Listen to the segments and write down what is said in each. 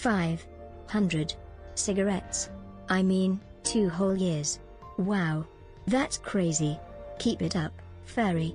500 cigarettes. I mean, 2 whole years. Wow. That's crazy. Keep it up, furry.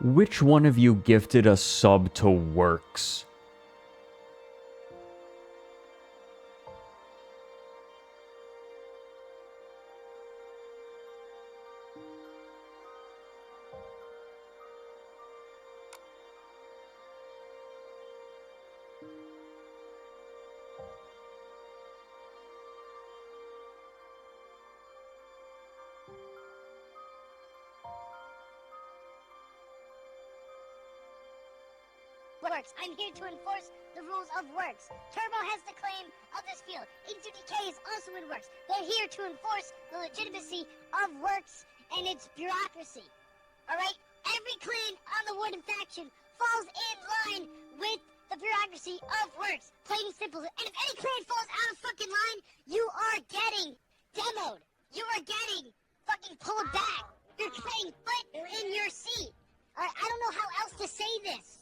Which one of you gifted a sub to Works? Works. I'm here to enforce the rules of Works. Turbo has the claim of this field. 850K is also in Works. They're here to enforce the legitimacy of Works and its bureaucracy. Alright? Every clan on the Warden faction falls in line with the bureaucracy of Works. Plain and simple. And if any clan falls out of fucking line, you are getting demoed. You are getting fucking pulled back. You're playing foot in your seat. Alright? I don't know how else to say this.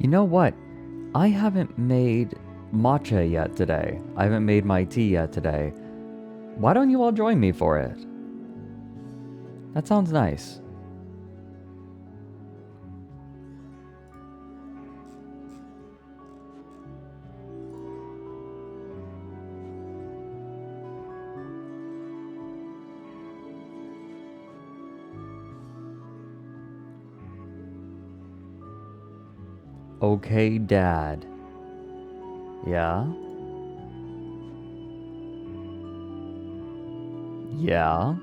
You know what? I haven't made matcha yet today. I haven't made my tea yet today. Why don't you all join me for it? That sounds nice. Okay, Dad. Yeah? Yeah?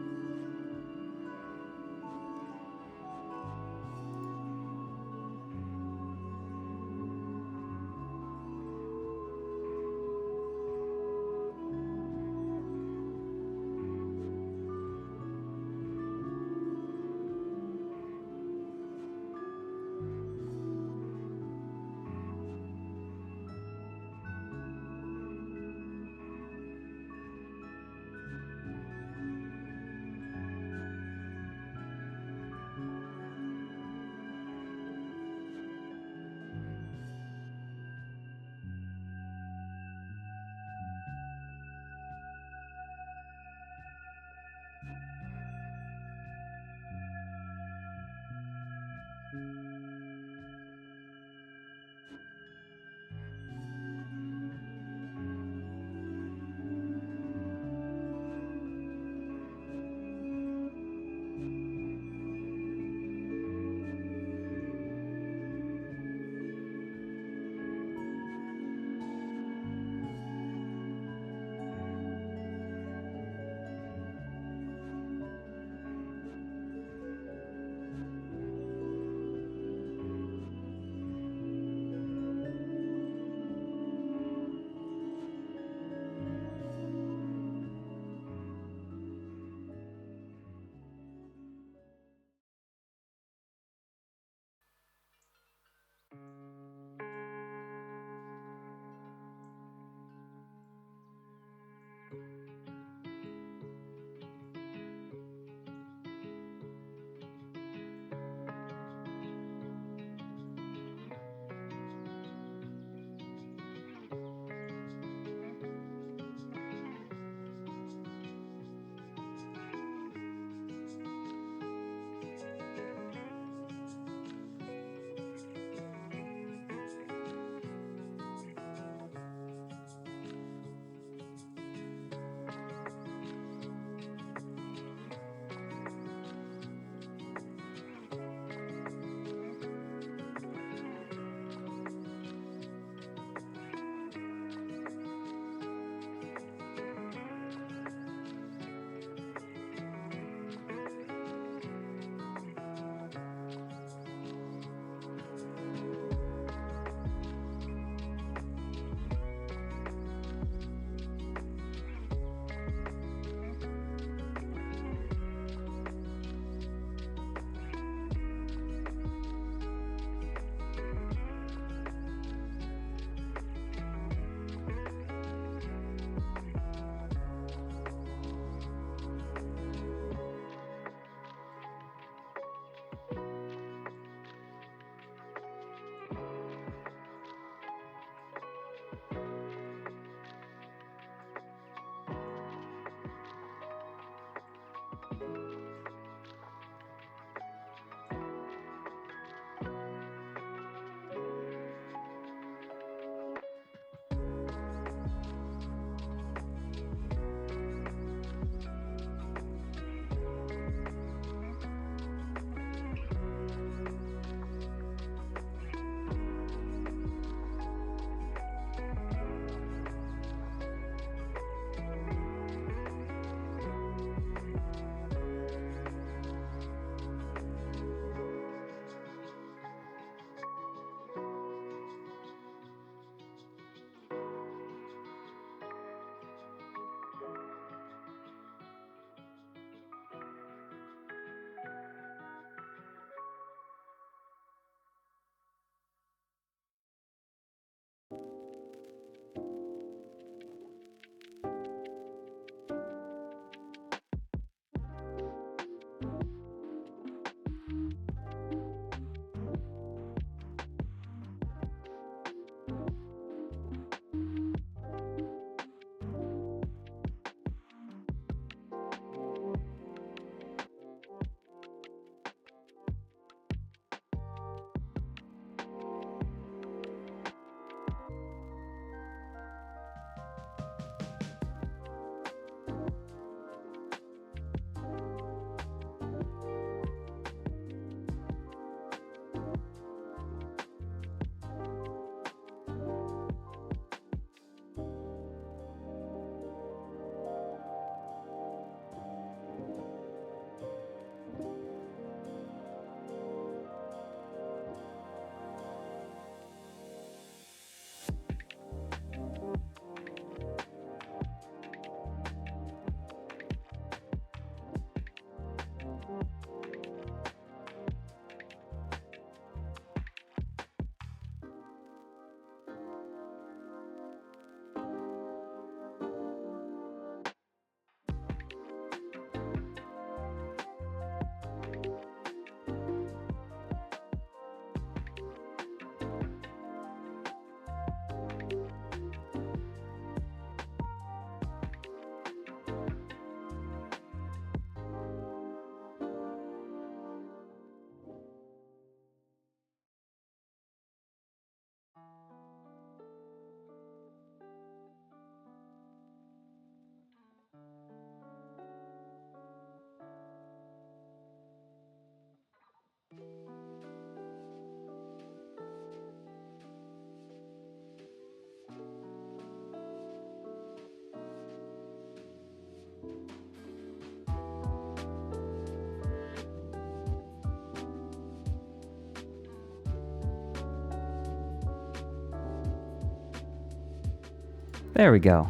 There we go.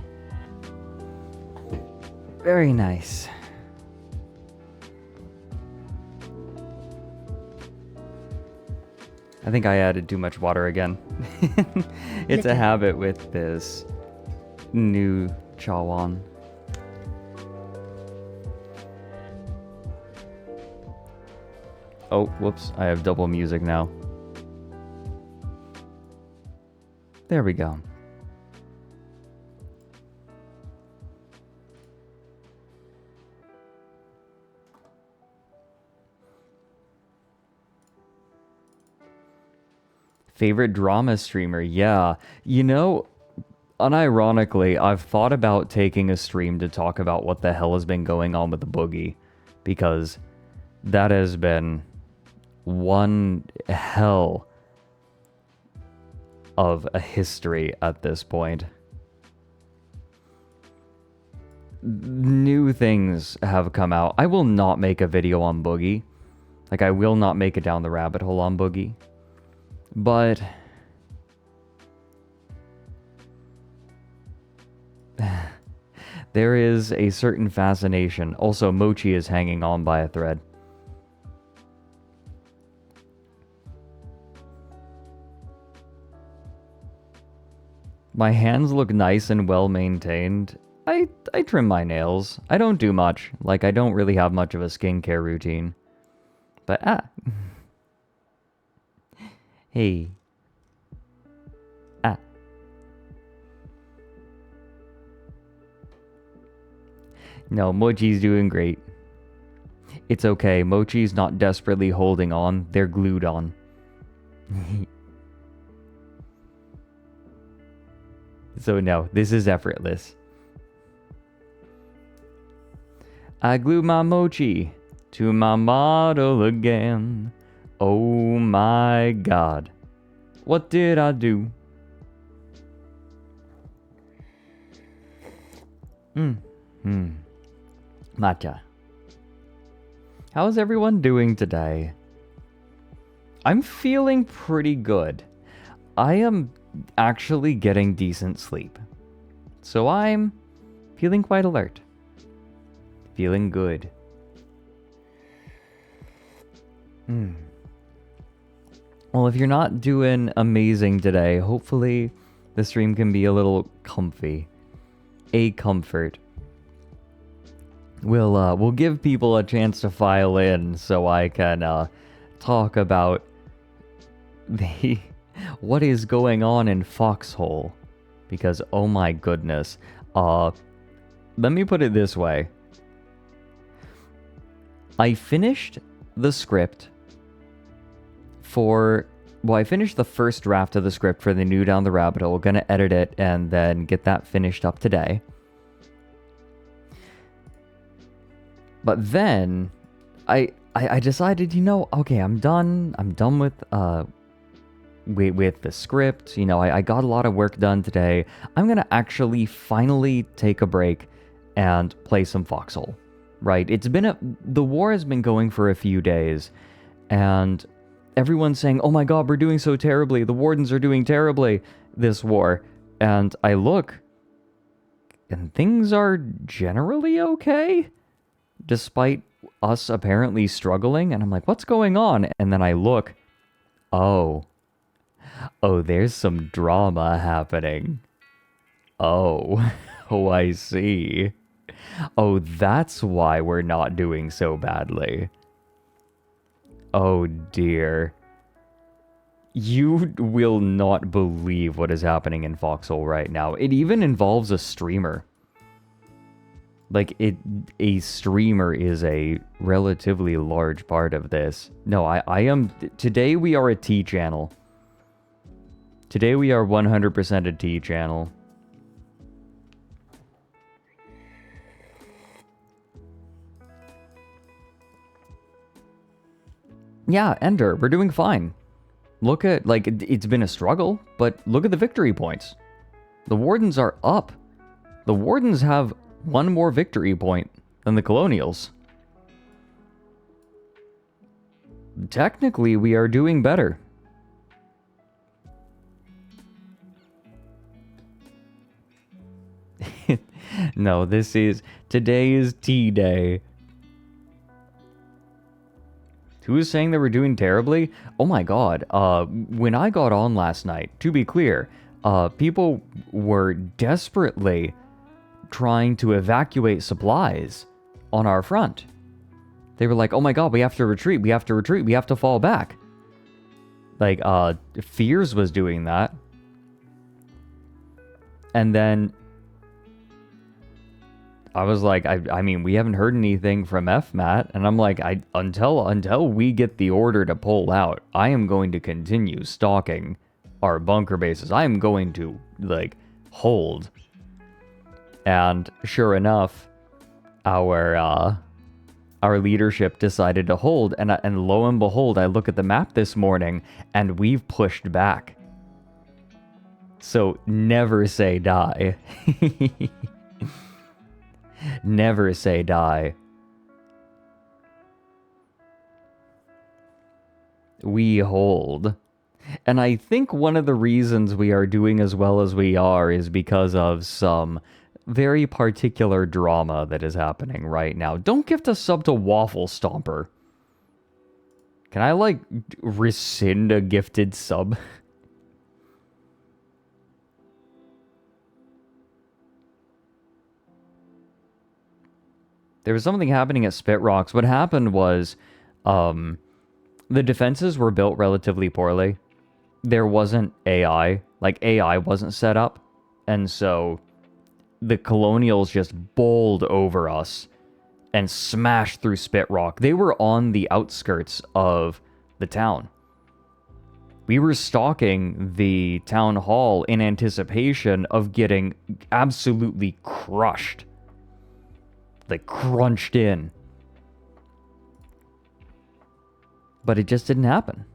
Very nice. I think I added too much water again. It's a habit with this new chawan. Oh, whoops. I have double music now. There we go. Favorite drama streamer? Yeah. You know, unironically, I've thought about taking a stream to talk about what the hell has been going on with the boogie. Because that has been one hell of a history at this point. New things have come out. I will not make a video on boogie. Like, I will not make it down the rabbit hole on boogie. But there is a certain fascination. Also, Mochi is hanging on by a thread. My hands look nice and well maintained. I trim my nails. I don't do much. Like, I don't really have much of a skincare routine. But, Hey. No, Mochi's doing great. It's okay. Mochi's not desperately holding on. They're glued on. So no, this is effortless. I glue my Mochi to my model again. Oh my god. What did I do? Matcha. How's everyone doing today? I'm feeling pretty good. I am actually getting decent sleep. So I'm feeling quite alert. Feeling good. Well, if you're not doing amazing today, hopefully the stream can be a little comfy. A comfort. We'll give people a chance to file in so I can talk about what is going on in Foxhole. Because oh my goodness. Let me put it this way. I finished the script I finished the first draft of the script for the new Down the Rabbit Hole. Gonna edit it and then get that finished up today. But then I decided, you know, okay, I'm done with the script. You know, I got a lot of work done today. I'm gonna actually finally take a break and play some Foxhole. Right? The war has been going for a few days, and everyone's saying, oh my god, we're doing so terribly. The Wardens are doing terribly this war. And I look, and things are generally okay, despite us apparently struggling. And I'm like, what's going on? And then I look, oh, there's some drama happening. Oh, I see. Oh, that's why we're not doing so badly. Oh dear. You will not believe what is happening in Foxhole right now. It even involves a streamer. Like, a streamer is a relatively large part of this. No, today we are a T channel. Today we are 100% a T channel. Yeah, Ender, we're doing fine. Look at, like, it's been a struggle, but look at the victory points. The Wardens are up. The Wardens have One more victory point than the Colonials. Technically, we are doing better. No, today is tea day. Who is saying that we're doing terribly? Oh my god, when I got on last night, to be clear, people were desperately trying to evacuate supplies on our front. They were like, oh my god, we have to retreat, we have to retreat, we have to fall back. Like, Fears was doing that. And then I was like, I mean, we haven't heard anything from FMAT, and I'm like, until we get the order to pull out, I am going to continue stalking our bunker bases. I am going to, like, hold. And sure enough, our leadership decided to hold, and lo and behold, I look at the map this morning, and we've pushed back. So never say die. Never say die. We hold. And I think one of the reasons we are doing as well as we are is because of some very particular drama that is happening right now. Don't gift a sub to Waffle Stomper. Can I, like, rescind a gifted sub? There was something happening at Spit Rocks. What happened was, the defenses were built relatively poorly. There wasn't AI. Like, AI wasn't set up. And so, the Colonials just bowled over us and smashed through Spit Rock. They were on the outskirts of the town. We were stalking the town hall in anticipation of getting absolutely crushed. Like, crunched in. But it just didn't happen.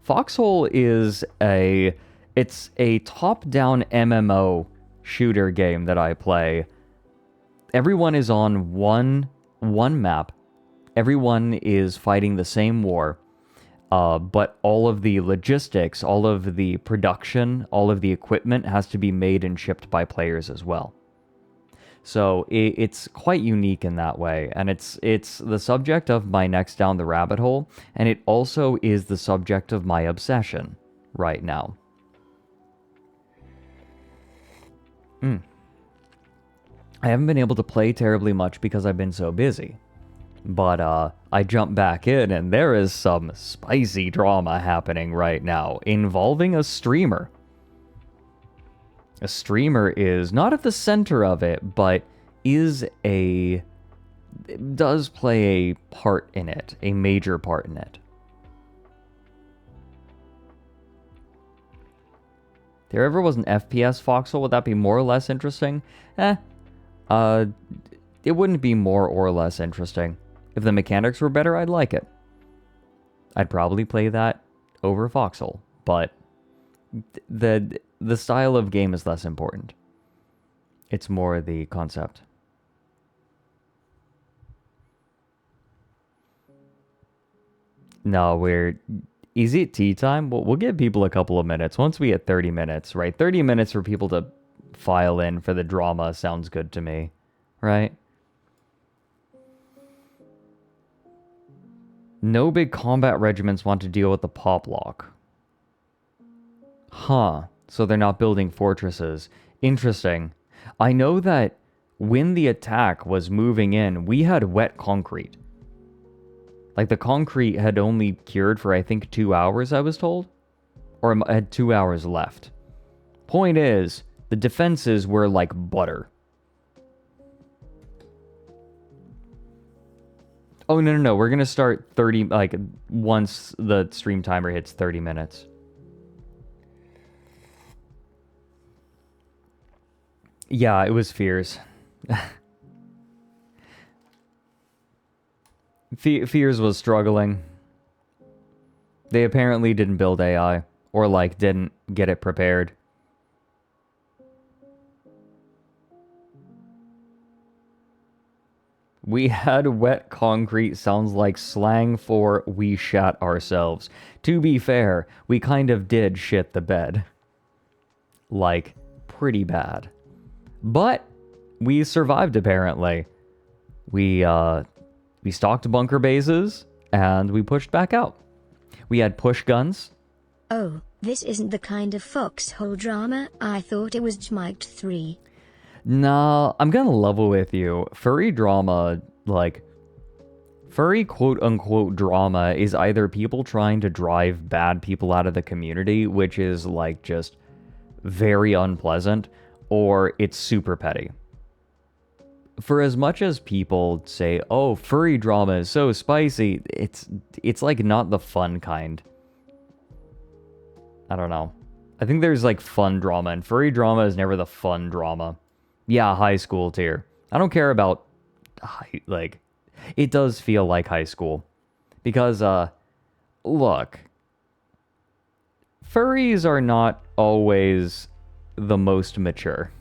Foxhole is it's a top-down MMO shooter game that I play. Everyone is on one map. Everyone is fighting the same war. But all of the logistics, all of the production, all of the equipment has to be made and shipped by players as well. So it's quite unique in that way, and it's the subject of my next Down the Rabbit Hole, and it also is the subject of my obsession right now. I haven't been able to play terribly much because I've been so busy, but I jumped back in, and there is some spicy drama happening right now involving a streamer. A streamer is not at the center of it, but does play a part in it, a major part in it. If there ever was an FPS Foxhole, would that be more or less interesting? It wouldn't be more or less interesting. If the mechanics were better, I'd like it. I'd probably play that over Foxhole, but the style of game is less important. It's more the concept. No, is it tea time? We'll give people a couple of minutes. Once we hit 30 minutes, right? 30 minutes for people to file in for the drama sounds good to me, right? No big combat regiments want to deal with the pop lock. Huh. So they're not building fortresses. Interesting. I know that when the attack was moving in, we had wet concrete. Like, the concrete had only cured for, I think, 2 hours, I was told? Or had 2 hours left. Point is, the defenses were like butter. Oh, no. We're gonna start 30, like, once the stream timer hits 30 minutes. Yeah, it was Fears. Fears was struggling. They apparently didn't build AI, or, like, didn't get it prepared. We had wet concrete sounds like slang for we shat ourselves. To be fair, we kind of did shit the bed. Like, pretty bad. But we survived apparently. We stalked bunker bases and we pushed back out. We had push guns. Oh, this isn't the kind of Foxhole drama. I thought it was Jmiked 3. Nah, I'm gonna level with you. Furry drama, like, furry quote-unquote drama is either people trying to drive bad people out of the community, which is, like, just very unpleasant, or it's super petty. For as much as people say, oh, furry drama is so spicy, it's like not the fun kind. I don't know. I think there's like fun drama, and furry drama is never the fun drama. Yeah, high school tier. I don't care about, like, it does feel like high school. Because, look, furries are not always the most mature.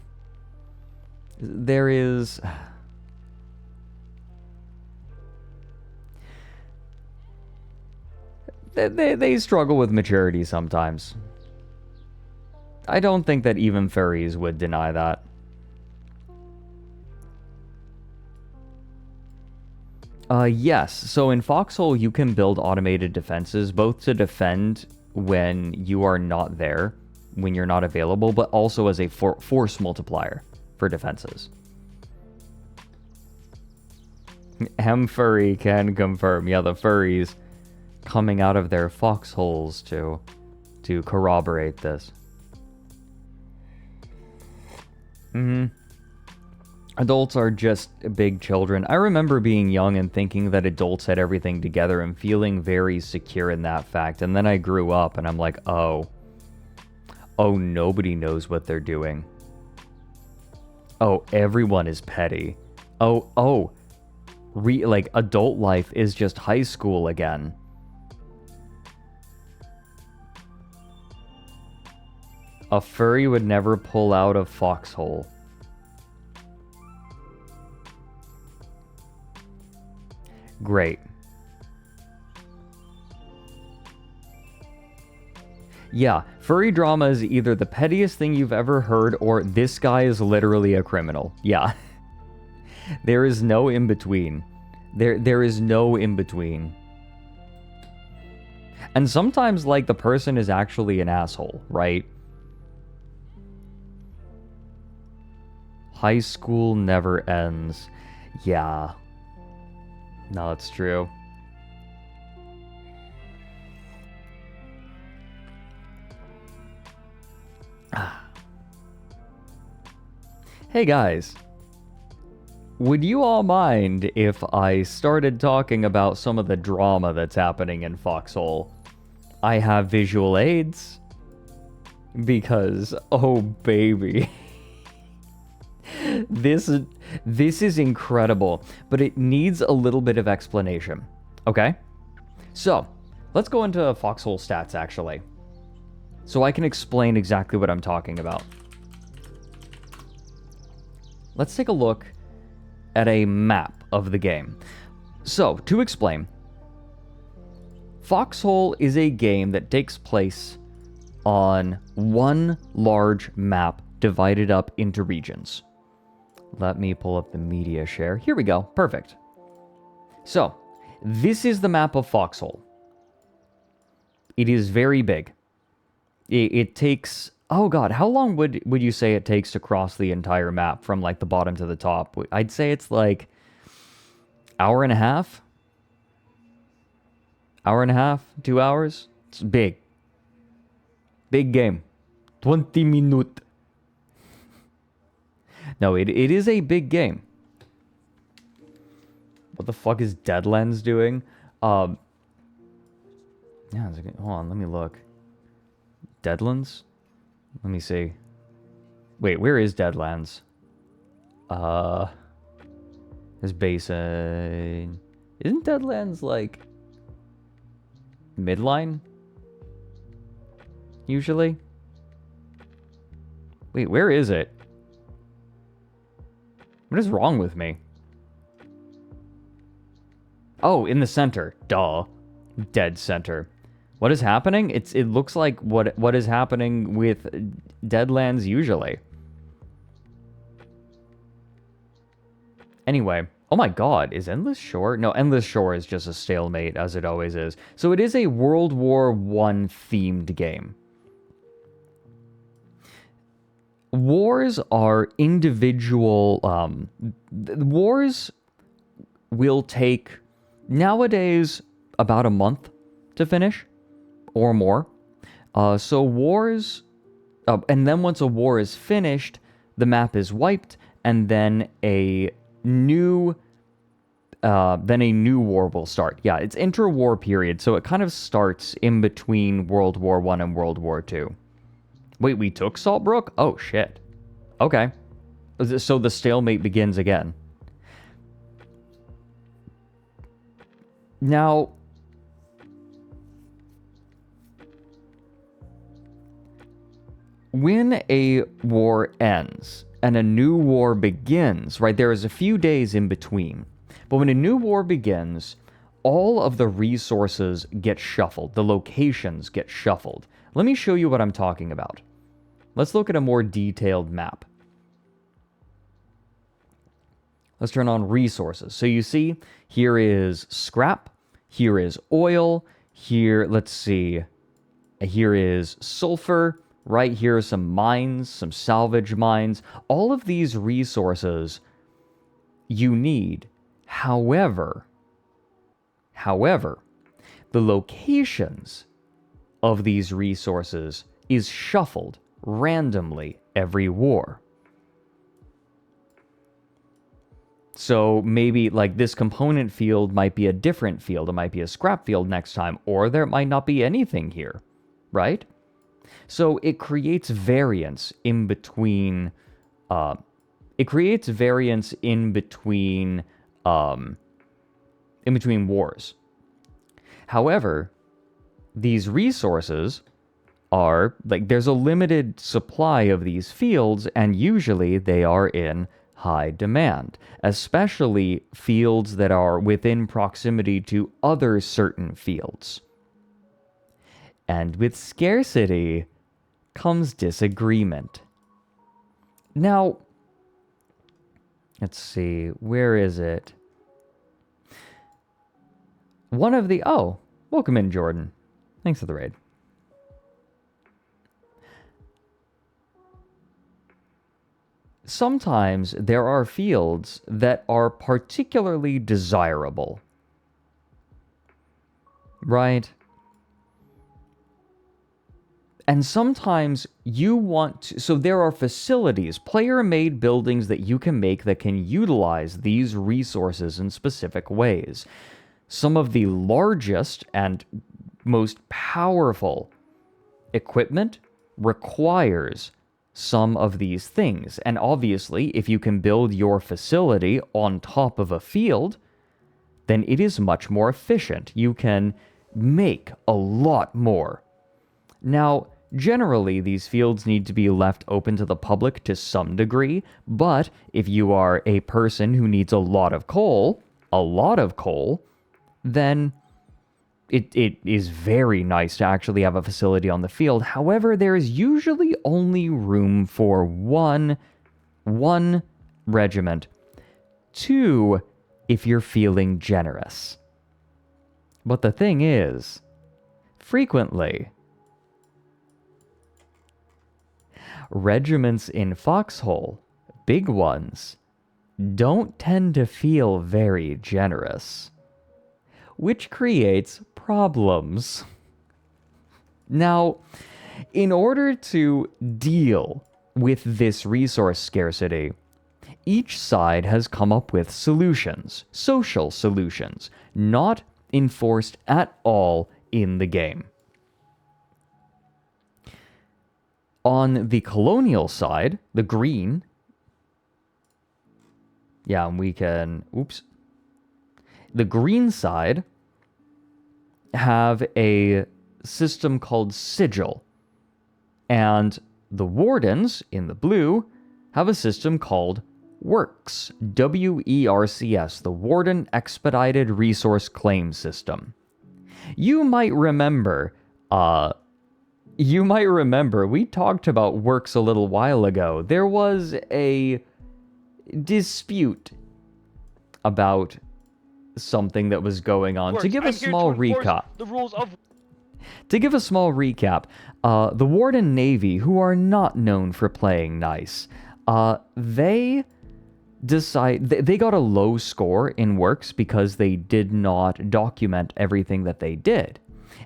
There is... They struggle with maturity sometimes. I don't think that even furries would deny that. Yes, so in Foxhole you can build automated defenses, both to defend when you are not there, when you're not available, but also as a force multiplier for defenses. Furry can confirm. Yeah, the furries coming out of their foxholes to corroborate this. Adults are just big children. I remember being young and thinking that adults had everything together and feeling very secure in that fact. And then I grew up and I'm like, oh, nobody knows what they're doing. Oh, everyone is petty. Like adult life is just high school again. A furry would never pull out of Foxhole. Great. Yeah, furry drama is either the pettiest thing you've ever heard or this guy is literally a criminal. Yeah. There is no in between. There is no in between. And sometimes, like, the person is actually an asshole, right? High school never ends. Yeah. No, it's true. Hey guys. Would you all mind if I started talking about some of the drama that's happening in Foxhole? I have visual aids. Because, oh baby. This is incredible, but it needs a little bit of explanation. Okay? So, let's go into Foxhole stats, actually. So I can explain exactly what I'm talking about. Let's take a look at a map of the game. So, to explain, Foxhole is a game that takes place on one large map divided up into regions. Let me pull up the media share. Here we go. Perfect. So, this is the map of Foxhole. It is very big. It takes... Oh god, how long would you say it takes to cross the entire map from, like, the bottom to the top? I'd say it's, like, hour and a half? Hour and a half? 2 hours? It's big. Big game. 20 minutes. No, it is a big game. What the fuck is Deadlands doing? Yeah, hold on, let me look. Deadlands? Let me see. Wait, where is Deadlands? This basin. Isn't Deadlands like midline? Usually? Wait, where is it? What is wrong with me? Oh, in the center. Duh. Dead center. What is happening? It looks like what is happening with Deadlands usually. Anyway, oh my god, is Endless Shore? No, Endless Shore is just a stalemate, as it always is. So it is a World War I themed game. Wars are individual, wars will take, nowadays, about a month to finish, or more. So wars, and then once a war is finished, the map is wiped, and then a new war will start. Yeah, it's interwar period, so it kind of starts in between World War I and World War II. Wait, we took Saltbrook? Oh, shit. Okay. So the stalemate begins again. Now, when a war ends and a new war begins, right, there is a few days in between. But when a new war begins, all of the resources get shuffled. The locations get shuffled. Let me show you what I'm talking about. Let's look at a more detailed map. Let's turn on resources. So you see, here is scrap, here is oil, here, let's see, here is sulfur, right here are some mines, some salvage mines. All of these resources you need. However, the locations of these resources is shuffled randomly every war. So maybe like this component field might be a different field. It might be a scrap field next time, or there might not be anything here, right? So it creates variance in between. It creates variance in between wars. However, these resources are like there's a limited supply of these fields, and usually they are in high demand, especially fields that are within proximity to other certain fields. And with scarcity comes disagreement. Now, let's see, where is it? One of the, oh, welcome in, Jordan. Thanks for the raid. Sometimes there are fields that are particularly desirable, right? And sometimes you want to, so there are facilities, player-made buildings that you can make that can utilize these resources in specific ways. Some of the largest and most powerful equipment requires some of these things. And obviously, if you can build your facility on top of a field, then it is much more efficient. You can make a lot more. Now, generally, these fields need to be left open to the public to some degree, but if you are a person who needs a lot of coal, then it is very nice to actually have a facility on the field. However, there is usually only room for one regiment. 2, if you're feeling generous. But the thing is, frequently, regiments in Foxhole, big ones, don't tend to feel very generous, which creates problems. Now, in order to deal with this resource scarcity, each side has come up with solutions, social solutions, not enforced at all in the game. On the colonial side, the green, yeah, and we can, the green side have a system called sigil, and the wardens in the blue have a system called WERCS, W-E-R-C-S, the Warden Expedited Resource Claim System. You might remember, we talked about WERCS a little while ago. There was a dispute about something that was going on. To give a small recap, the Warden Navy, who are not known for playing nice, they got a low score in WERCS because they did not document everything that they did.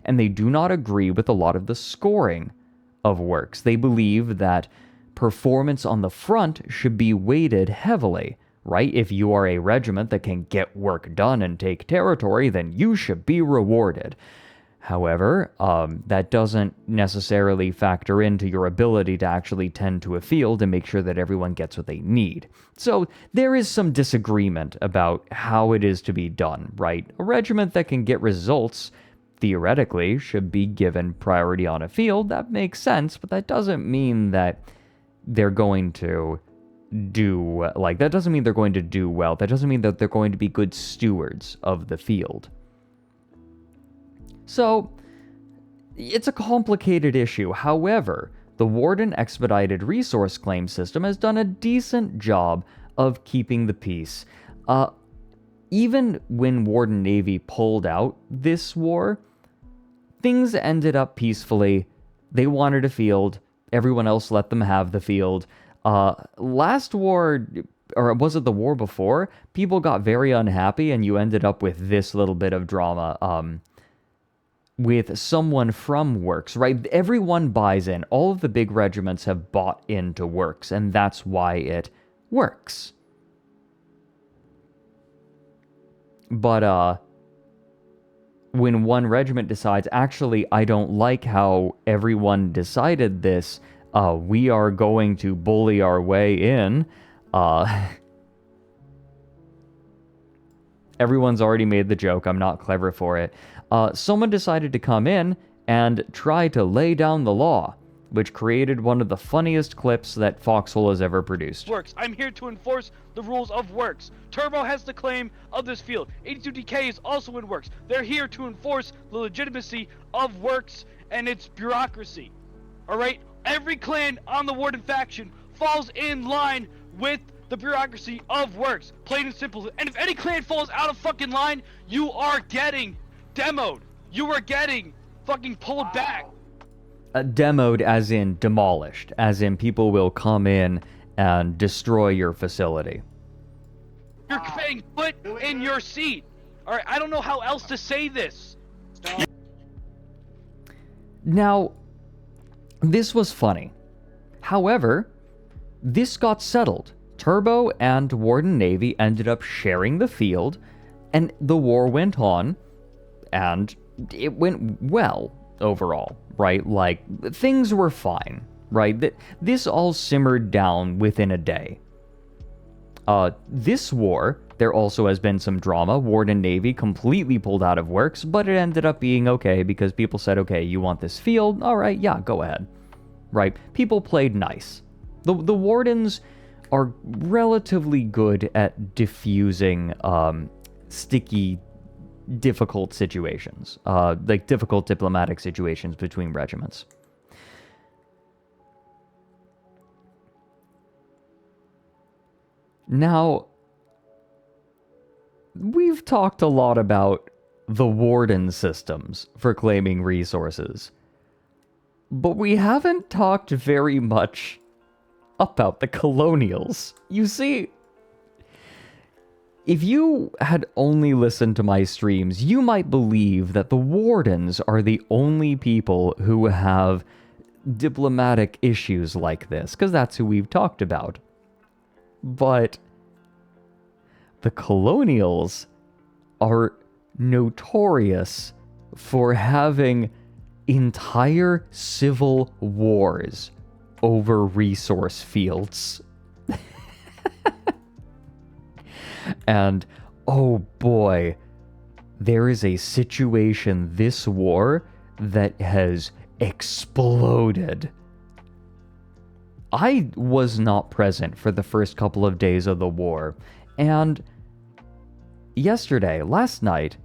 And they do not agree with a lot of the scoring of WERCS. They believe that performance on the front should be weighted heavily, right? If you are a regiment that can get work done and take territory, then you should be rewarded. However, that doesn't necessarily factor into your ability to actually tend to a field and make sure that everyone gets what they need. So there is some disagreement about how it is to be done, right? A regiment that can get results, theoretically, should be given priority on a field. That makes sense, but that doesn't mean that they're going to do, that doesn't mean they're going to do well. That doesn't mean that they're going to be good stewards of the field. So, it's a complicated issue. However, the Warden Expedited Resource Claim System has done a decent job of keeping the peace. Even when Warden Navy pulled out this war, things ended up peacefully. They wanted a field. Everyone else let them have the field. Last war, or was it the war before, people got very unhappy and you ended up with this little bit of drama. With someone from WERCS, right? Everyone buys in. All of the big regiments have bought into WERCS, and that's why it works. But, when one regiment decides, actually, I don't like how everyone decided this, we are going to bully our way in, everyone's already made the joke, I'm not clever for it. Someone decided to come in and try to lay down the law, which created one of the funniest clips that Foxhole has ever produced. WERCS. I'm here to enforce the rules of WERCS. Turbo has the claim of this field. 82DK is also in WERCS. They're here to enforce the legitimacy of WERCS and its bureaucracy. Alright? Every clan on the Warden faction falls in line with the bureaucracy of WERCS. Plain and simple. And if any clan falls out of fucking line, you are getting demoed. You are getting fucking pulled back. Demoed as in demolished, as in people will come in and destroy your facility. You're being put in your seat. Alright, I don't know how else to say this. Now, this was funny. However, this got settled. Turbo and Warden Navy ended up sharing the field, and the war went on, and it went well overall, right? Like, things were fine, right? This all simmered down within a day. This war, there also has been some drama. Warden Navy completely pulled out of WERCS, but it ended up being okay because people said, okay, you want this field? All right, yeah, go ahead. Right? People played nice. The Wardens are relatively good at diffusing sticky, difficult situations, like difficult diplomatic situations between regiments. Now, we've talked a lot about the Warden systems for claiming resources, but we haven't talked very much about the Colonials. You see, if you had only listened to my streams, you might believe that the Wardens are the only people who have diplomatic issues like this, because that's who we've talked about. But the Colonials are notorious for having entire civil wars over resource fields. And, oh boy, there is a situation this war that has exploded. I was not present for the first couple of days of the war, and last night,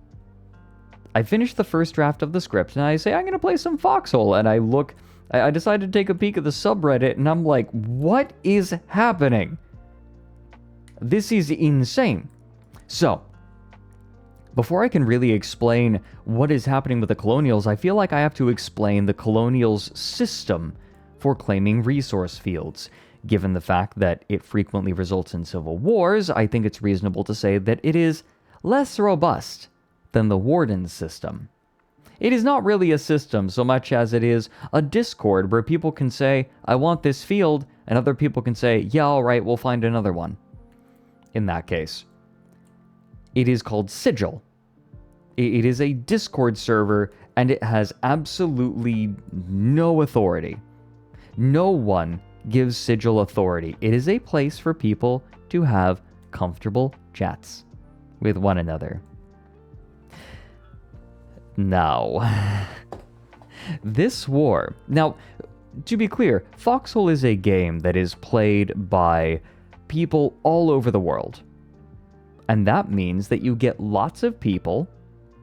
I finished the first draft of the script, and I say, I'm going to play some Foxhole, and I decided to take a peek at the subreddit, and I'm like, what is happening? This is insane. So, before I can really explain what is happening with the Colonials, I feel like I have to explain the Colonials' system for claiming resource fields. Given the fact that it frequently results in civil wars, I think it's reasonable to say that it is less robust than the Warden's system. It is not really a system so much as it is a Discord where people can say, I want this field, and other people can say, yeah, alright, we'll find another one. In that case, it is called Sigil. It is a Discord server, and it has absolutely no authority. No one gives Sigil authority. It is a place for people to have comfortable chats with one another. Now, this war... Now, to be clear, Foxhole is a game that is played by people all over the world. And that means that you get lots of people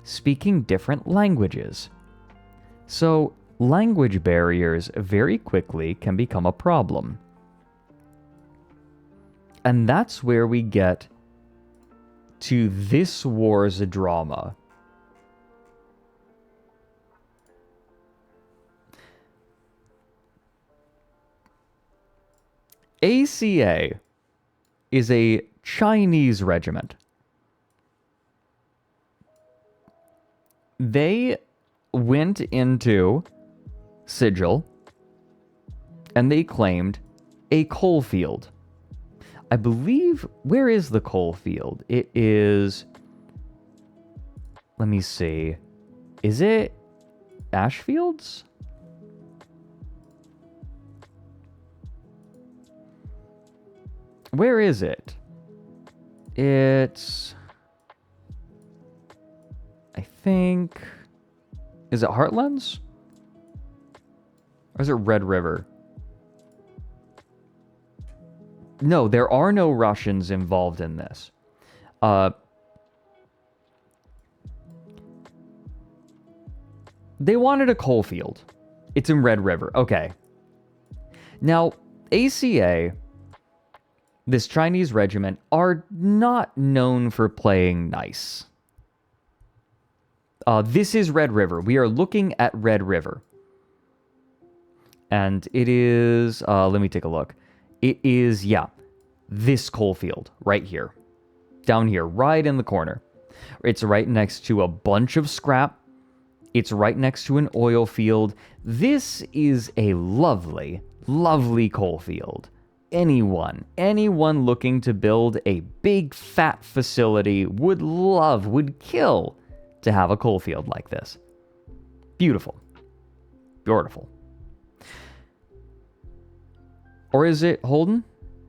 speaking different languages. So, language barriers very quickly can become a problem. And that's where we get to this war's drama. ACA is a Chinese regiment. They went into Sigil and they claimed a coal field. I believe, where is the coal field? It is, let me see. Is it Ashfields? Where is it? It's, I think, is it Heartlands? Or is it Red River? No, there are no Russians involved in this. They wanted a coal field. It's in Red River. Okay. Now, ACA, this Chinese regiment, are not known for playing nice. This is Red River. We are looking at Red River. And it is, let me take a look. It is, yeah, this coal field right here. Down here, right in the corner. It's right next to a bunch of scrap. It's right next to an oil field. This is a lovely, lovely coal field. Anyone looking to build a big fat facility would kill to have a coal field like this. Beautiful. Beautiful. Or is it Holden?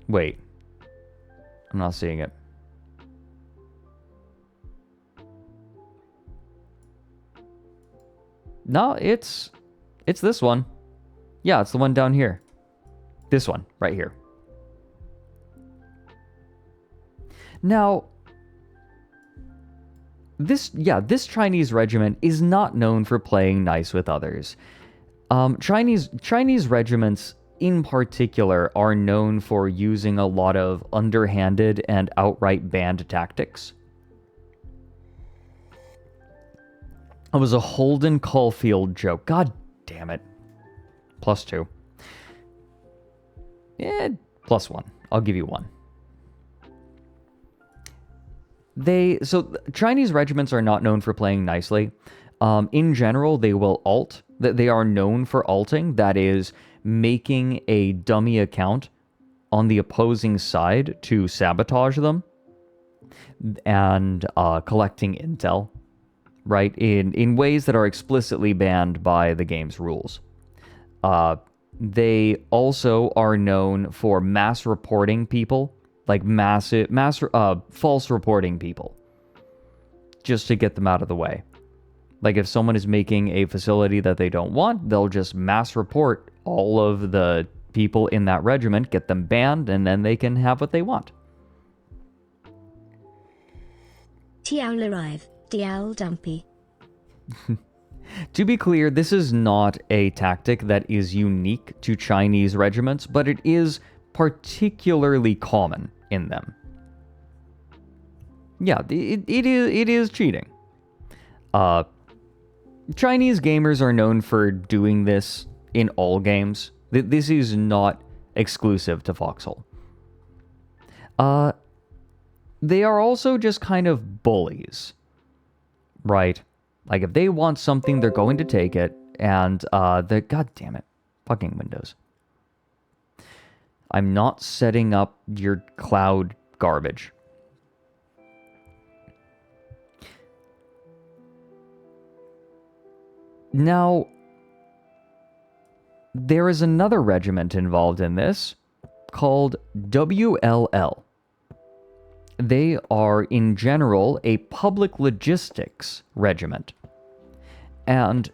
Wait. I'm not seeing it. No, it's this one. Yeah, it's the one down here. This one, right here. Now, this Chinese regiment is not known for playing nice with others. Chinese regiments in particular are known for using a lot of underhanded and outright banned tactics. It was a Holden Caulfield joke. God damn it. +2. +1. I'll give you 1. So Chinese regiments are not known for playing nicely. In general, they will alt. They are known for alting. That is, making a dummy account on the opposing side to sabotage them and collecting intel, right, in ways that are explicitly banned by the game's rules. They also are known for mass reporting people, like false reporting people, just to get them out of the way. Like if someone is making a facility that they don't want, they'll just mass report all of the people in that regiment, get them banned, and then they can have what they want. Tiaul arrive, Diaul dumpy. To be clear, this is not a tactic that is unique to Chinese regiments, but it is particularly common in them. Yeah, it is cheating. Chinese gamers are known for doing this in all games. This is not exclusive to Foxhole. They are also just kind of bullies, right? Like, if they want something, they're going to take it, and god damn it, fucking Windows. I'm not setting up your cloud garbage. Now, there is another regiment involved in this called WLL. They are, in general, a public logistics regiment. And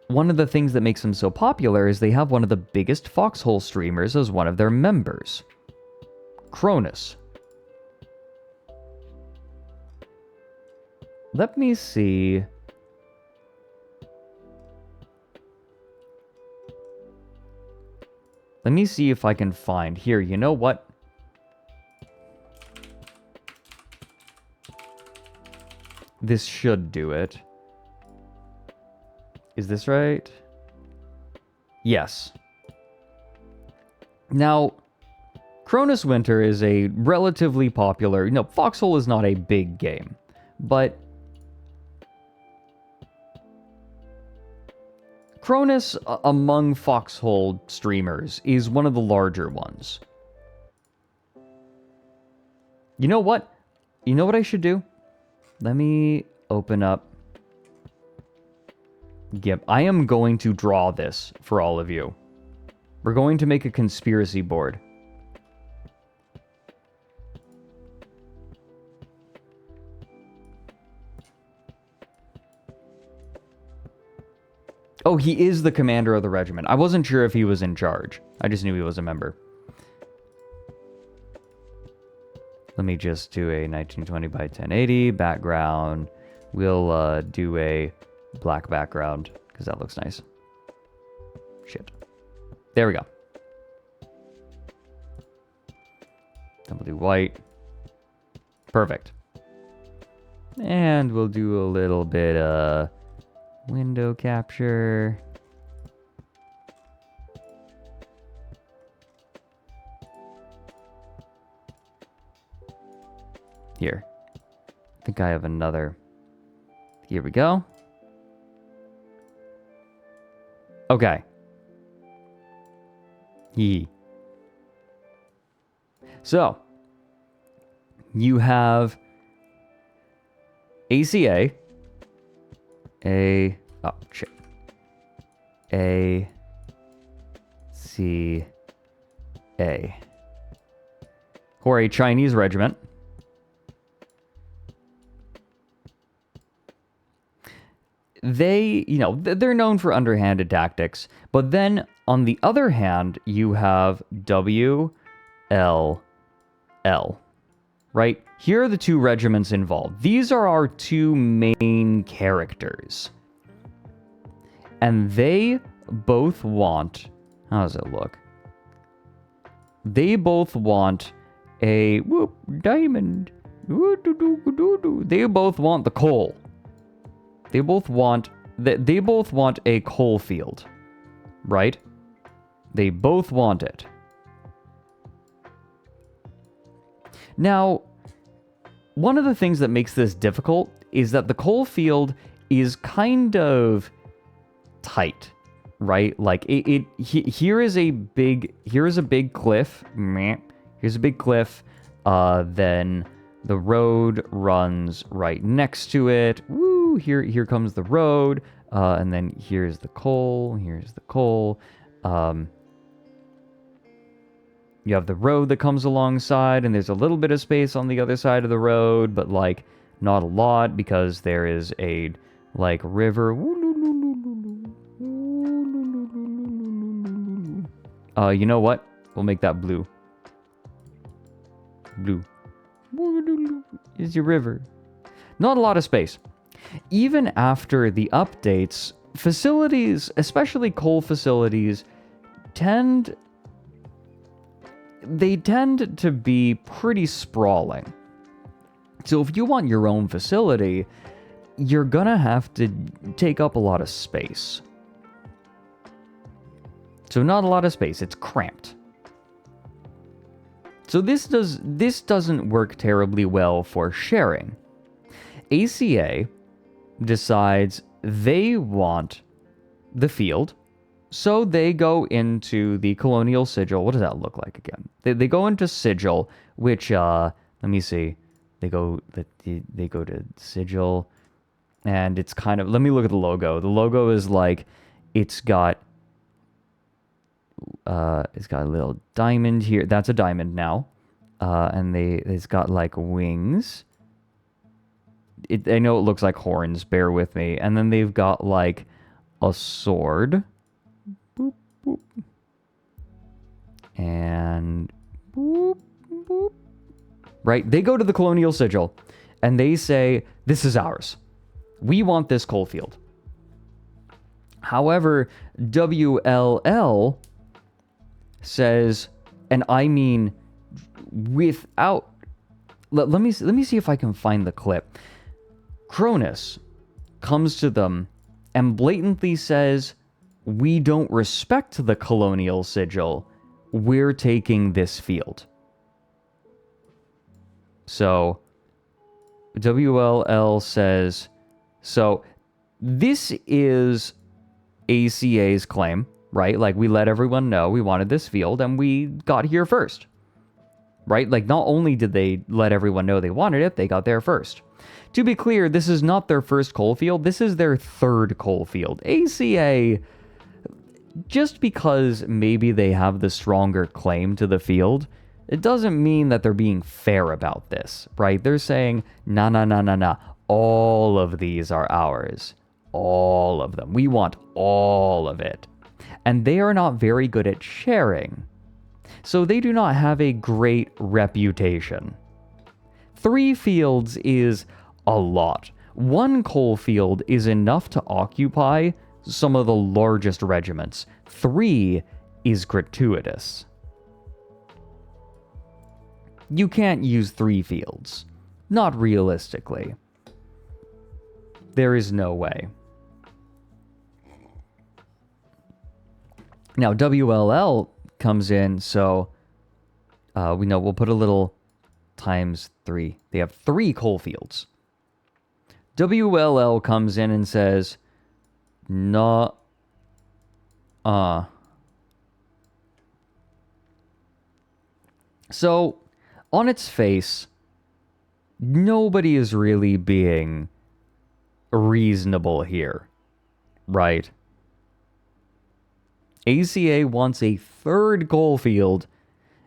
one of the things that makes them so popular is they have one of the biggest Foxhole streamers as one of their members. Cronus. Let me see. Let me see if I can find here. You know what? This should do it. Is this right? Yes. Now, Cronus Winter is a relatively popular... No, Foxhole is not a big game, but Cronus, among Foxhole streamers, is one of the larger ones. You know what? You know what I should do? Let me open up GIMP. I am going to draw this for all of you. We're going to make a conspiracy board. Oh, he is the commander of the regiment. I wasn't sure if he was in charge. I just knew he was a member. Let me just do a 1920 by 1080 background. We'll do a black background because that looks nice. Shit. There we go. Then we'll do white. Perfect. And we'll do a little bit of window capture. Here. I think I have another. Here we go. Okay. Yee. So, you have ACA. Oh, shit. ACA. Who are a Chinese regiment. They, you know, they're known for underhanded tactics. But then, on the other hand, you have WLL. Right? Here are the two regiments involved. These are our two main characters. And they both want... How does it look? They both want a... Whoop, diamond. They both want the coal. They both want a coal field, right? They both want it. Now, one of the things that makes this difficult is that the coal field is kind of tight, right? Like here is a big cliff. Here's a big cliff. Then the road runs right next to it. Woo! Here comes the road. And then here's the coal. Here's the coal. You have the road that comes alongside, and there's a little bit of space on the other side of the road, but like not a lot because there is a like river. You know what? We'll make that blue. Blue. Is your river. Not a lot of space. Even after the updates, facilities, especially coal facilities, tend to be pretty sprawling. So if you want your own facility, you're gonna have to take up a lot of space. So not a lot of space, it's cramped. So this doesn't work terribly well for sharing. ACA decides they want the field, so they go into the colonial sigil. What does that look like again? They go into sigil, which let me see. They go to sigil, and it's kind of, let me look at the logo. The logo is like, it's got a little diamond here. That's a diamond now. And it's got like wings. I know it looks like horns, bear with me. And then they've got like a sword. Boop, boop. And boop, boop. Right? They go to the colonial sigil and they say, this is ours. We want this coal field. However, WLL says, and I mean without, let me see if I can find the clip. Cronus comes to them and blatantly says, we don't respect the colonial sigil. We're taking this field. So WLL says, so this is ACA's claim, right? Like, we let everyone know we wanted this field and we got here first, right? Like, not only did they let everyone know they wanted it, they got there first. To be clear, this is not their first coal field. This is their third coal field. ACA, just because maybe they have the stronger claim to the field, it doesn't mean that they're being fair about this, right? They're saying, nah. All of these are ours. All of them. We want all of it. And they are not very good at sharing. So they do not have a great reputation. 3 fields is a lot. 1 coal field is enough to occupy some of the largest regiments. 3 is gratuitous. You can't use 3 fields. Not realistically. There is no way. Now, WLL comes in, so we know we'll put a little times 3. They have 3 coal fields. WLL comes in and says, nah. So, on its face, nobody is really being reasonable here, right? ACA wants a 3rd coal field,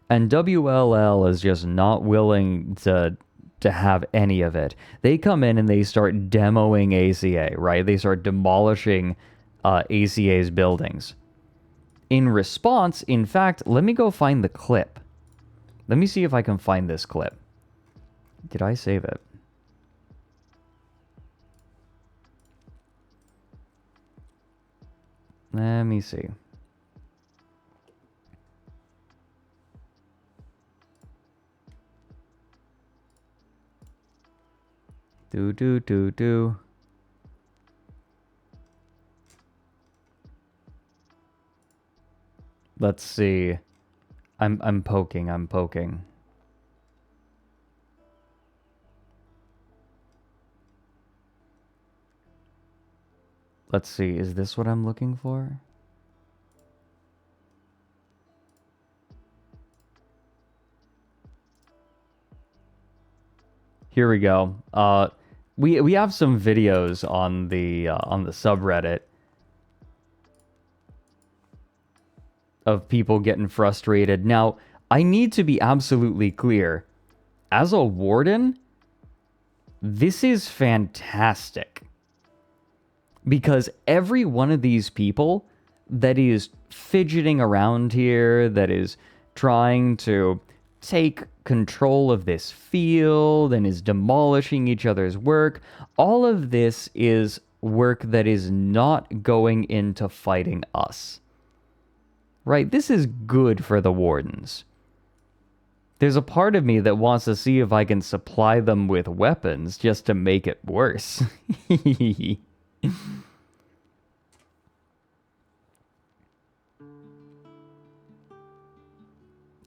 and WLL is just not willing to have any of it. They come in and they start demoing ACA, right? They start demolishing ACA's buildings. In response, in fact, let me go find the clip. Let me see if I can find this clip. Did I save it? Let me see. Do. Let's see. I'm poking. Let's see, is this what I'm looking for? Here we go. We have some videos on the subreddit of people getting frustrated. Now, I need to be absolutely clear. As a warden, this is fantastic. Because every one of these people that is fidgeting around here, that is trying to take control of this field and is demolishing each other's work. All of this is work that is not going into fighting us. Right? This is good for the Wardens. There's a part of me that wants to see if I can supply them with weapons just to make it worse.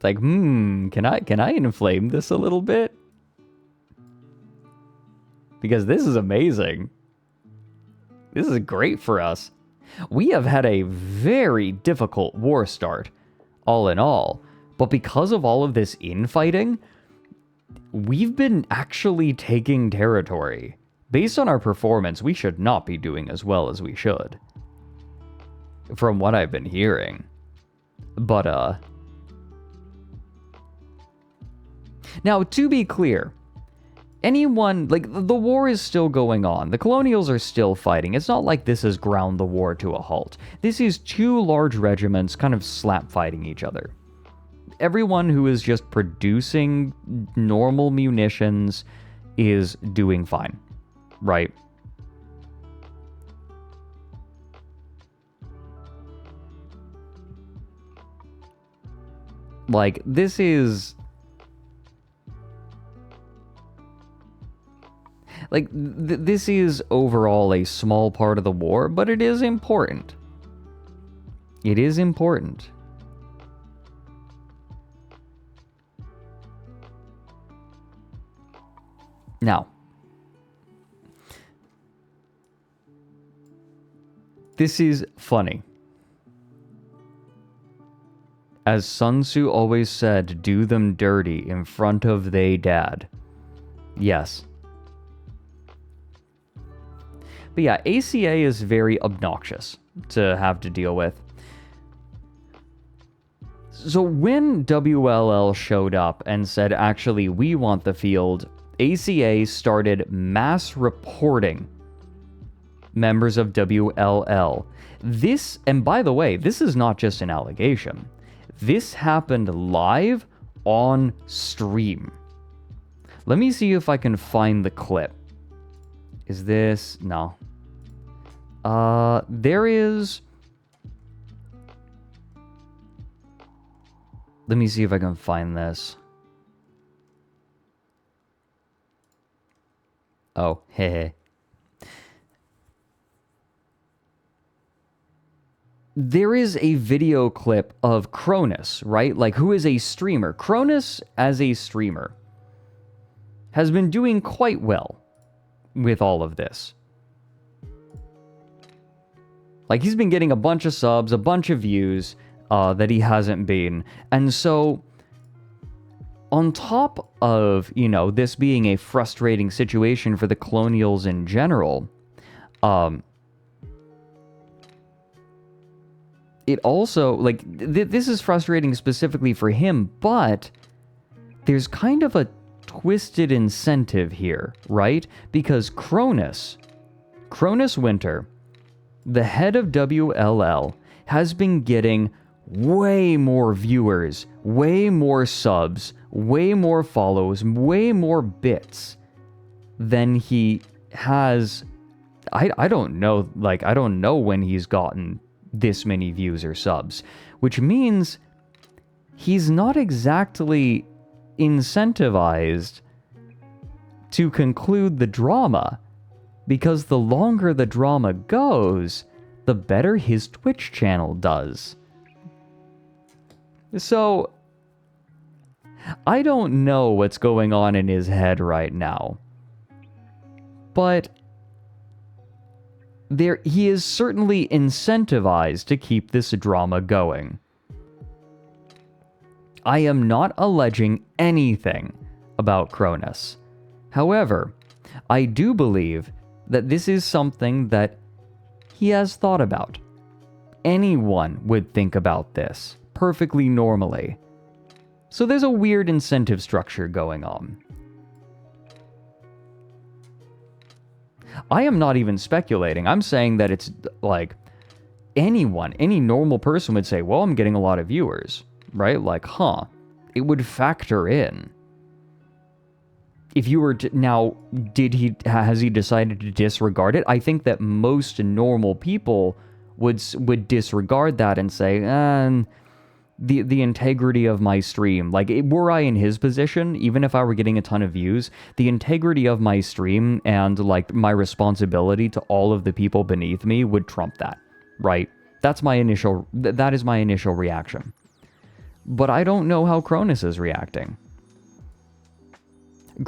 Like, can I inflame this a little bit? Because this is amazing. This is great for us. We have had a very difficult war start, all in all. But because of all of this infighting, we've been actually taking territory. Based on our performance, we should not be doing as well as we should. From what I've been hearing. But, now, to be clear, anyone, like, the war is still going on. The Colonials are still fighting. It's not like this has ground the war to a halt. This is two large regiments kind of slap fighting each other. Everyone who is just producing normal munitions is doing fine, right? Like, this is... Like, this is overall a small part of the war, but it is important. It is important. Now, this is funny. As Sun Tzu always said, do them dirty in front of they dad. Yes. But yeah, ACA is very obnoxious to have to deal with. So when WLL showed up and said, actually, we want the field, ACA started mass reporting members of WLL. This, and by the way, this is not just an allegation. This happened live on stream. Let me see if I can find the clip. Is this... No. There is... Let me see if I can find this. Oh, heh. There is a video clip of Cronus, right? Like, who is a streamer. Cronus, as a streamer, has been doing quite well with all of this. Like, he's been getting a bunch of subs, a bunch of views that he hasn't been. And so, on top of, you know, this being a frustrating situation for the Colonials in general, it also, like, this is frustrating specifically for him, but there's kind of a twisted incentive here, right? Because Cronus Winter, the head of WLL, has been getting way more viewers, way more subs, way more follows, way more bits than he has. I don't know, like, I don't know when he's gotten this many views or subs, which means he's not exactly incentivized to conclude the drama, because the longer the drama goes, the better his Twitch channel does. So, I don't know what's going on in his head right now, but he is certainly incentivized to keep this drama going. I am not alleging anything about Cronus. However, I do believe that this is something that he has thought about. Anyone would think about this perfectly normally. So there's a weird incentive structure going on. I am not even speculating. I'm saying that it's, like, anyone, any normal person would say, well, I'm getting a lot of viewers, right? Like, it would factor in. If you were to, now, has he decided to disregard it? I think that most normal people would disregard that and say, the integrity of my stream, like, were I in his position, even if I were getting a ton of views, the integrity of my stream and, like, my responsibility to all of the people beneath me would trump that, right? That is my initial reaction. But I don't know how Cronus is reacting.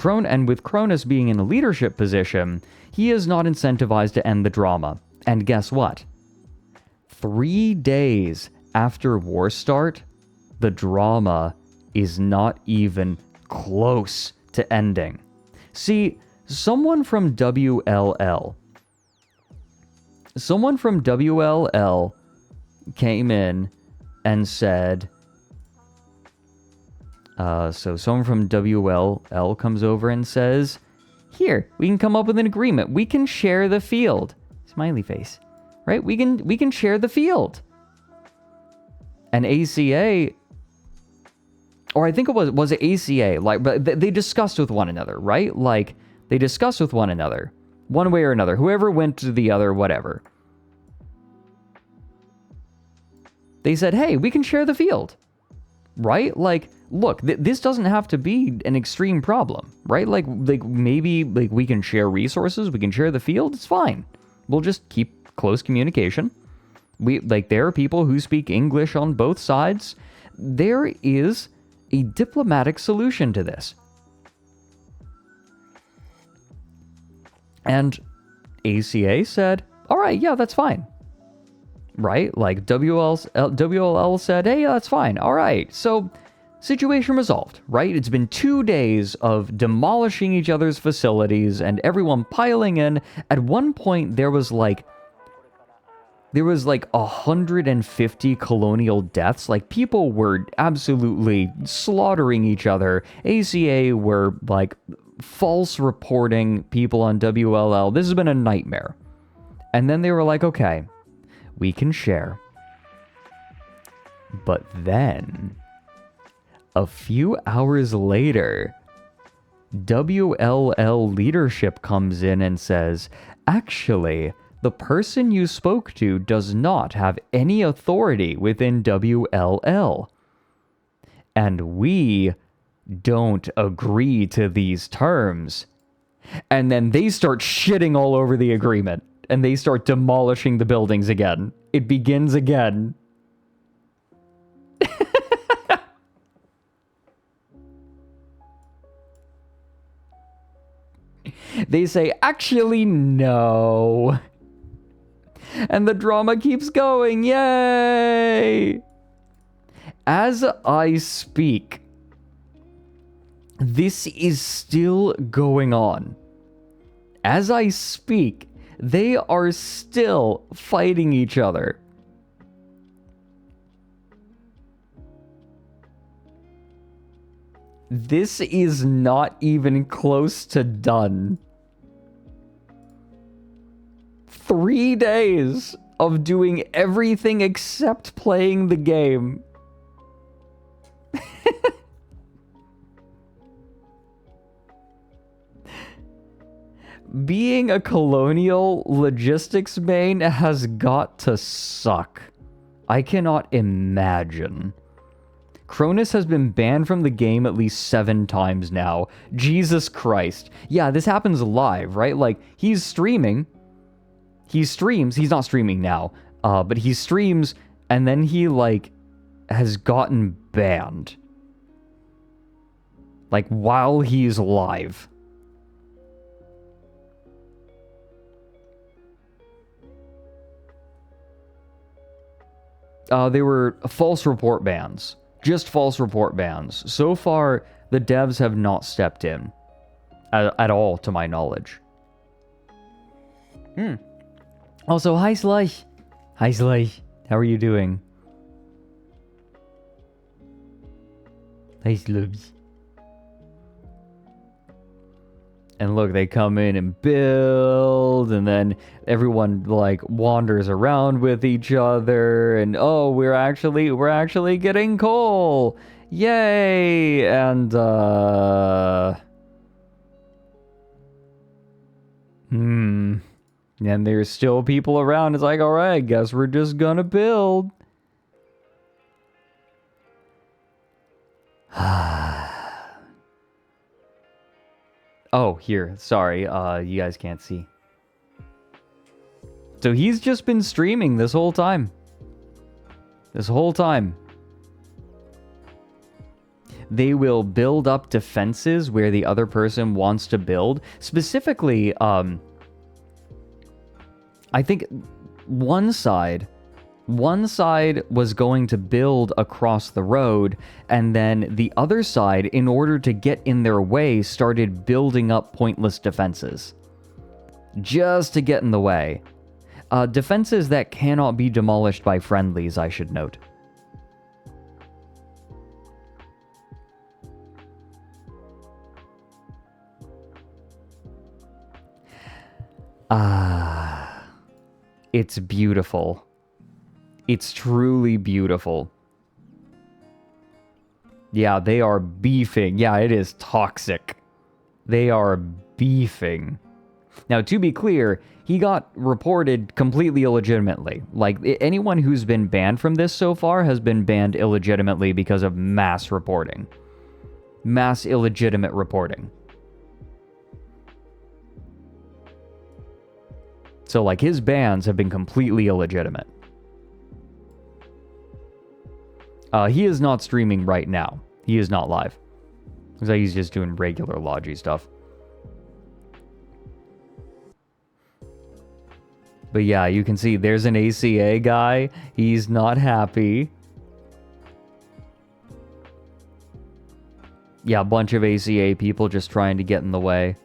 And with Cronus being in a leadership position, he is not incentivized to end the drama. And guess what? 3 days after war start, the drama is not even close to ending. See, someone from WLL came in and said, so someone from WLL comes over and says, here, we can come up with an agreement. We can share the field. Smiley face. Right? We can share the field. And ACA, or I think it was it ACA, like, but they discussed with one another, right? Like, they discussed with one another, one way or another. Whoever went to the other, whatever. They said, hey, we can share the field. Right? Like, look, this doesn't have to be an extreme problem, right? Like maybe like we can share resources, we can share the field, it's fine. We'll just keep close communication. There are people who speak English on both sides. There is a diplomatic solution to this. And ACA said, all right, yeah, that's fine. Right? Like WLL said, hey, that's fine. All right. So situation resolved, right? It's been 2 days of demolishing each other's facilities and everyone piling in. At one point, there was like 150 colonial deaths. Like, people were absolutely slaughtering each other. ACA were like false reporting people on WLL. This has been a nightmare. And then they were like, okay, we can share. But then, a few hours later, WLL leadership comes in and says, actually, the person you spoke to does not have any authority within WLL. And we don't agree to these terms. And then they start shitting all over the agreement. And they start demolishing the buildings again. It begins again. They say, actually, no. And the drama keeps going. Yay! As I speak, this is still going on. As I speak, they are still fighting each other. This is not even close to done. 3 days of doing everything except playing the game. Being a colonial logistics main has got to suck. I cannot imagine. Cronus has been banned from the game at least 7 times now. Jesus Christ. Yeah, this happens live, right? Like, he's streaming. He streams. He's not streaming now. But he streams, and then he, like, has gotten banned. Like, while he's live. They were false report bans. Just false report bans. So far, the devs have not stepped in. At all, to my knowledge. Also, hi Slush. Hi Slush. How are you doing? Hi Slugs. And look, they come in and build, and then everyone like wanders around with each other, and oh, we're actually getting coal. Yay! And and there's still people around. It's like, all right, guess we're just gonna build. Oh, here. Sorry, you guys can't see. So he's just been streaming this whole time. This whole time. They will build up defenses where the other person wants to build. Specifically, I think one side was going to build across the road, and then the other side, in order to get in their way, started building up pointless defenses. Just to get in the way. Defenses that cannot be demolished by friendlies, I should note. It's beautiful. It's truly beautiful. Yeah, they are beefing. Yeah, it is toxic. They are beefing. Now, to be clear, he got reported completely illegitimately. Like, anyone who's been banned from this so far has been banned illegitimately because of mass reporting. Mass illegitimate reporting. So, like, his bans have been completely illegitimate. He is not streaming right now. He is not live. Looks like he's just doing regular Logi stuff. But yeah, you can see there's an ACA guy. He's not happy. Yeah, a bunch of ACA people just trying to get in the way.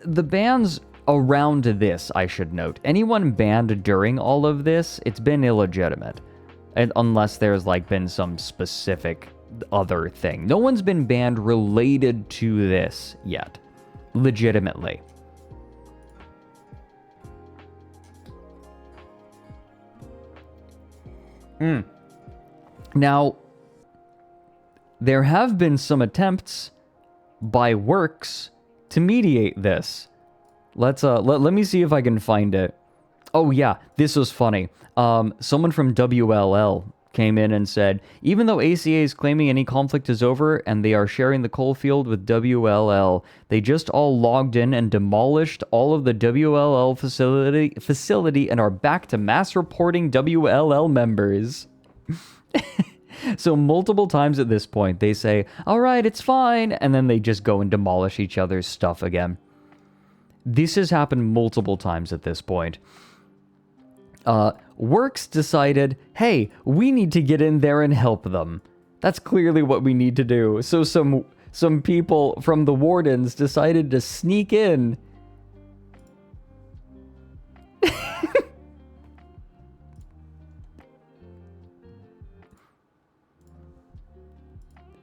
The bans around this, I should note. Anyone banned during all of this, it's been illegitimate. And unless there's like been some specific other thing. No one's been banned related to this yet. Legitimately. Now, there have been some attempts by Works to mediate this. Let me see if I can find it. Oh yeah, this was funny. Someone from WLL came in and said, even though ACA is claiming any conflict is over and they are sharing the coal field with WLL, they just all logged in and demolished all of the WLL facility and are back to mass reporting WLL members. So multiple times at this point, they say, all right, it's fine, and then they just go and demolish each other's stuff again. This has happened multiple times at this point. Works decided, hey, we need to get in there and help them. That's clearly what we need to do. So some people from the Wardens decided to sneak in.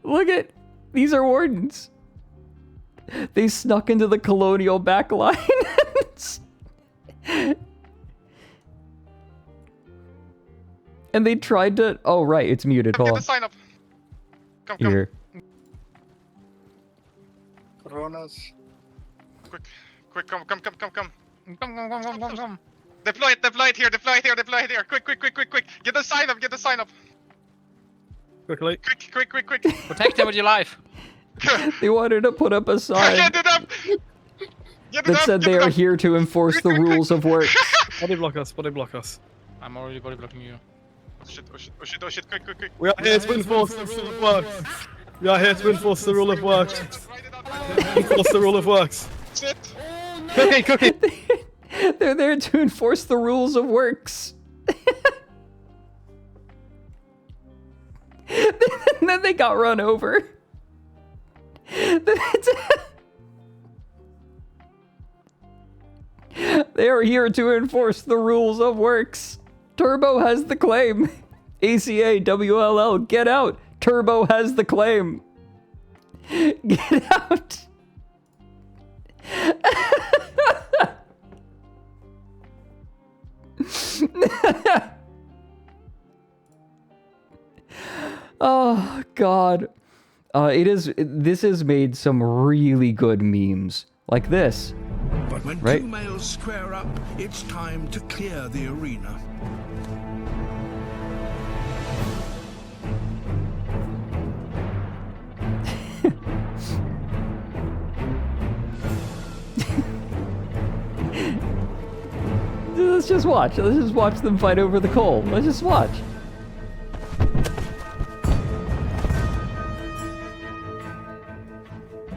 Look at, these are Wardens. They snuck into the Colonial backline. And they tried to... Oh, right, it's muted. Hold on. Get the sign up. Come. Here. Coronas. Quick, come. Deploy it here. Quick. Get the sign up. Quickly. Quick. Protect them with your life. They wanted to put up a sign Get it up. that said they are here to enforce the rules of work. Body block us. I'm already body blocking you. Oh shit, quick. We are here to enforce the rule of works. Enforce the rule of works. Shit. Cookie. They're there to enforce the rules of works. And then they got run over. They are here to enforce the rules of works. Turbo has the claim. ACA, WLL, get out! Turbo has the claim! Get out! Oh, God. This has made some really good memes. Like this. But when Right? two males square up, it's time to clear the arena. Let's just watch. Let's just watch them fight over the coal. Let's just watch.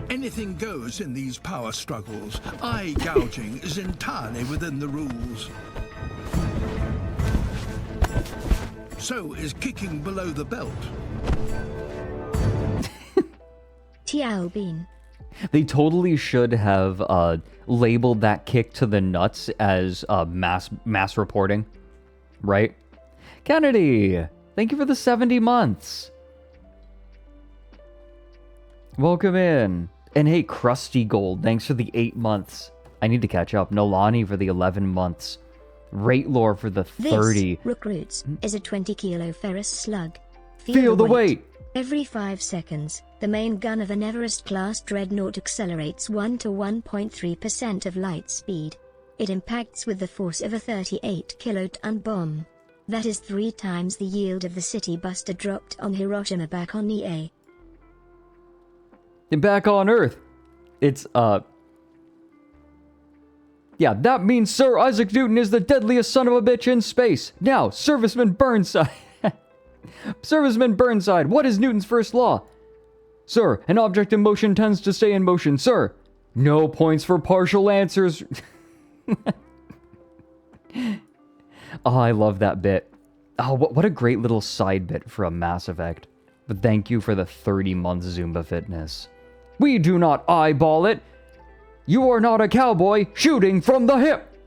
Anything goes in these power struggles. Eye gouging is entirely within the rules. So is kicking below the belt. Tiao Bean. They totally should have labeled that kick to the nuts as mass reporting, right? Kennedy, thank you for the 70 months. Welcome in. And hey, Krusty Gold, thanks for the 8 months. I need to catch up. Nolani for the 11 months. Rate Lore for the 30. This, recruits, is a 20-kilo ferrous slug. Feel the weight. Every 5 seconds, the main gun of an Everest-class dreadnought accelerates 1 to 1.3% of light speed. It impacts with the force of a 38-kiloton bomb. That is 3 times the yield of the city buster dropped on Hiroshima back on EA. Back on Earth. It's, yeah, that means Sir Isaac Newton is the deadliest son of a bitch in space. Now, Serviceman Burnside. Serviceman Burnside, what is Newton's first law? Sir, an object in motion tends to stay in motion. Sir, no points for partial answers. Oh, I love that bit. Oh, what a great little side bit from Mass Effect. But thank you for the 30 months Zumba Fitness. We do not eyeball it. You are not a cowboy shooting from the hip.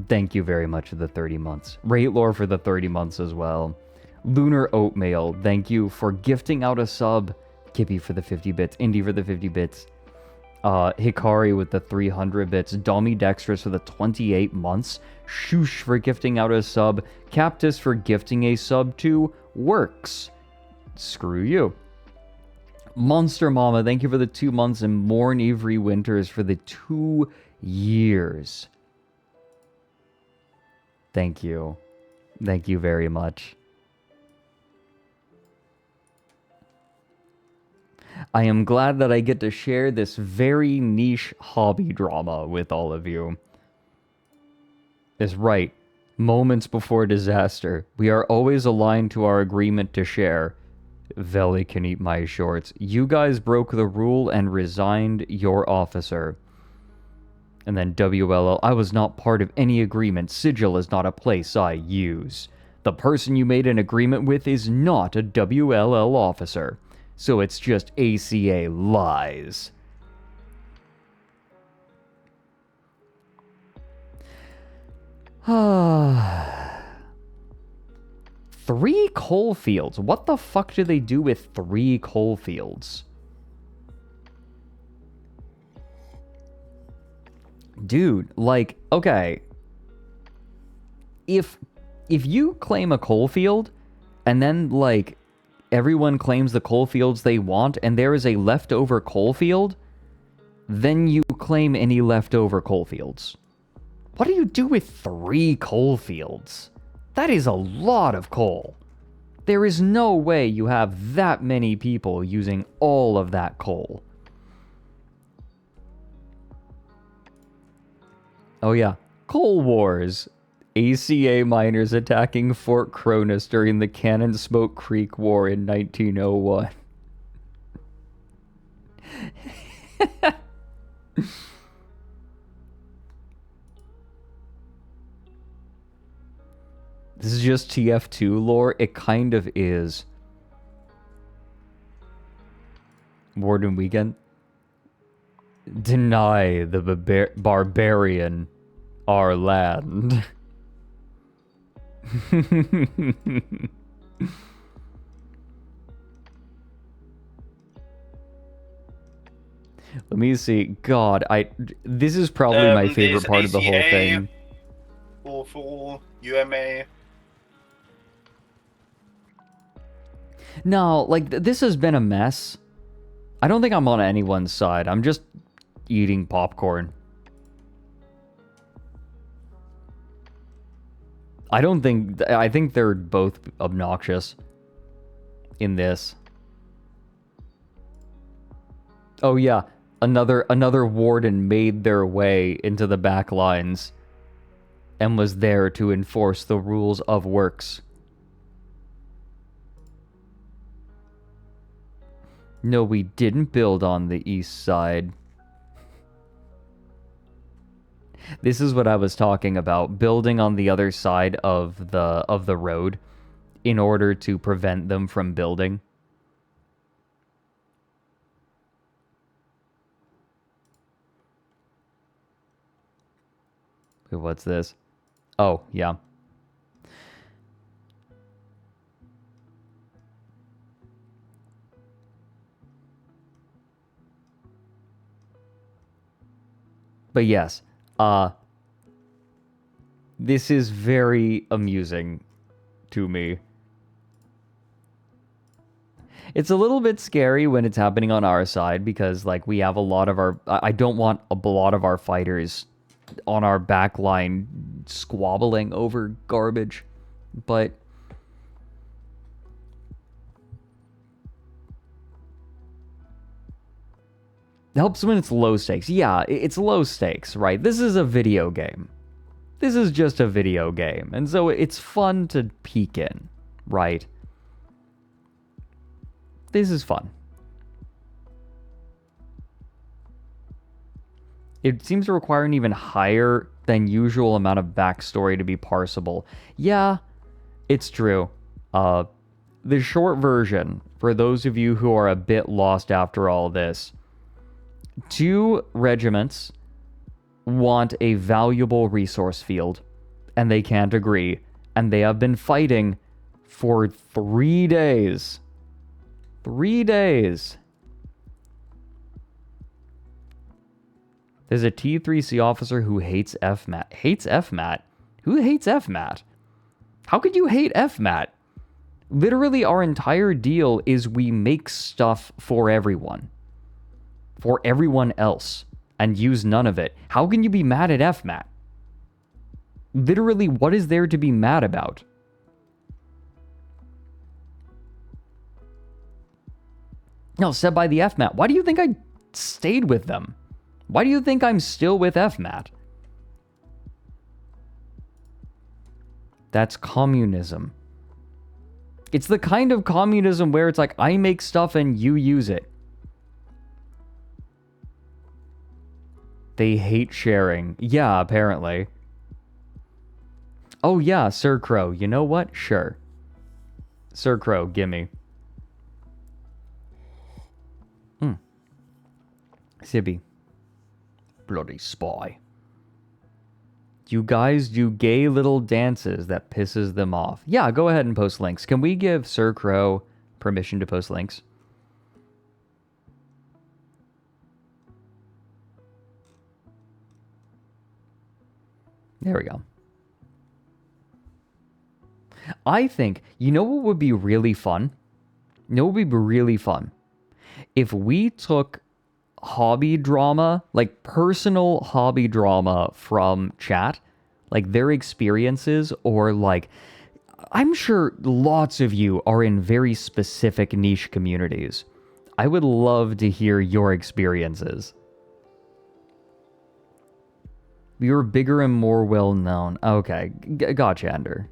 Thank you very much for the 30 months. Rate Lore for the 30 months as well. Lunar Oatmeal, thank you for gifting out a sub. Kippy for the 50 bits. Indy for the 50 bits. Hikari with the 300 bits. Dummy Dexterous for the 28 months. Shoosh for gifting out a sub. Captus for gifting a sub to Works. Screw you. Monster Mama, thank you for the 2 months. And Morn Avery Winters for the 2 years. Thank you. Thank you very much. I am glad that I get to share this very niche hobby drama with all of you. Is right. Moments before disaster. We are always aligned to our agreement to share. Veli can eat my shorts. You guys broke the rule and resigned your officer. And then WLL, I was not part of any agreement. Sigil is not a place I use. The person you made an agreement with is not a WLL officer. So it's just ACA lies. Ah. 3 coal fields. What the fuck do they do with 3 coal fields? Dude, like, okay. If you claim a coal field, and then, like, everyone claims the coal fields they want, and there is a leftover coal field, then you claim any leftover coal fields. What do you do with 3 coal fields? That is a lot of coal. There is no way you have that many people using all of that coal. Oh yeah, Coal Wars. ACA miners attacking Fort Cronus during the Cannon Smoke Creek War in 1901. This is just TF2 lore. It kind of is. Warden Weekend. Deny the barbarian our land. Let me see. God, this is probably my favorite part of the whole thing. Full UMA. No, like, this has been a mess. I don't think I'm on anyone's side. I'm just eating popcorn. I think they're both obnoxious in this. Oh yeah, another warden made their way into the back lines and was there to enforce the rules of works. No, we didn't build on the east side. This is what I was talking about, building on the other side of the road in order to prevent them from building. Wait, what's this? Oh, yeah. But yes, this is very amusing to me. It's a little bit scary when it's happening on our side because, like, we have a lot of our... I don't want a lot of our fighters on our back line squabbling over garbage, but... It helps when it's low stakes. Yeah, it's low stakes, right? This is a video game. This is just a video game. And so it's fun to peek in, right? This is fun. It seems to require an even higher than usual amount of backstory to be parsable. Yeah, it's true. The short version, for those of you who are a bit lost after all this... 2 regiments want a valuable resource field, and they can't agree, and they have been fighting for 3 days. 3 days. There's a T3C officer who hates FMAT. Hates FMAT? Who hates FMAT? How could you hate FMAT? Literally, our entire deal is we make stuff for everyone. For everyone else, and use none of it. How can you be mad at FMAT? Literally, what is there to be mad about? No, said by the FMAT. Why do you think I stayed with them? Why do you think I'm still with FMAT? That's communism. It's the kind of communism where it's like, I make stuff and you use it. They hate sharing. Yeah, apparently. Oh yeah, Sir Crow. You know what? Sure. Sir Crow, gimme. Sibby. Bloody spy. You guys do gay little dances that pisses them off. Yeah, go ahead and post links. Can we give Sir Crow permission to post links? There we go. I think, you know what would be really fun? You know what would be really fun? If we took hobby drama, like personal hobby drama from chat, like their experiences, or like, I'm sure lots of you are in very specific niche communities. I would love to hear your experiences. You're bigger and more well-known. Okay, gotcha, Ender.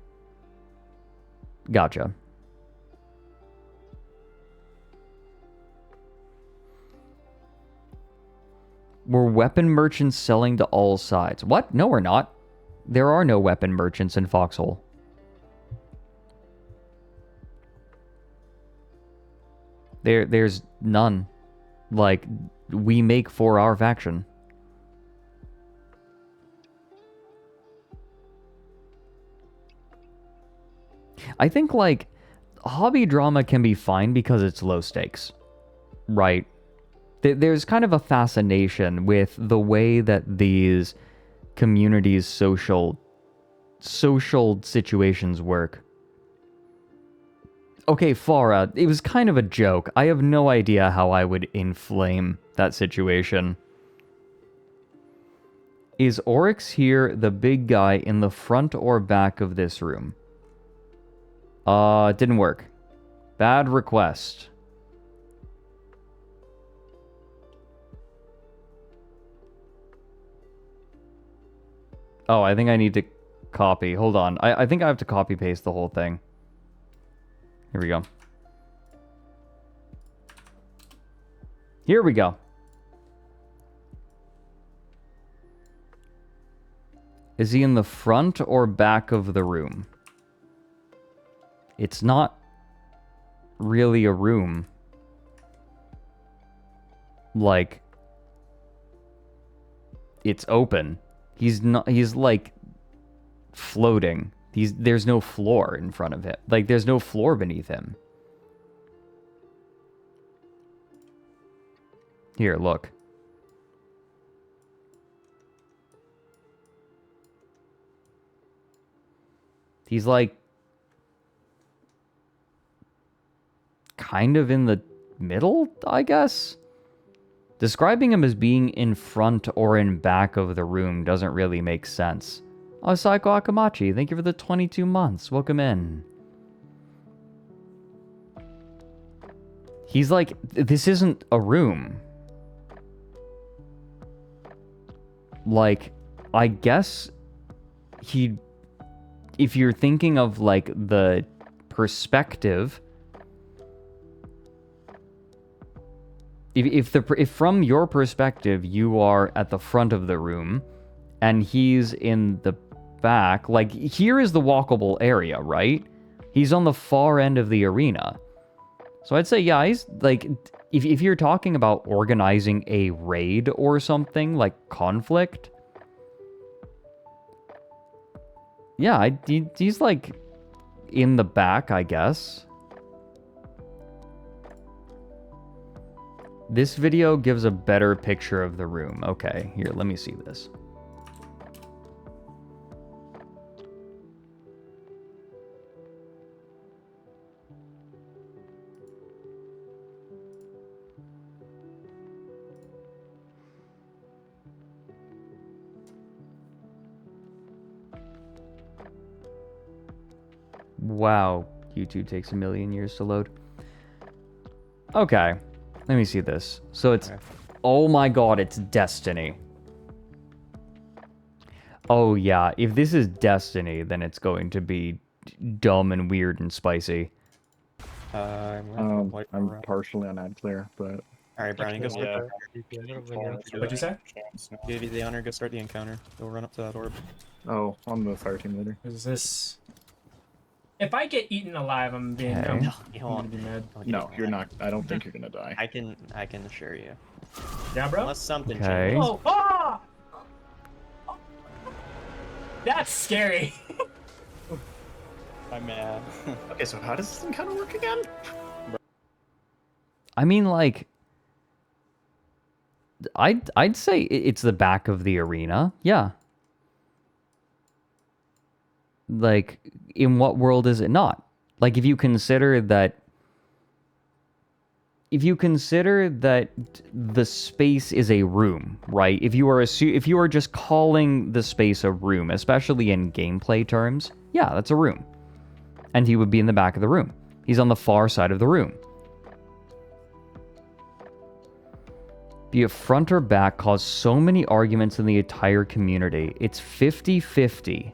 Gotcha. We're weapon merchants selling to all sides. What? No, we're not. There are no weapon merchants in Foxhole. There's none. Like, we make for our faction. I think, like, hobby drama can be fine because it's low stakes, right? There's kind of a fascination with the way that these communities' social situations work. Okay, Farah, it was kind of a joke. I have no idea how I would inflame that situation. Is Oryx here the big guy in the front or back of this room? Didn't work. Bad request. Oh, I think I need to copy. Hold on. I think I have to copy paste the whole thing. Here we go. Here we go. Is he in the front or back of the room? It's not really a room. Like, it's open. He's not, he's like floating. There's no floor in front of him. Like, there's no floor beneath him. Here, look. He's like kind of in the middle, I guess? Describing him as being in front or in back of the room doesn't really make sense. Oh, Psycho Akamachi, thank you for the 22 months. Welcome in. He's like, this isn't a room. Like, I guess if you're thinking of like the perspective, if from your perspective you are at the front of the room and he's in the back, like here is the walkable area, right? He's on the far end of the arena. So I'd say, yeah, he's like, if you're talking about organizing a raid or something like conflict, yeah, he's like in the back, I guess. This video gives a better picture of the room. Okay, here, let me see this. Wow, YouTube takes a million years to load. Okay, let me see this. So it's, oh my god, it's Destiny. Oh yeah, if this is Destiny, then it's going to be dumb and weird and spicy. I'm partially on ad clear, but... Alright, Brownie, go start What'd you say? Give you the honor, go start the encounter. Go run up to that orb. Oh, on the fire team leader. Is this... If I get eaten alive, I'm being I'm gonna be mad. No, you're not. I don't think you're gonna die. I can assure you. Yeah, bro? Unless something Okay. changes. Oh, ah! That's scary. I'm mad. Okay, so how does this encounter work again? I mean, like, I'd say it's the back of the arena. Yeah. Like, in what world is it not? Like, if you consider that the space is a room, right? If you are just calling the space a room, especially in gameplay terms, yeah, that's a room. And he would be in the back of the room. He's on the far side of the room. Be it front or back caused so many arguments in the entire community. It's 50-50.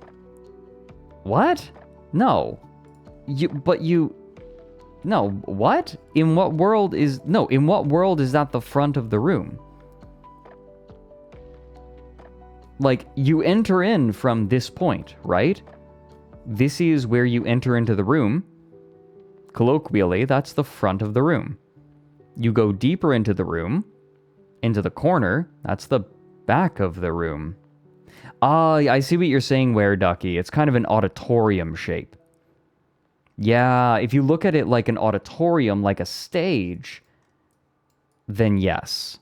What? No. No, what? In what world is that the front of the room? Like, you enter in from this point, right? This is where you enter into the room. Colloquially, that's the front of the room. You go deeper into the room, into the corner, that's the back of the room. Ah, I see what you're saying, Were Ducky. It's kind of an auditorium shape. Yeah, if you look at it like an auditorium, like a stage, then yes.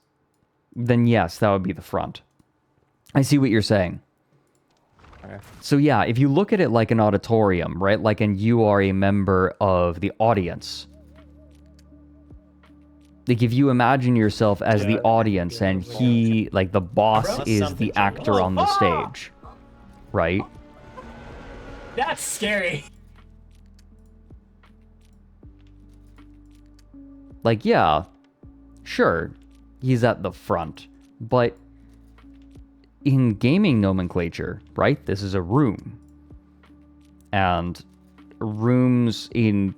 Then yes, that would be the front. I see what you're saying. Okay. So yeah, if you look at it like an auditorium, right? Like, and you are a member of the audience. Like, if you imagine yourself as the audience and he, like, the boss is the actor on the stage, right? That's scary. Like, yeah, sure, he's at the front, but in gaming nomenclature, right, this is a room. And rooms in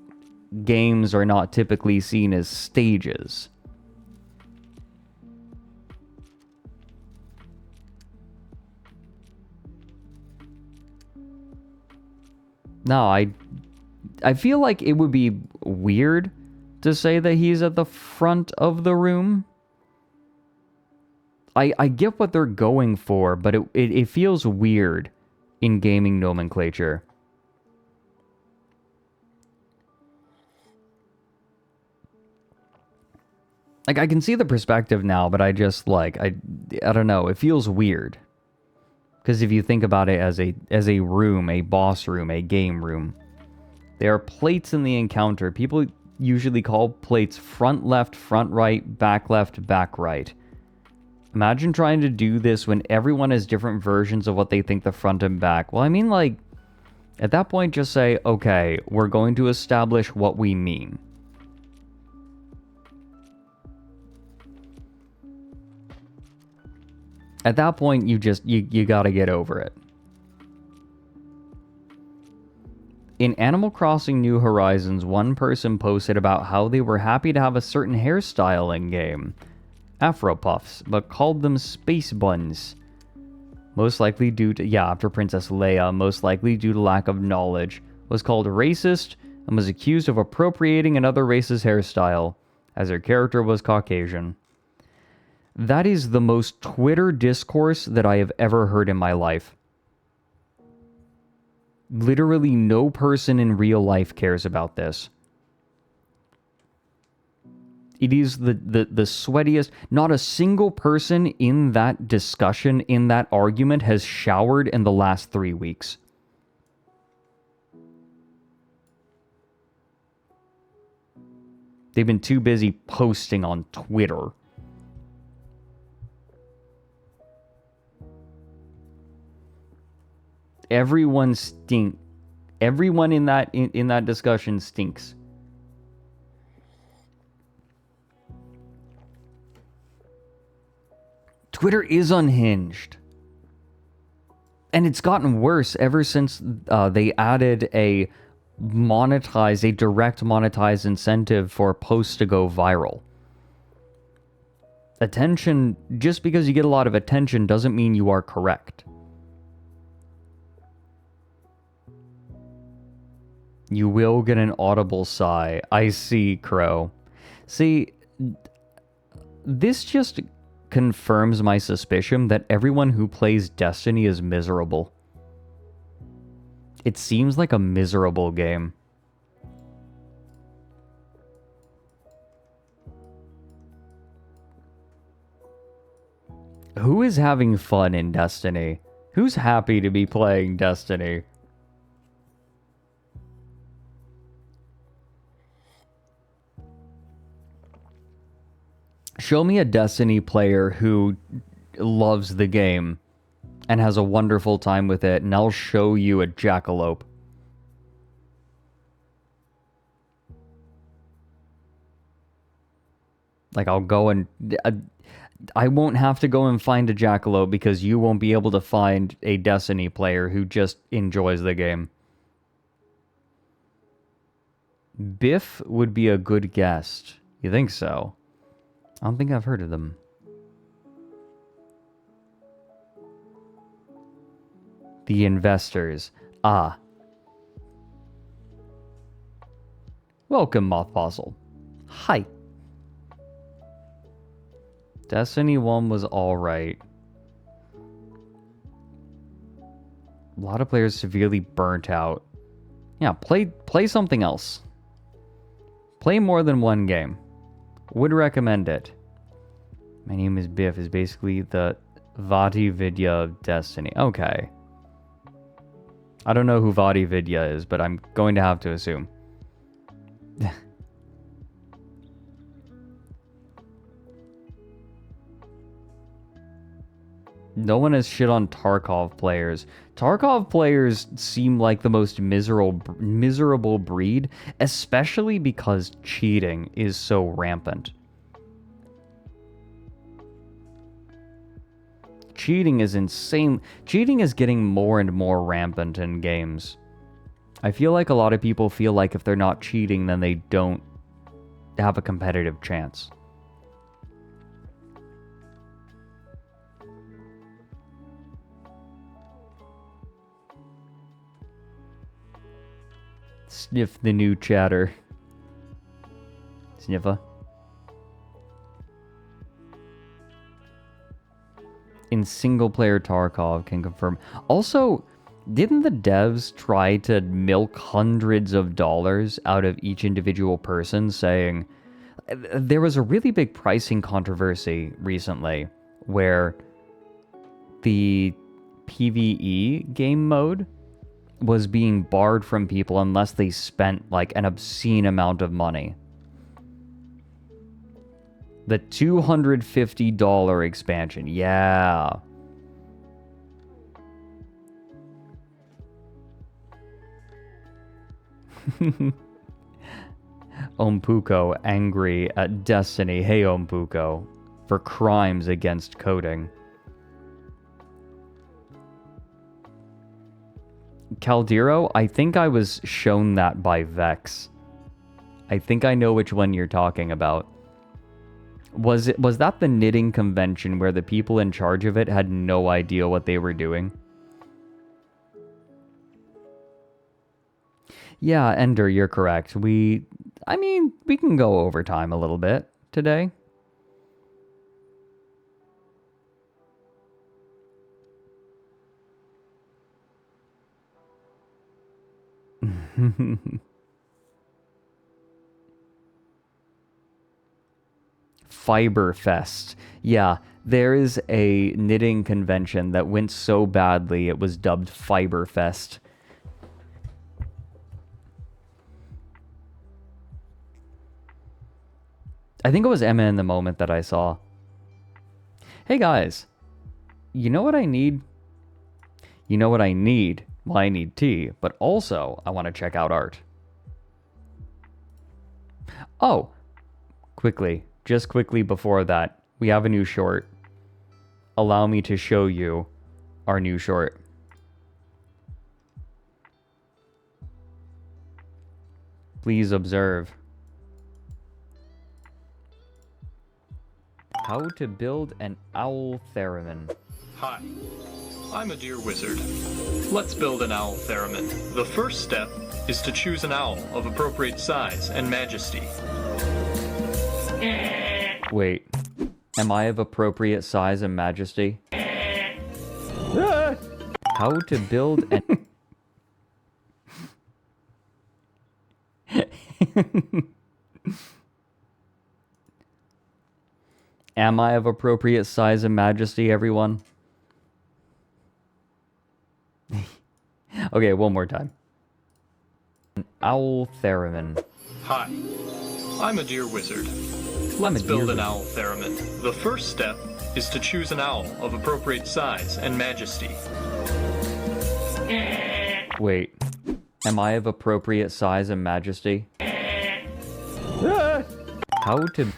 games are not typically seen as stages. No, I feel like it would be weird to say that he's at the front of the room. I get what they're going for, but it feels weird in gaming nomenclature. Like, I can see the perspective now, but I just, like, I don't know, it feels weird. Because if you think about it as a room, a boss room, a game room, there are plates in the encounter. People usually call plates front left, front right, back left, back right. Imagine trying to do this when everyone has different versions of what they think the front and back. Well, I mean, like, at that point, just say, okay, we're going to establish what we mean. At that point, you gotta get over it. In Animal Crossing New Horizons, one person posted about how they were happy to have a certain hairstyle in game, Afro puffs, but called them space buns. Most likely due to, yeah, after Princess Leia, most likely due to lack of knowledge, was called racist and was accused of appropriating another race's hairstyle, as her character was Caucasian. That is the most Twitter discourse that I have ever heard in my life. Literally no person in real life cares about this. It is the sweatiest. Not a single person in that discussion, in that argument, has showered in the last 3 weeks. They've been too busy posting on Twitter. Everyone in that discussion stinks. Twitter is unhinged. And it's gotten worse ever since they added a direct monetized incentive for posts to go viral. Attention, just because you get a lot of attention doesn't mean you are correct. You will get an audible sigh. I see, Crow. See, this just confirms my suspicion that everyone who plays Destiny is miserable. It seems like a miserable game. Who is having fun in Destiny? Who's happy to be playing Destiny? Show me a Destiny player who loves the game and has a wonderful time with it, and I'll show you a jackalope. Like, I'll go and... I won't have to go and find a jackalope because you won't be able to find a Destiny player who just enjoys the game. Biff would be a good guest. You think so? I don't think I've heard of them. The investors. Ah. Welcome, Moth Fossil. Hi. Destiny 1 was alright. A lot of players severely burnt out. Yeah, play something else. Play more than one game. Would recommend it. My name is Biff is basically the Vati Vidya of Destiny. Okay. I don't know who Vati Vidya is, but I'm going to have to assume. No one has shit on Tarkov players. Tarkov players seem like the most miserable breed, especially because cheating is so rampant. Cheating is insane. Cheating is getting more and more rampant in games. I feel like a lot of people feel like if they're not cheating, then they don't have a competitive chance. Sniff the new chatter. Sniffa. In single-player Tarkov can confirm. Also, didn't the devs try to milk hundreds of dollars out of each individual person, saying... There was a really big pricing controversy recently where the PvE game mode was being barred from people unless they spent like an obscene amount of money. The $250 expansion, yeah. Ompuko angry at Destiny. Hey Ompuko, for crimes against coding. Caldero, I think I was shown that by Vex. I think I know which one you're talking about. Was that the knitting convention where the people in charge of it had no idea what they were doing? Yeah, Ender, you're correct. I mean, we can go overtime a little bit today. Fiberfest. Yeah, there is a knitting convention that went so badly it was dubbed Fiberfest. I think it was Emma in the moment that I saw. Hey guys, you know what I need? You know what I need? Well, I need tea, but also I want to check out art. Oh, just quickly before that, we have a new short. Allow me to show you our new short. Please observe. How to build an owl theremin. Hi, I'm a deer wizard. Let's build an owl theremin. The first step is to choose an owl of appropriate size and majesty. Wait, am I of appropriate size and majesty? How to build an... Am I of appropriate size and majesty, everyone? Okay, one more time. An owl theremin. Hi, I'm a deer wizard. Let's build an owl theremin. The first step is to choose an owl of appropriate size and majesty. Wait, am I of appropriate size and majesty? How to...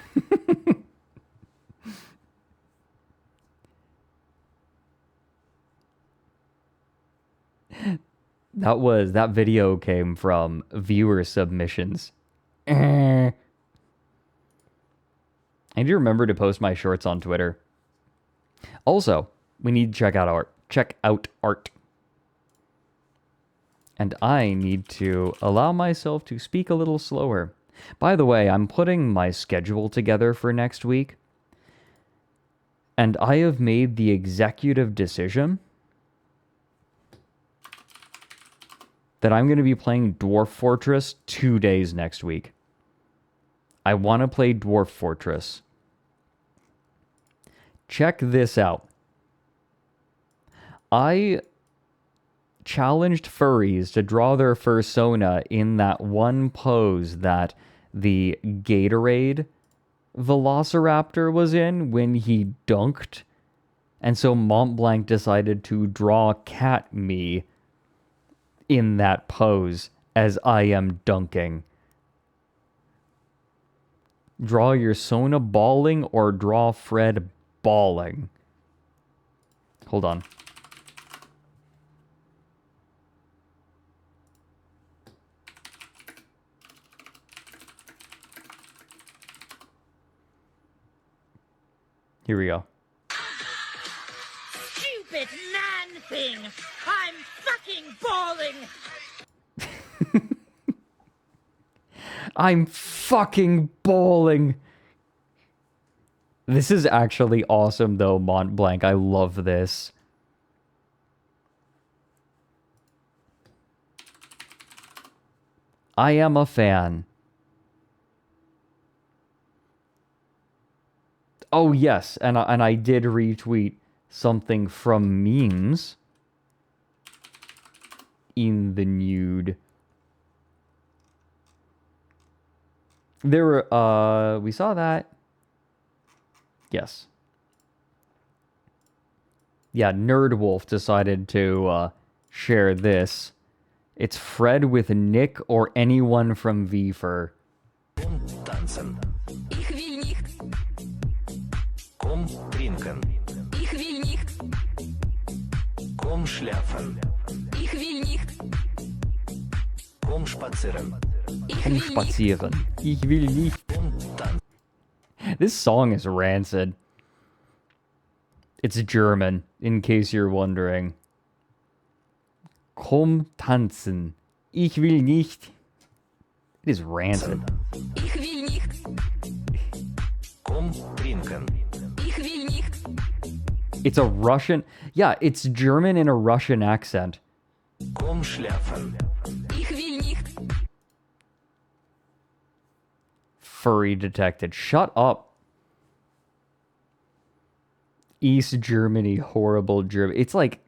That video came from viewer submissions. I need to remember to post my shorts on Twitter. Also, we need to check out art. And I need to allow myself to speak a little slower. By the way, I'm putting my schedule together for next week. And I have made the executive decision that I'm going to be playing Dwarf Fortress 2 days next week. I want to play Dwarf Fortress. Check this out. I challenged furries to draw their fursona in that one pose that the Gatorade Velociraptor was in when he dunked. And so Mont Blanc decided to draw cat me in that pose as I am dunking. Draw your Sona bawling or draw Fred bawling. Hold on. Here we go. Stupid man thing! I'm fucking bawling! I'm fucking bawling. This is actually awesome though, Mont Blanc. I love this. I am a fan. Oh yes, and I did retweet something from memes in the nude. There were, we saw that. Yes. Yeah, Nerdwolf decided to share this. It's Fred with Nick or anyone from VFur. Komm trinken. Ich will nicht. Komm schlafen. Ich will nicht. Komm spazieren. Komm spazieren. Ich will nicht. This song is rancid. It's German, in case you're wondering. Komm tanzen. Ich will nicht. It is rancid. Ich will nicht. Komm trinken. Ich will nicht. It's a Russian... Yeah, it's German in a Russian accent. Komm schlafen. Ich will nicht. Furry detected. Shut up. East Germany, horrible Germany. It's like...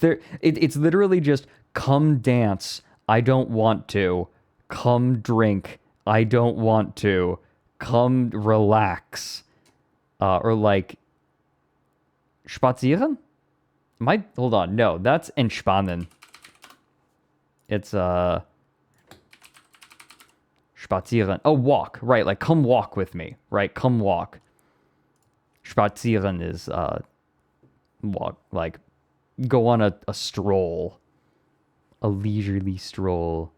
it's literally just, come dance, I don't want to. Come drink, I don't want to. Come relax. Or like... Spazieren? Hold on, no, that's entspannen. It's, Spazieren. Oh, walk. Right, like, come walk with me. Right, come walk. Spazieren is, walk. Like, go on a stroll. A leisurely stroll.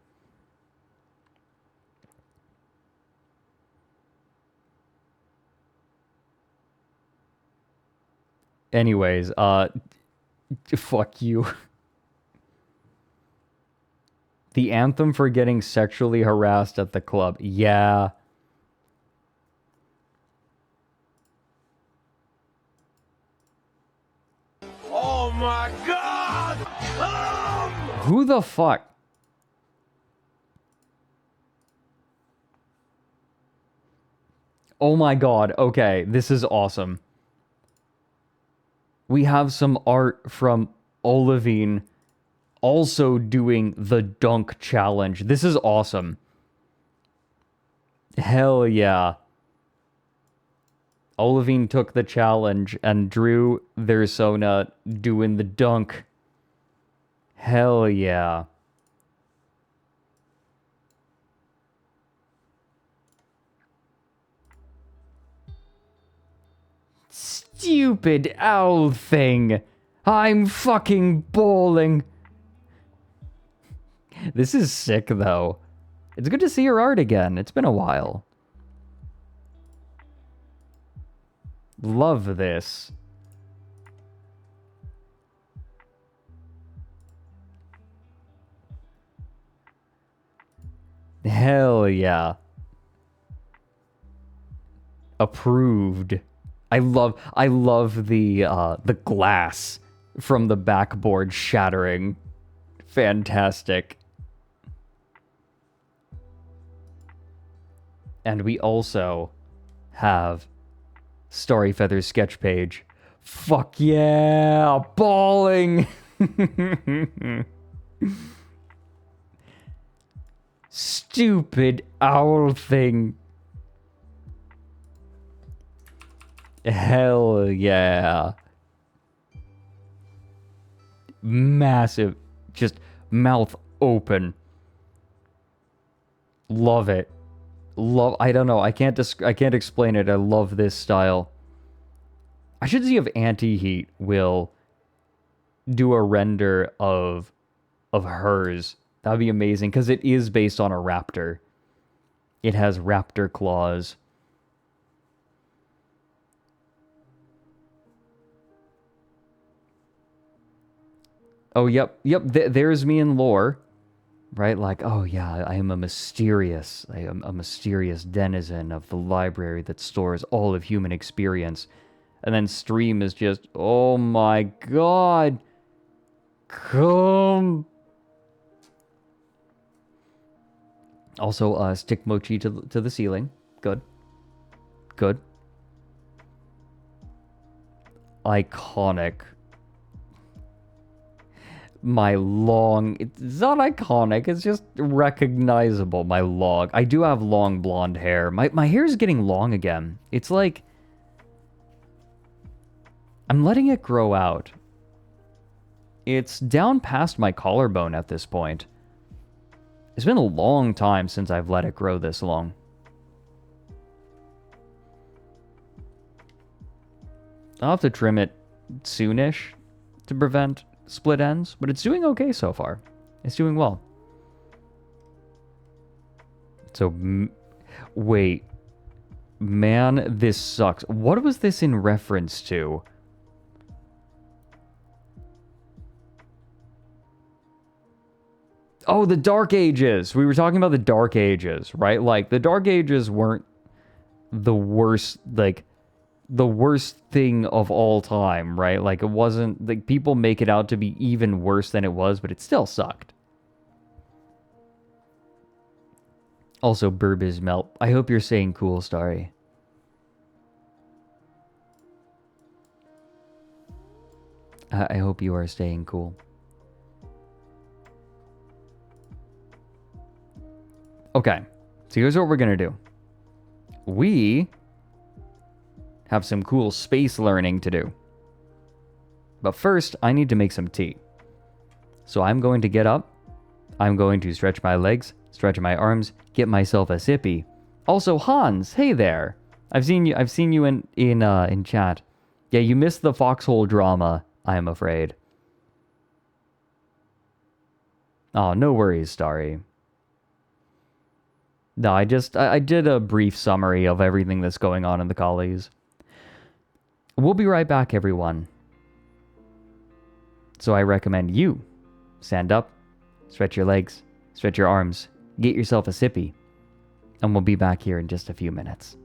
Anyways, fuck you. The anthem for getting sexually harassed at the club. Yeah. Oh my god! Who the fuck? Oh my god, okay, this is awesome. We have some art from Olivine also doing the dunk challenge. This is awesome. Hell yeah. Olivine took the challenge and drew their Sona doing the dunk. Hell yeah. Stupid owl thing. I'm fucking bawling. This is sick, though. It's good to see your art again. It's been a while. Love this. Hell yeah. Approved. I love the glass from the backboard shattering. Fantastic. And we also have Starry Feather's sketch page. Fuck yeah! Balling! Stupid owl thing. Hell yeah. Massive. Just mouth open. Love it. I don't know. I can't explain it. I love this style. I should see if Anti-Heat will do a render of hers. That would be amazing, because it is based on a raptor. It has raptor claws. Oh, yep. There's me in lore. Right? Like, oh yeah, I am a mysterious denizen of the library that stores all of human experience. And then Stream is just, oh my god. Come. Also, stick mochi to the ceiling. Good. Good. Iconic. My long... It's not iconic, it's just recognizable, my long... I do have long blonde hair. My hair is getting long again. It's like... I'm letting it grow out. It's down past my collarbone at this point. It's been a long time since I've let it grow this long. I'll have to trim it soonish to prevent split ends, but it's doing okay so far. It's doing well. So, wait. Man, this sucks. What was this in reference to? Oh, the Dark Ages! We were talking about the Dark Ages, right? Like, the Dark Ages weren't the worst, like... the worst thing of all time, right? Like, it wasn't... like, people make it out to be even worse than it was, but it still sucked. Also, Burb is melt. I hope you're saying cool, Starry. I hope you are staying cool. Okay, so here's what we're gonna do. We have some cool space learning to do. But first, I need to make some tea. So I'm going to get up. I'm going to stretch my legs, stretch my arms, get myself a sippy. Also, Hans, hey there. I've seen you in chat. Yeah, you missed the Foxhole drama, I'm afraid. Oh, no worries, Starry. No, I did a brief summary of everything that's going on in the collies. We'll be right back, everyone. So I recommend you stand up, stretch your legs, stretch your arms, get yourself a sippy, and we'll be back here in just a few minutes.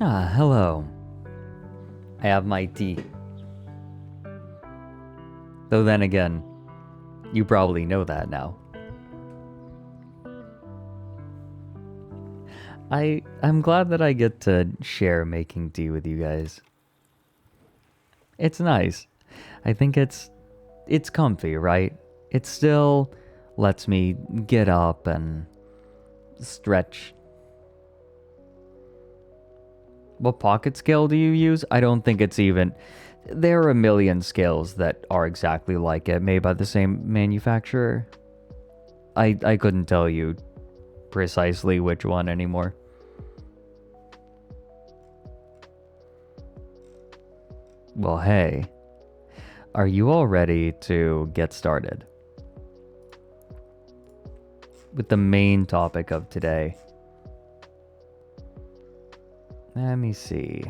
Ah, hello. I have my tea. Though then again, you probably know that now. I'm glad that I get to share making tea with you guys. It's nice. I think it's comfy, right? It still lets me get up and stretch. What pocket scale do you use? I don't think it's even... There are a million scales that are exactly like it, made by the same manufacturer. I couldn't tell you precisely which one anymore. Well, hey. Are you all ready to get started with the main topic of today? Let me see.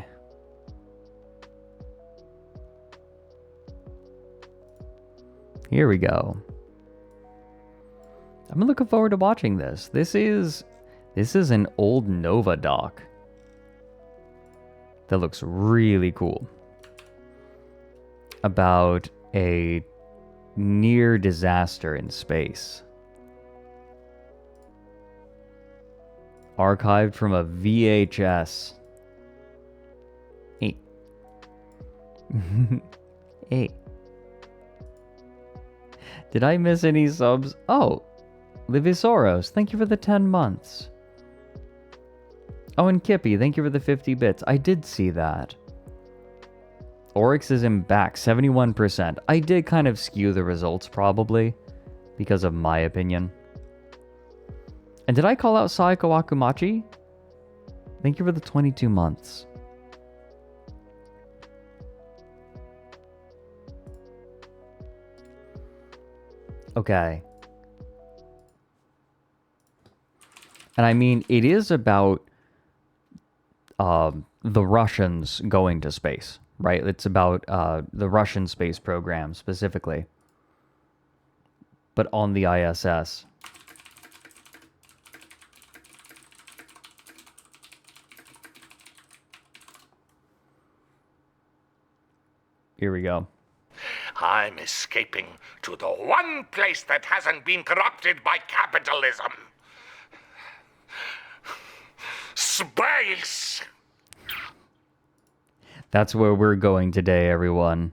Here we go. I'm looking forward to watching this. This is an old Nova doc that looks really cool. About a near disaster in space. Archived from a VHS. Hey. Hey. Did I miss any subs? Oh, Livisoros, thank you for the 10 months. Oh, and Kippy, thank you for the 50 bits. I did see that. Oryx is in back, 71%. I did kind of skew the results, probably, because of my opinion. And did I call out Saiko Akumachi? Thank you for the 22 months. Okay. And I mean, it is about the Russians going to space, right? It's about the Russian space program specifically. But on the ISS. Here we go. I'm escaping to the one place that hasn't been corrupted by capitalism. Space! That's where we're going today, everyone.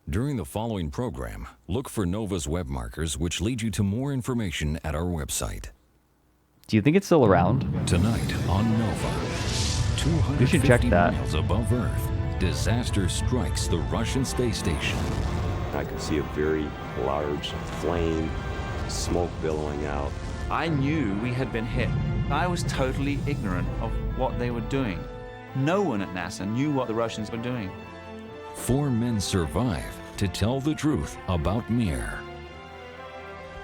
During the following program, look for Nova's web markers, which lead you to more information at our website. Do you think it's still around? Tonight on Nova, 250 we should check that. miles above Earth, disaster strikes the Russian space station. I could see a very large flame, smoke billowing out. I knew we had been hit. I was totally ignorant of what they were doing. No one at NASA knew what the Russians were doing. 4 men survive to tell the truth about Mir.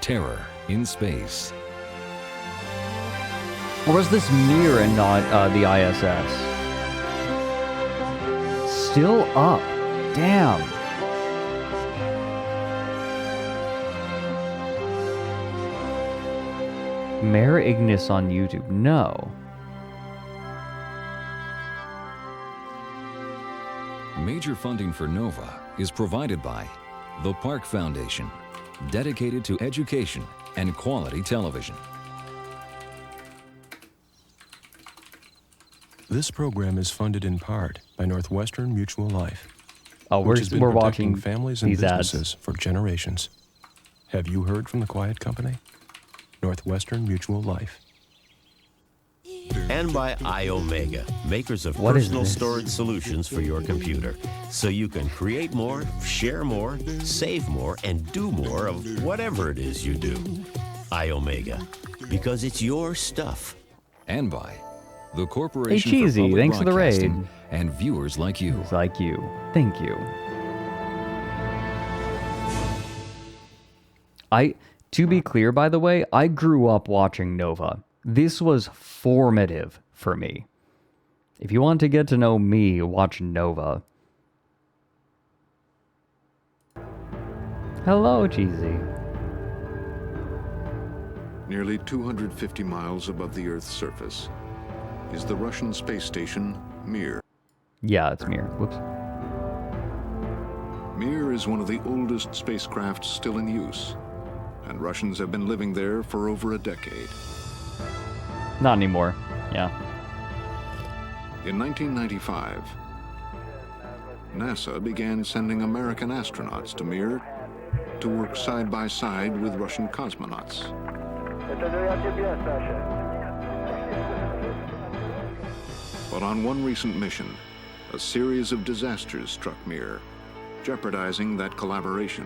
Terror in space. Or was this Mir and not the ISS? Still up. Damn. Mare Ignis on YouTube. No. Major funding for Nova is provided by the Park Foundation, dedicated to education and quality television. This program is funded in part by Northwestern Mutual Life. Oh, which has been we're protecting watching families and these businesses ads for generations. Have you heard from the Quiet Company? Northwestern Mutual Life. And by iOmega, makers of What is personal this? storage solutions for your computer. So you can create more, share more, save more, and do more of whatever it is you do. iOmega, because it's your stuff. And by the Corporation Hey, Cheesy, for Public thanks for the raid. Broadcasting and viewers like you. Like you. Thank you. To be clear, by the way, I grew up watching Nova. This was formative for me. If you want to get to know me, watch Nova. Hello, Cheesy. Nearly 250 miles above the Earth's surface is the Russian space station Mir. Yeah, it's Mir. Whoops. Mir is one of the oldest spacecraft still in use, and Russians have been living there for over a decade. Not anymore. Yeah. In 1995, NASA began sending American astronauts to Mir to work side by side with Russian cosmonauts. But on one recent mission, a series of disasters struck Mir, jeopardizing that collaboration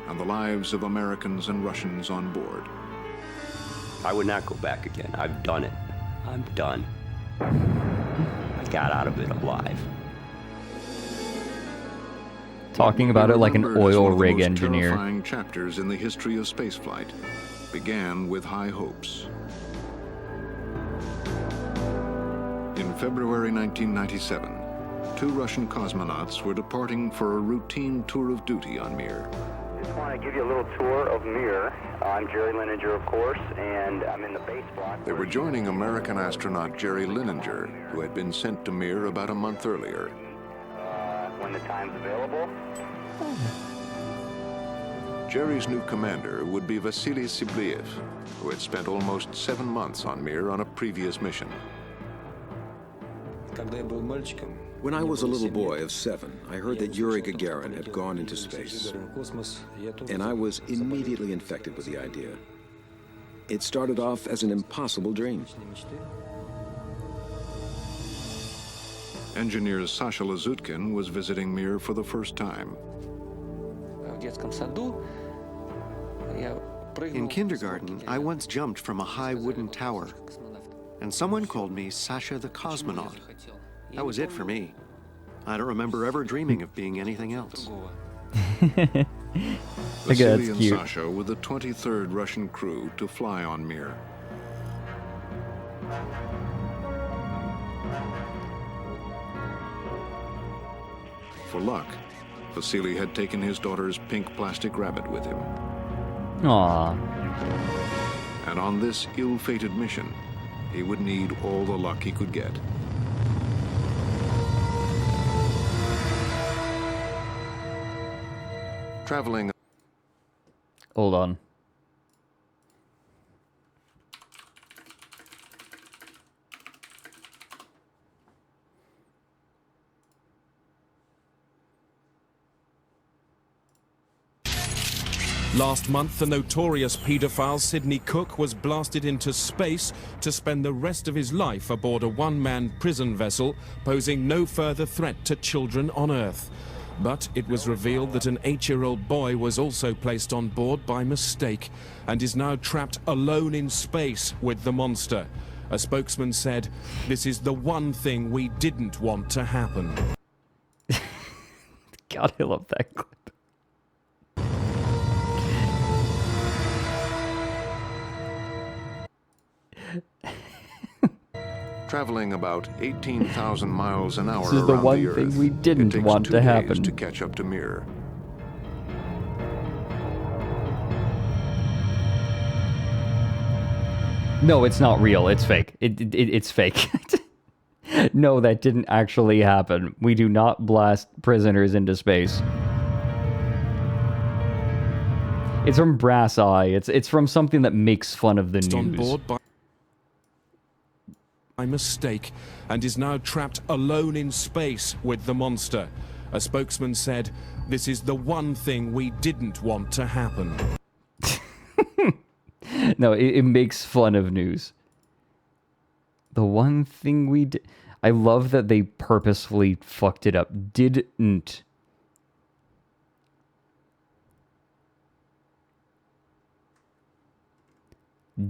and the lives of Americans and Russians on board. I would not go back again. I've done it. I'm done. I got out of it alive. Talking about it like an oil rig One of the most engineer. terrifying chapters in the history of spaceflight began with high hopes. In February 1997, 2 Russian cosmonauts were departing for a routine tour of duty on Mir. Just want to give you a little tour of Mir. I'm Jerry Linenger, of course, and I'm in the base block. They were joining American astronaut Jerry Linenger, who had been sent to Mir about a month earlier. When the time's available. Jerry's new commander would be Vasily Sibliev, who had spent almost 7 months on Mir on a previous mission. When I was a little boy of 7, I heard that Yuri Gagarin had gone into space, and I was immediately infected with the idea. It started off as an impossible dream. Engineer Sasha Lazutkin was visiting Mir for the first time. In kindergarten, I once jumped from a high wooden tower, and someone called me Sasha the Cosmonaut. That was it for me. I don't remember ever dreaming of being anything else. Vasily and Sasha were the 23rd Russian crew to fly on Mir. For luck, Vasily had taken his daughter's pink plastic rabbit with him. Aww. And on this ill-fated mission, he would need all the luck he could get. Traveling. Hold on. Last month, the notorious paedophile Sidney Cook was blasted into space to spend the rest of his life aboard a one-man prison vessel, posing no further threat to children on Earth. But it was revealed that an 8-year-old boy was also placed on board by mistake and is now trapped alone in space with the monster. A spokesman said, "This is the one thing we didn't want to happen." God, I love that clip. Traveling about 18,000 miles an hour This is the around one the Earth, thing we didn't it takes want 2 to days happen. to catch up to Mir. No, it's not real. It's fake. It's fake. No, that didn't actually happen. We do not blast prisoners into space. It's from Brass Eye. It's from something that makes fun of the news. On board by mistake and is now trapped alone in space with the monster. A spokesman said, "This is the one thing we didn't want to happen." No, it makes fun of news. The one thing we did... I love that they purposefully fucked it up. Didn't.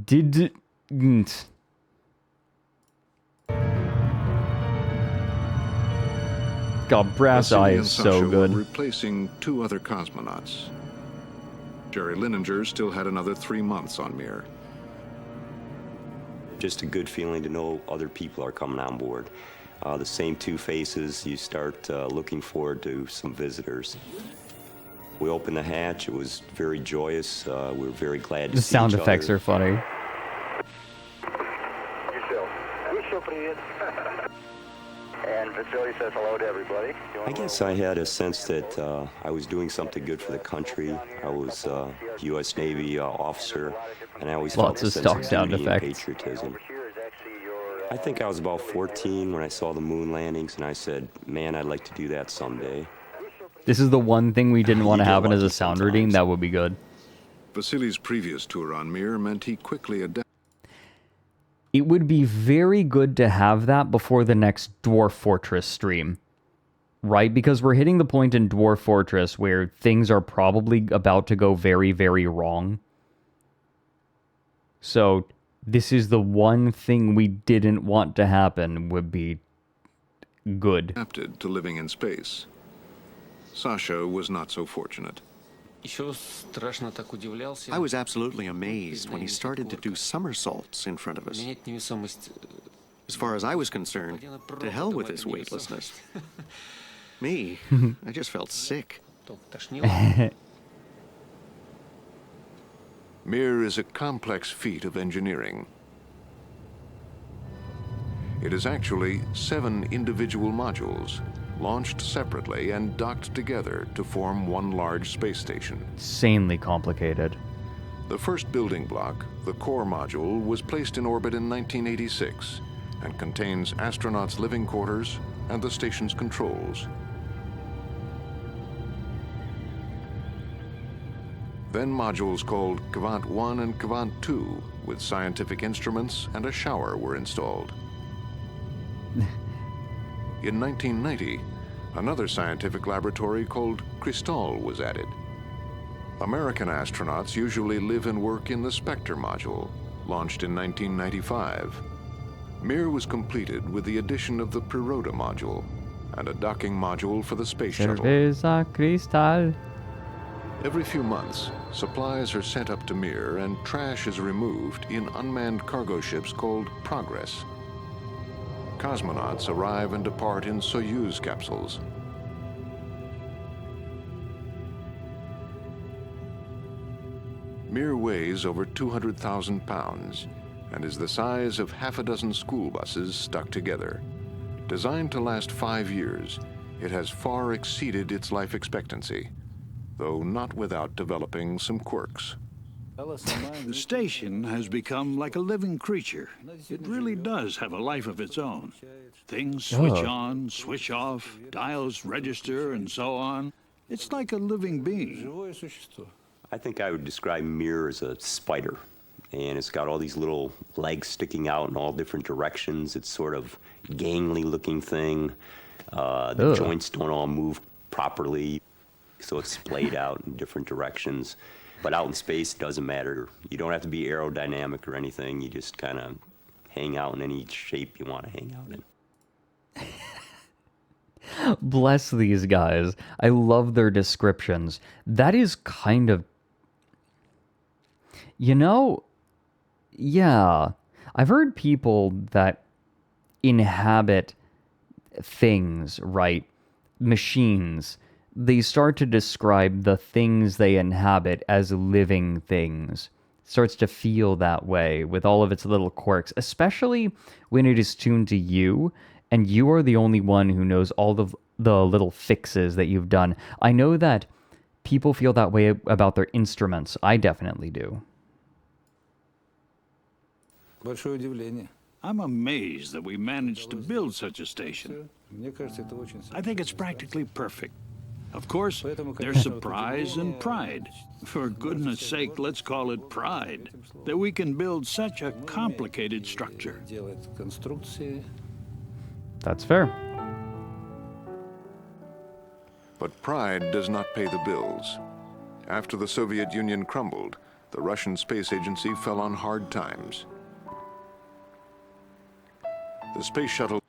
Didn't. God, Brass Eye is so good. Replacing 2 other cosmonauts. Jerry Linenger still had another 3 months on Mir. Just a good feeling to know other people are coming on board. The same 2 faces, you start looking forward to some visitors. We opened the hatch. It was very joyous. We were very glad to The see sound each effects other. are funny. And facility says hello to everybody. I guess I had a sense that I was doing something good for the country. I was a U.S. Navy officer, and I always Lots felt a of sense stock of sound duty and effects. patriotism. I think I was about 14 when I saw the moon landings, and I said, man, I'd like to do that someday. This is the one thing we didn't want to get happen as a lucky sound routine. That would be good. Vasily's previous tour on Mir meant he quickly adapted. It would be very good to have that before the next Dwarf Fortress stream. Right? Because we're hitting the point in Dwarf Fortress where things are probably about to go very, very wrong. So, this is the one thing we didn't want to happen would be good. Adapted to living in space. Sasha was not so fortunate. I was absolutely amazed when he started to do somersaults in front of us. As far as I was concerned, to hell with his weightlessness. Me, I just felt sick. Mir is a complex feat of engineering. It is actually 7 individual modules, launched separately and docked together to form one large space station. Insanely complicated. The first building block, the core module, was placed in orbit in 1986 and contains astronauts' living quarters and the station's controls. Then modules called Kvant 1 and Kvant 2 with scientific instruments and a shower were installed. In 1990, another scientific laboratory called Crystal was added. American astronauts usually live and work in the Spectre module, launched in 1995. Mir was completed with the addition of the Priroda module and a docking module for the space shuttle. Cerveza Cristal. Every few months, supplies are sent up to Mir and trash is removed in unmanned cargo ships called Progress. Cosmonauts arrive and depart in Soyuz capsules. Mir weighs over 200,000 pounds and is the size of half a dozen school buses stuck together. Designed to last 5 years, it has far exceeded its life expectancy, though not without developing some quirks. The station has become like a living creature. It really does have a life of its own. Things switch on, switch off, dials register, and so on. It's like a living being. I think I would describe Mir as a spider. And it's got all these little legs sticking out in all different directions. It's sort of gangly looking thing. The joints don't all move properly, so it's splayed out in different directions. But out in space, it doesn't matter. You don't have to be aerodynamic or anything. You just kind of hang out in any shape you want to hang out in. Bless these guys. I love their descriptions. That is kind of... You know, yeah. I've heard people that inhabit things, right? Machines. They start to describe the things they inhabit as living things. It starts to feel that way with all of its little quirks, especially when it is tuned to you, and you are the only one who knows all of the little fixes that you've done. I know that people feel that way about their instruments. I definitely do. I'm amazed that we managed to build such a station. I think it's practically perfect. Of course, there's surprise and pride. For goodness sake, let's call it pride, that we can build such a complicated structure. That's fair. But pride does not pay the bills. After the Soviet Union crumbled, the Russian space agency fell on hard times. The space shuttle...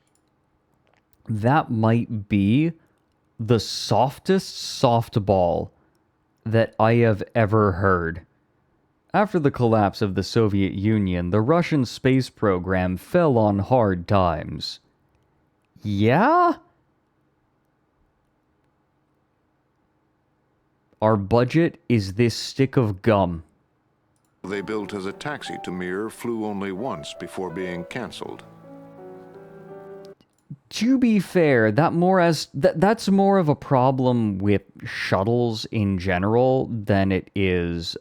That might be the softest softball that I have ever heard. After the collapse of the Soviet Union, the Russian space program fell on hard times. Yeah? Our budget is this stick of gum. They built as a taxi to Mir flew only once before being cancelled. To be fair, that's more of a problem with shuttles in general than it is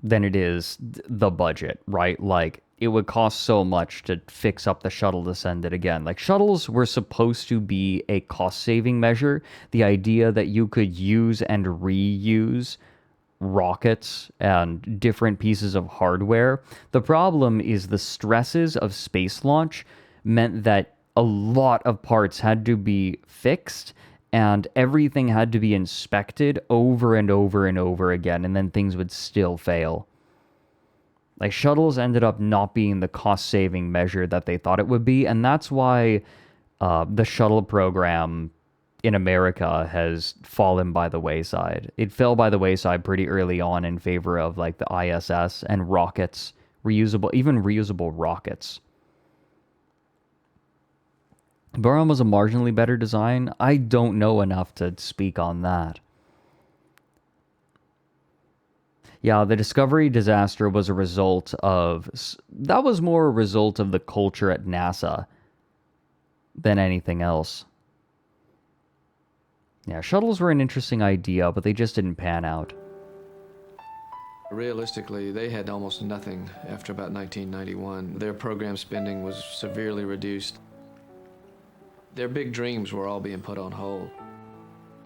the budget, right? Like, it would cost so much to fix up the shuttle to send it again. Like, shuttles were supposed to be a cost-saving measure. The idea that you could use and reuse rockets and different pieces of hardware. The problem is the stresses of space launch meant that a lot of parts had to be fixed and everything had to be inspected over and over and over again, and then things would still fail. Like, shuttles ended up not being the cost-saving measure that they thought it would be, and that's why the shuttle program in America has fallen by the wayside. It fell by the wayside pretty early on in favor of, like, the ISS and rockets, reusable rockets. Buran was a marginally better design. I don't know enough to speak on that. Yeah, the Discovery disaster was a result of... That was more a result of the culture at NASA than anything else. Yeah, shuttles were an interesting idea, but they just didn't pan out. Realistically, they had almost nothing after about 1991. Their program spending was severely reduced. Their big dreams were all being put on hold.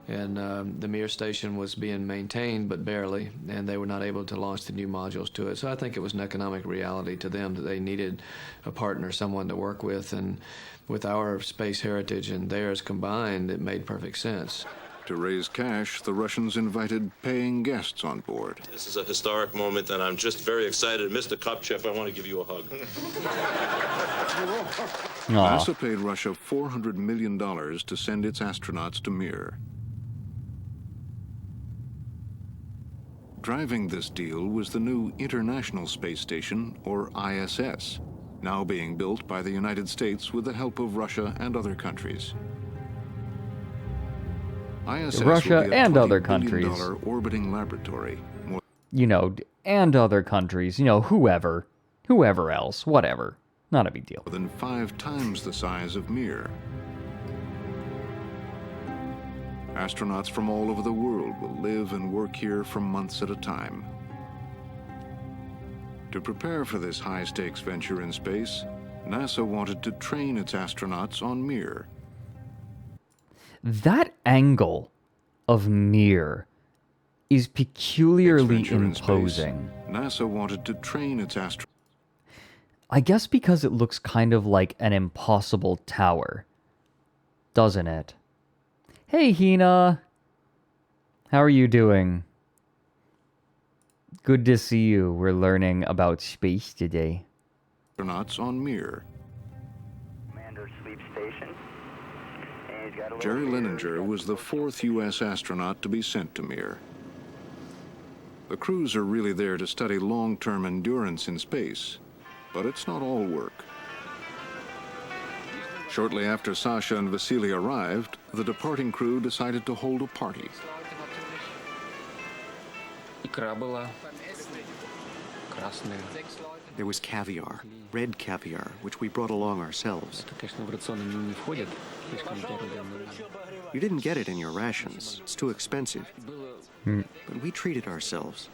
And the Mir station was being maintained, but barely, and they were not able to launch the new modules to it. So I think it was an economic reality to them that they needed a partner, someone to work with, and with our space heritage and theirs combined, it made perfect sense. To raise cash, the Russians invited paying guests on board. This is a historic moment, and I'm just very excited. Mr. Kopchev, I want to give you a hug. NASA paid Russia $400 million to send its astronauts to Mir. Driving this deal was the new International Space Station, or ISS, now being built by the United States with the help of Russia and other countries. ISS Russia and other $20 countries. billion orbiting laboratory. You know, and other countries. You know, whoever else, whatever. Not a big deal. More than 5 times the size of Mir. Astronauts from all over the world will live and work here for months at a time. To prepare for this high-stakes venture in space, NASA wanted to train its astronauts on Mir. That angle of Mir is peculiarly imposing. NASA wanted to train its astronauts. I guess because it looks kind of like an impossible tower, doesn't it? Hey, Hina. How are you doing? Good to see you. We're learning about space today. Astronauts on Mir. Commander Sleep Station. Jerry Linenger was the 4th U.S. astronaut to be sent to Mir. The crews are really there to study long-term endurance in space, but it's not all work. Shortly after Sasha and Vasily arrived, the departing crew decided to hold a party. There was caviar, red caviar, which we brought along ourselves. You didn't get it in your rations. It's too expensive. But we treated ourselves.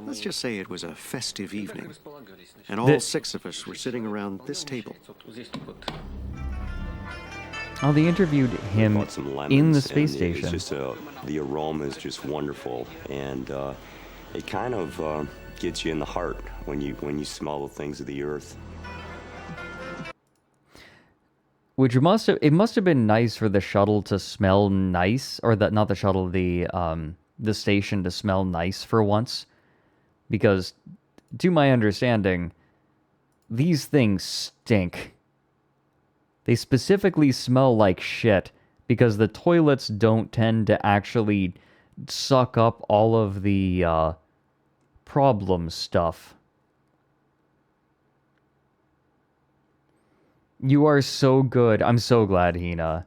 Let's just say it was a festive evening, and all 6 of us were sitting around this table. Oh, they interviewed him in the space station. It's just the aroma is just wonderful, and it kind of gets you in the heart when you smell the things of the earth. Which must have been nice for the shuttle to smell nice, or not the shuttle, the station to smell nice for once, because to my understanding, these things stink. They specifically smell like shit because the toilets don't tend to actually suck up all of the problem stuff. You are so good. I'm so glad, Hina.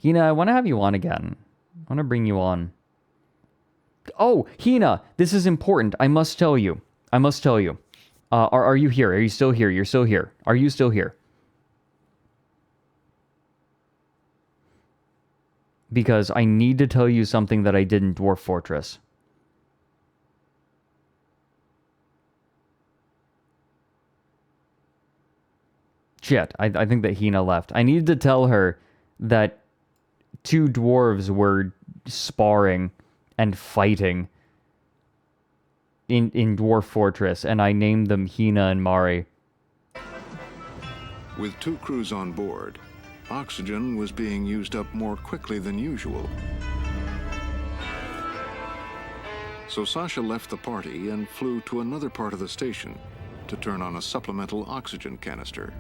Hina, I want to have you on again. I want to bring you on. Oh, Hina, this is important. I must tell you. I must tell you. Are you here? Are you still here? You're still here. Are you still here? Because I need to tell you something that I did in Dwarf Fortress. Shit, I think that Hina left. I needed to tell her that 2 dwarves were sparring and fighting in Dwarf Fortress, and I named them Hina and Mari. With 2 crews on board, oxygen was being used up more quickly than usual. So Sasha left the party and flew to another part of the station to turn on a supplemental oxygen canister.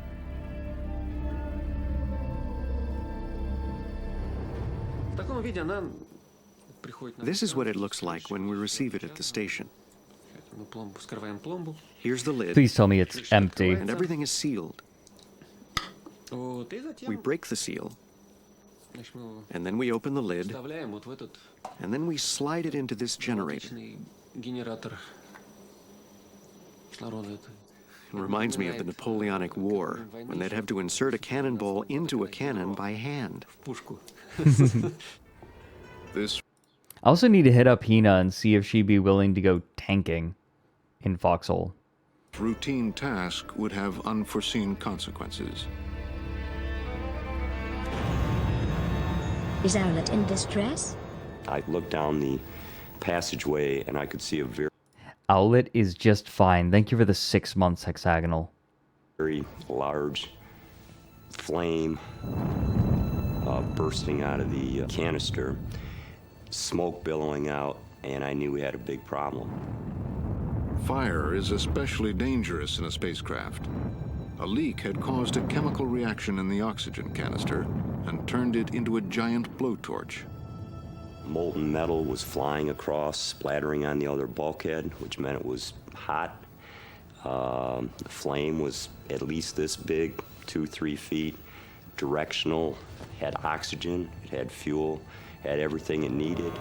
This is what it looks like when we receive it at the station. Here's the lid. Please tell me it's empty. And everything is sealed. We break the seal, and then we open the lid, and then we slide it into this generator. It reminds me of the Napoleonic War, when they'd have to insert a cannonball into a cannon by hand. I also need to hit up Hina and see if she'd be willing to go tanking in Foxhole. Routine task would have unforeseen consequences. Is Owlet in distress? I looked down the passageway and I could see a Owlet is just fine. Thank you for the 6 months, Hexagonal. very large flame bursting out of the canister, smoke billowing out, and I knew we had a big problem. Fire is especially dangerous in a spacecraft. A leak had caused a chemical reaction in the oxygen canister and turned it into a giant blowtorch. Molten metal was flying across, splattering on the other bulkhead, which meant it was hot. The flame was at least this big, 2-3 feet, directional, had oxygen, it had fuel, had everything it needed.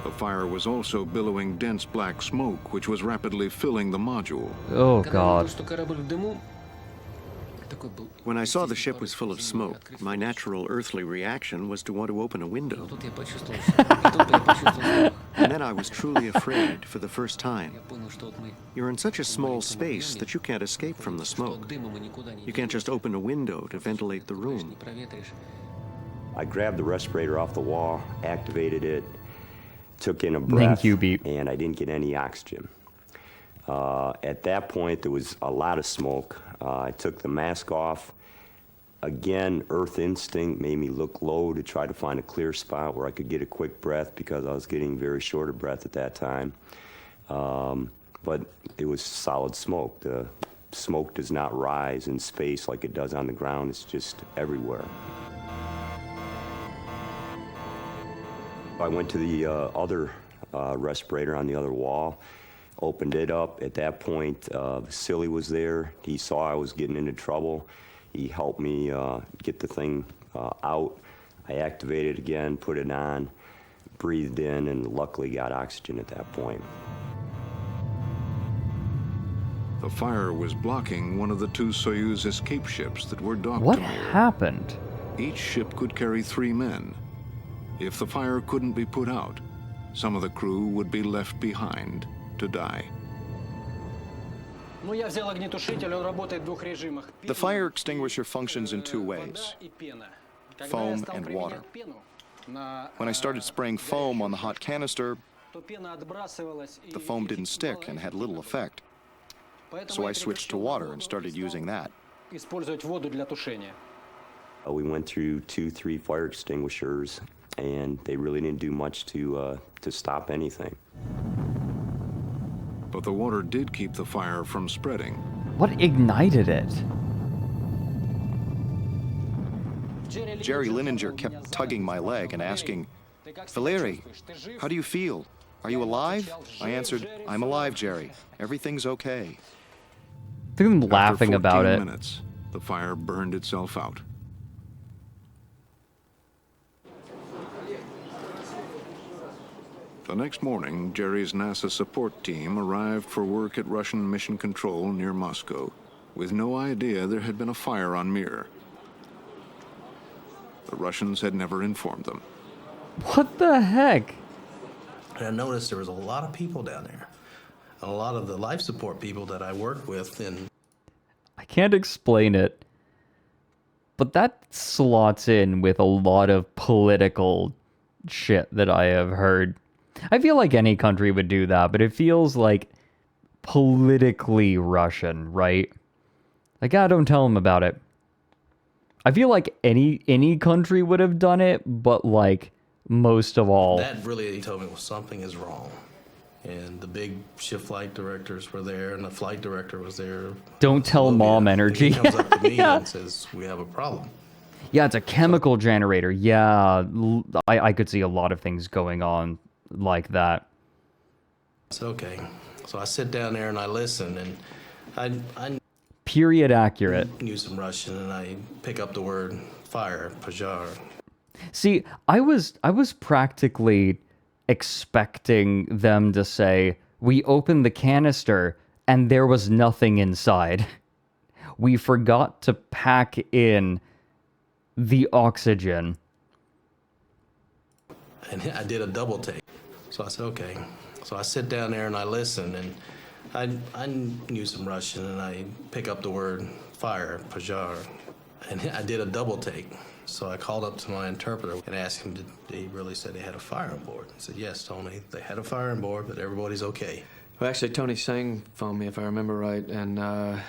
The fire was also billowing dense black smoke, which was rapidly filling the module. Oh, God. When I saw the ship was full of smoke, my natural earthly reaction was to want to open a window. And then I was truly afraid for the first time. You're in such a small space that you can't escape from the smoke. You can't just open a window to ventilate the room. I grabbed the respirator off the wall, activated it, took in a breath, Thank you, Beep. and I didn't get any oxygen. At that point, there was a lot of smoke. I took the mask off. Again, Earth instinct made me look low to try to find a clear spot where I could get a quick breath because I was getting very short of breath at that time. But it was solid smoke. The smoke does not rise in space like it does on the ground. It's just everywhere. I went to the other respirator on the other wall, opened it up. At that point, Vasily was there. He saw I was getting into trouble. He helped me get the thing out. I activated it again, put it on, breathed in, and luckily got oxygen at that point. The fire was blocking one of the 2 Soyuz escape ships that were docked. What happened? Each ship could carry 3 men. If the fire couldn't be put out, some of the crew would be left behind to die. The fire extinguisher functions in 2 ways, foam and water. When I started spraying foam on the hot canister, the foam didn't stick and had little effect. So I switched to water and started using that. We went through 2-3 fire extinguishers, and they really didn't do much to stop anything. But the water did keep the fire from spreading. What ignited it? Jerry Lininger kept tugging my leg and asking, "Valery, how do you feel? Are you alive?" I answered, "I'm alive, Jerry. Everything's okay." I think I'm laughing about it. Minutes, the fire burned itself out. The next morning, Jerry's NASA support team arrived for work at Russian Mission Control near Moscow, with no idea there had been a fire on Mir. The Russians had never informed them. What the heck? And I noticed there was a lot of people down there. And a lot of the life support people that I worked with. And I can't explain it, but that slots in with a lot of political shit that I have heard. I feel like any country would do that, but it feels like politically Russian, right? Like, don't tell them about it. I feel like any country would have done it, but like most of all. that really told me, well, something is wrong. And the big shift flight directors were there, and the flight director was there. Don't tell mom energy. He comes up to me and says, we have a problem. Yeah, it's a chemical generator. Yeah, I could see a lot of things going on like that. I said, okay. So I sit down there and I listen, and I Period accurate. knew some Russian, and I pick up the word fire, pojar. See, I was practically expecting them to say, we opened the canister and there was nothing inside. We forgot to pack in the oxygen. And I did a double take. So I said, okay. So I sit down there and I listen, and I knew some Russian, and I pick up the word fire, pojar. And I did a double take. So I called up to my interpreter and asked him, did he really say they had a fire on board? He said, yes, Tony, they had a fire on board, but everybody's okay. Well, actually, Tony Sang phoned me, if I remember right, and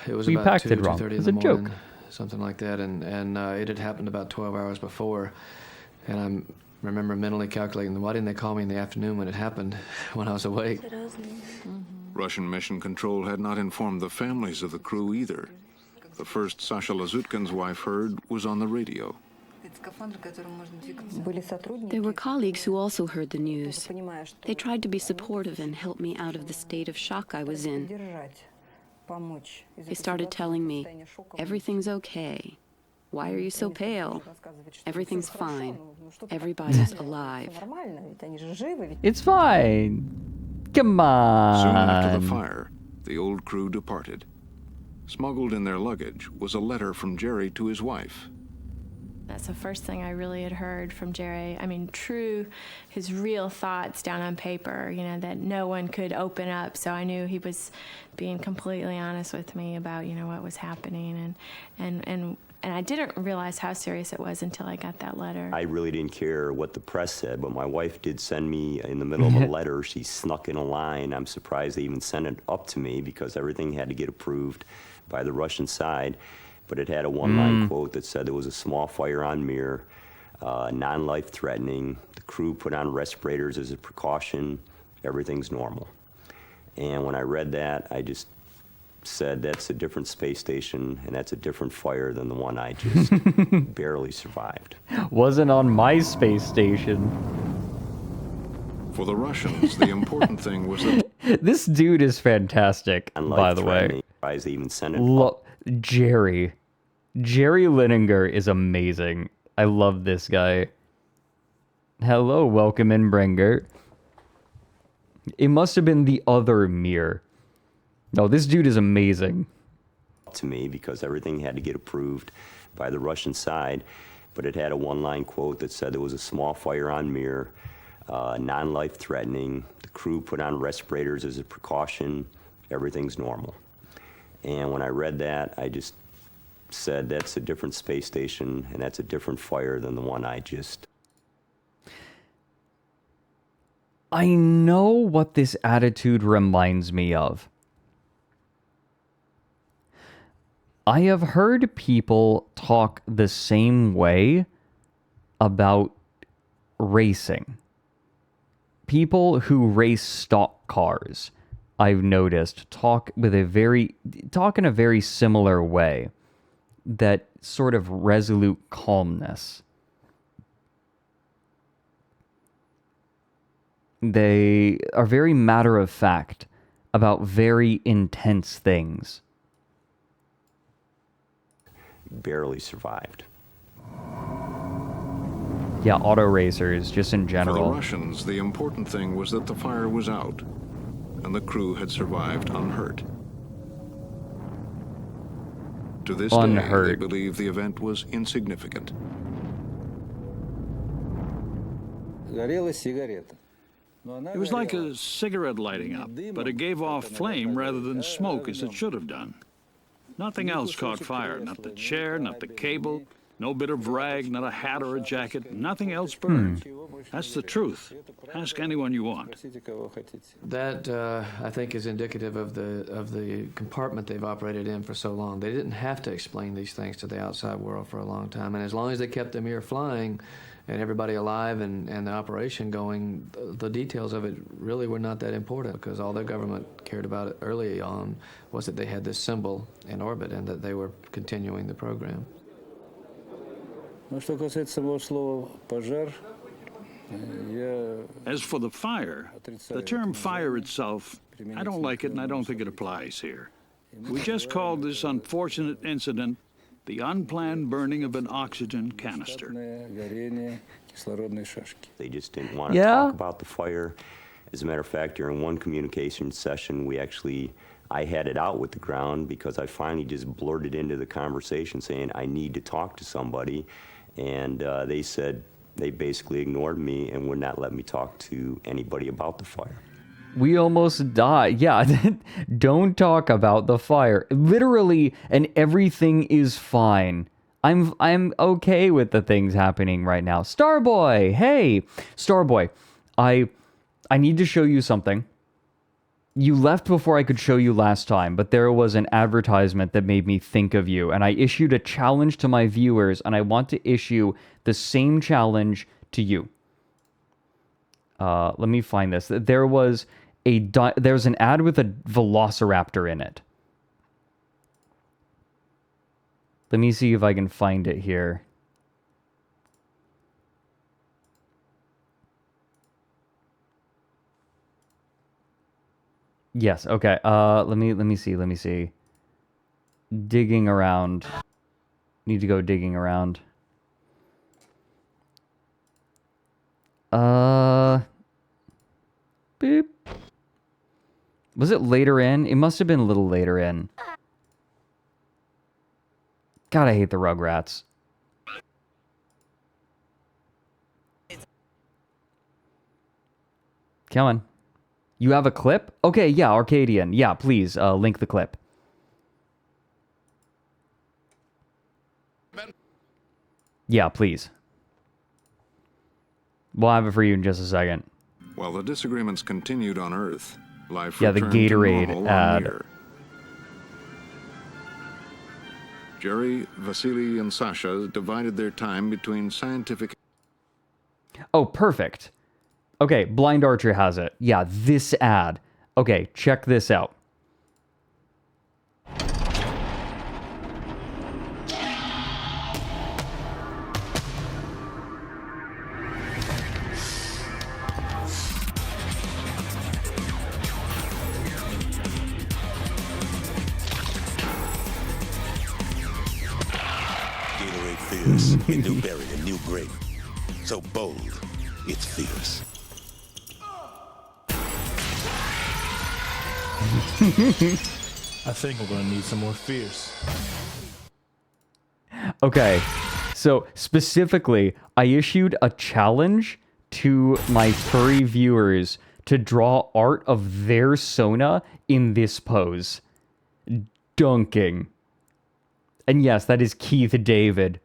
it was We about packed 2, it wrong. 2:30 It in was the a joke. morning, something like that, and it had happened about 12 hours before, and I remember mentally calculating, why didn't they call me in the afternoon when it happened, when I was awake? Russian Mission Control had not informed the families of the crew either. The first Sasha Lazutkin's wife heard was on the radio. There were colleagues who also heard the news. They tried to be supportive and help me out of the state of shock I was in. They started telling me, everything's okay. Why are you so pale? Everything's fine. Everybody's alive. It's fine. Come on. Soon after the fire, the old crew departed. Smuggled in their luggage was a letter from Jerry to his wife. That's the first thing I really had heard from Jerry. I mean, his real thoughts down on paper, you know, that no one could open up. So I knew he was being completely honest with me about, you know, what was happening. And I didn't realize how serious it was until I got that letter. I really didn't care what the press said, but my wife did send me in the middle of a letter. She snuck in a line. I'm surprised they even sent it up to me because everything had to get approved by the Russian side. But it had a one-line quote that said there was a small fire on Mir, non-life threatening. The crew put on respirators as a precaution. Everything's normal. And when I read that, I just said, that's a different space station, and that's a different fire than the one I just barely survived. Wasn't on my space station. For the Russians, the important thing was that This dude is fantastic, by the way. They even sent it Jerry Lininger is amazing. I love this guy. Hello, welcome in, Bringer. It must have been the other Mir. No, this dude is amazing. To me, because everything had to get approved by the Russian side, but it had a one-line quote that said there was a small fire on Mir, non-life threatening. The crew put on respirators as a precaution. Everything's normal. And when I read that, I just said, that's a different space station, and that's a different fire than the one I just... I know what this attitude reminds me of. I have heard people talk the same way about racing. People who race stock cars, I've noticed, talk in a very similar way. That sort of resolute calmness. They are very matter of fact about very intense things. barely survived. Yeah, auto racers, just in For the general. Russians, the important thing was that the fire was out, and the crew had survived unhurt. To this day, they Unhurt. believe the event was insignificant. It was like a cigarette lighting up, but it gave off flame rather than smoke as it should have done. Nothing else caught fire, not the chair, not the cable, no bit of rag, not a hat or a jacket, nothing else burned. That's the truth. Ask anyone you want. That, I think, is indicative of the compartment they've operated in for so long. They didn't have to explain these things to the outside world for a long time, and as long as they kept the Mir flying and everybody alive and the operation going, the details of it really were not that important, because all their government cared about it early on was that they had this symbol in orbit and that they were continuing the program. As for the fire, the term fire itself, I don't like it and I don't think it applies here. We just called this unfortunate incident the unplanned burning of an oxygen canister. They just didn't want to talk about the fire. As a matter of fact, during one communication session, I had it out with the ground because I finally just blurted into the conversation saying, I need to talk to somebody. And they said they basically ignored me and would not let me talk to anybody about the fire. We almost died. Yeah, don't talk about the fire. Literally, and everything is fine. I'm okay with the things happening right now. Starboy, hey, Starboy, I need to show you something. You left before I could show you last time, but there was an advertisement that made me think of you, and I issued a challenge to my viewers, and I want to issue the same challenge to you. Let me find this. There's an ad with a velociraptor in it. Let me see if I can find it here. Yes, okay. Let me see. Digging around. Need to go digging around. Beep. Was it later in? It must have been a little later in. God, I hate the Rugrats. Come on. You have a clip? Okay, yeah, Arcadian. Yeah, please, link the clip. Yeah, please. We'll have it for you in just a second. While the disagreements continued on Earth, life Yeah, the returned to Gatorade normal on ad. Mir. Jerry, Vasily, and Sasha divided their time between scientific... Oh, perfect. Okay, Blind Archer has it. Yeah, this ad. Okay, check this out. Gatorade Fierce, a new berry, a new grape. So bold, it's fierce. I think we're gonna need some more fierce. Okay, so specifically, I issued a challenge to my furry viewers to draw art of their Sona in this pose. Dunking. And yes, that is Keith David.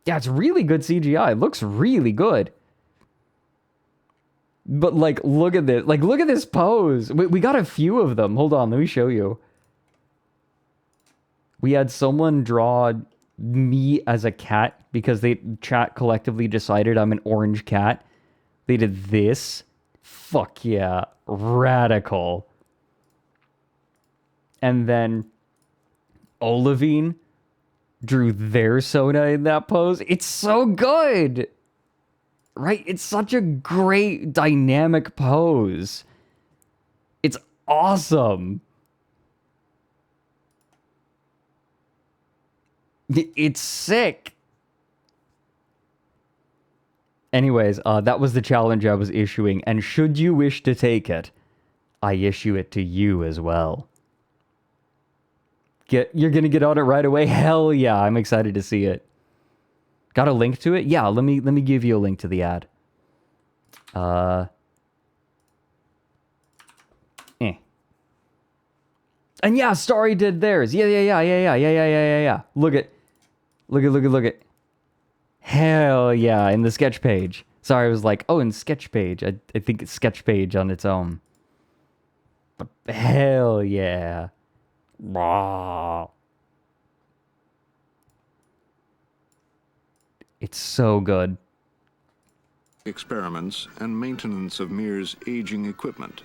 Yeah, it's really good CGI. It looks really good. But, like, look at this. Like, look at this pose. We got a few of them. Hold on, let me show you. We had someone draw me as a cat because chat collectively decided I'm an orange cat. They did this. Fuck yeah. Radical. And then Olivine drew their Sona in that pose. It's so good. Right? It's such a great dynamic pose. It's awesome. It's sick. Anyways, that was the challenge I was issuing, and should you wish to take it, I issue it to you as well. You're gonna get on it right away? Hell yeah, I'm excited to see it. Got a link to it? Yeah, let me give you a link to the ad. And yeah, Starry did theirs. Yeah. Look at. Hell yeah, in the sketch page. Sorry, I was like, oh, in sketch page. I think it's sketch page on its own. But hell yeah. Wow. It's so good. Experiments and maintenance of Mir's aging equipment.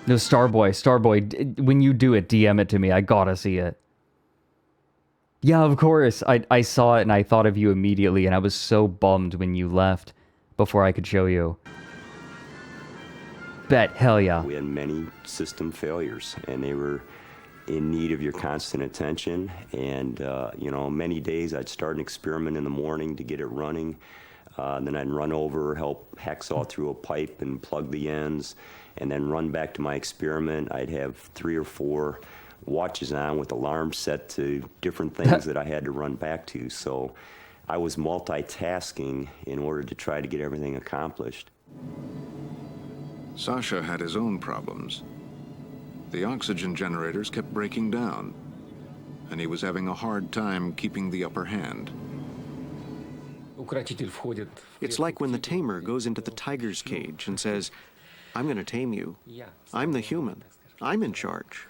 No, Starboy, when you do it, DM it to me. I gotta see it. Yeah, of course. I saw it and I thought of you immediately, and I was so bummed when you left before I could show you. Bet, hell yeah. We had many system failures, and they were in need of your constant attention. And, you know, many days I'd start an experiment in the morning to get it running. Then I'd run over, help hacksaw through a pipe and plug the ends, and then run back to my experiment. I'd have 3 or 4 watches on with alarms set to different things that I had to run back to. So I was multitasking in order to try to get everything accomplished. Sasha had his own problems. The oxygen generators kept breaking down, and he was having a hard time keeping the upper hand. It's like when the tamer goes into the tiger's cage and says, I'm going to tame you. I'm the human. I'm in charge.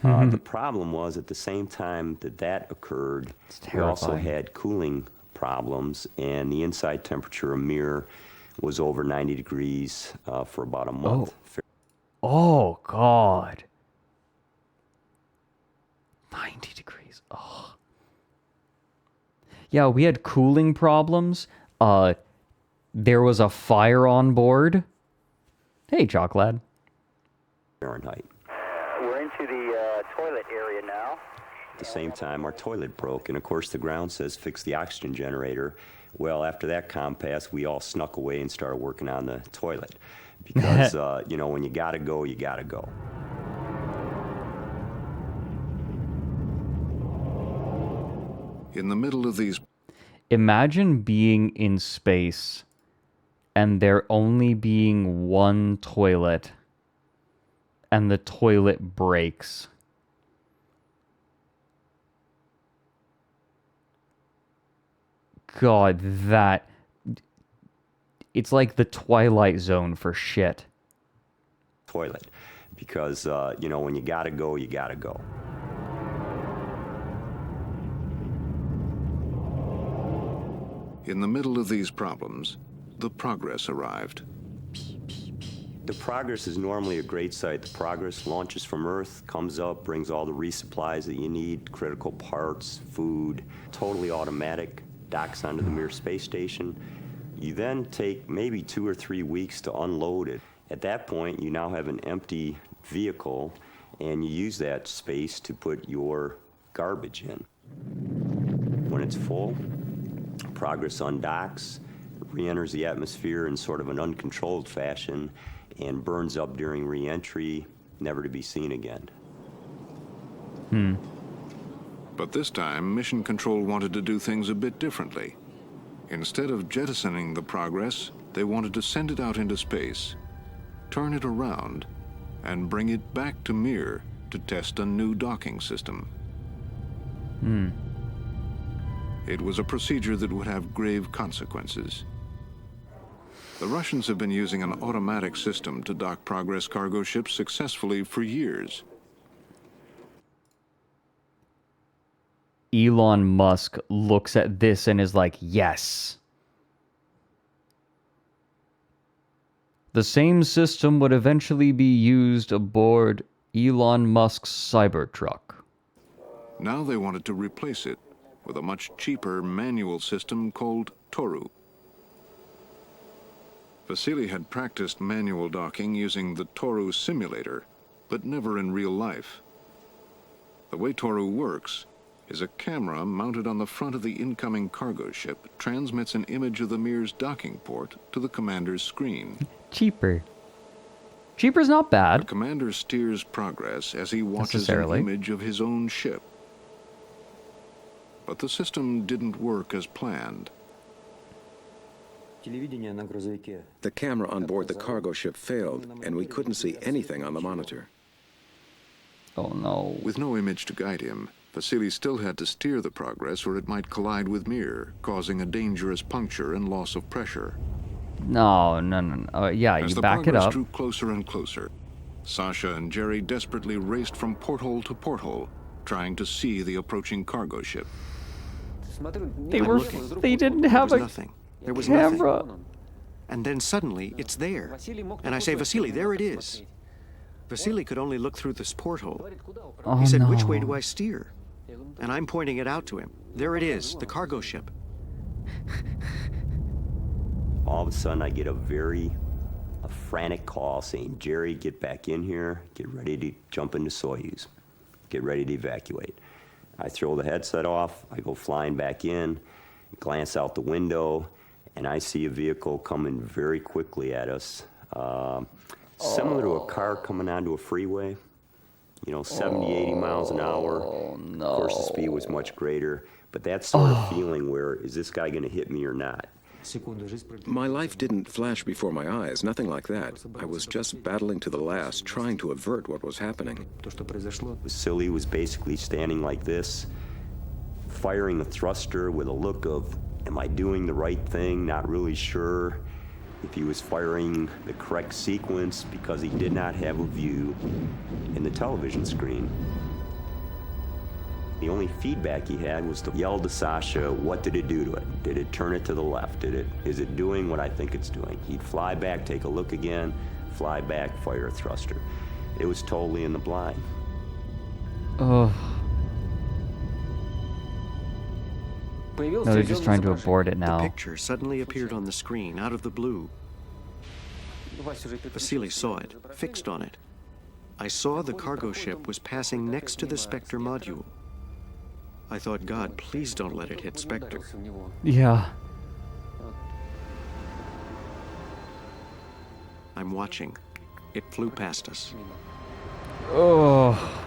The problem was, at the same time that occurred, we also had cooling problems, and the inside temperature of Mir was over 90 degrees for about a month. Oh, God. 90 degrees. Oh. Yeah, we had cooling problems. There was a fire on board. Hey, Chalklad. Fahrenheit. We're into the toilet area now. At the same time, our toilet broke, and of course the ground says fix the oxygen generator. Well, after that compass, we all snuck away and started working on the toilet. Because, you know, when you gotta go, you gotta go. In the middle of these... Imagine being in space and there only being one toilet and the toilet breaks. God, that... It's like the Twilight Zone for shit. Toilet. Because, you know, when you gotta go, you gotta go. In the middle of these problems, the Progress arrived. The Progress is normally a great site. The Progress launches from Earth, comes up, brings all the resupplies that you need, critical parts, food, totally automatic, docks onto the Mir space station. You then take maybe 2 or 3 weeks to unload it. At that point, you now have an empty vehicle, and you use that space to put your garbage in. When it's full, Progress undocks, re-enters the atmosphere in sort of an uncontrolled fashion, and burns up during re-entry, never to be seen again. But this time, Mission Control wanted to do things a bit differently. Instead of jettisoning the Progress, they wanted to send it out into space, turn it around, and bring it back to Mir to test a new docking system. It was a procedure that would have grave consequences. The Russians have been using an automatic system to dock Progress cargo ships successfully for years. Elon Musk looks at this and is like, yes. The same system would eventually be used aboard Elon Musk's Cybertruck. Now they wanted to replace it with a much cheaper manual system called Toru. Vasily had practiced manual docking using the Toru simulator, but never in real life. The way Toru works is a camera mounted on the front of the incoming cargo ship transmits an image of the Mir's docking port to the commander's screen. Cheaper. Cheaper's not bad. The commander steers progress as he watches an image of his own ship. But the system didn't work as planned. The camera on board the cargo ship failed, and we couldn't see anything on the monitor. Oh no. With no image to guide him, Vasily still had to steer the Progress or it might collide with Mir, causing a dangerous puncture and loss of pressure. No. Yeah, you back it up. As the Progress drew closer and closer, Sasha and Jerry desperately raced from porthole to porthole, trying to see the approaching cargo ship. They didn't have a nothing. There was camera. Nothing. And then suddenly, it's there. And I say, Vasily, there it is. Vasily could only look through this porthole. Oh, he said, no. which way do I steer? And I'm pointing it out to him. There it is, the cargo ship. All of a sudden, I get a frantic call saying, Jerry, get back in here. Get ready to jump into Soyuz. Get ready to evacuate. I throw the headset off. I go flying back in, glance out the window, and I see a vehicle coming very quickly at us. Similar to a car coming onto a freeway. 70, 80 miles an hour. No. Of course, the speed was much greater. But that sort of feeling where, is this guy going to hit me or not? My life didn't flash before my eyes, nothing like that. I was just battling to the last, trying to avert what was happening. Vasily was basically standing like this, firing a thruster with a look of, am I doing the right thing? Not really sure if he was firing the correct sequence because he did not have a view in the television screen. The only feedback he had was to yell to Sasha, what did it do to it? Did it turn it to the left? Is it doing what I think it's doing? He'd fly back, take a look again, fly back, fire a thruster. It was totally in the blind. Oh. No, they're just trying to abort it now. The picture suddenly appeared on the screen, out of the blue. Vasily saw it, fixed on it. I saw the cargo ship was passing next to the Spectre module. I thought, God, please don't let it hit Spectre. Yeah. I'm watching. It flew past us. Oh.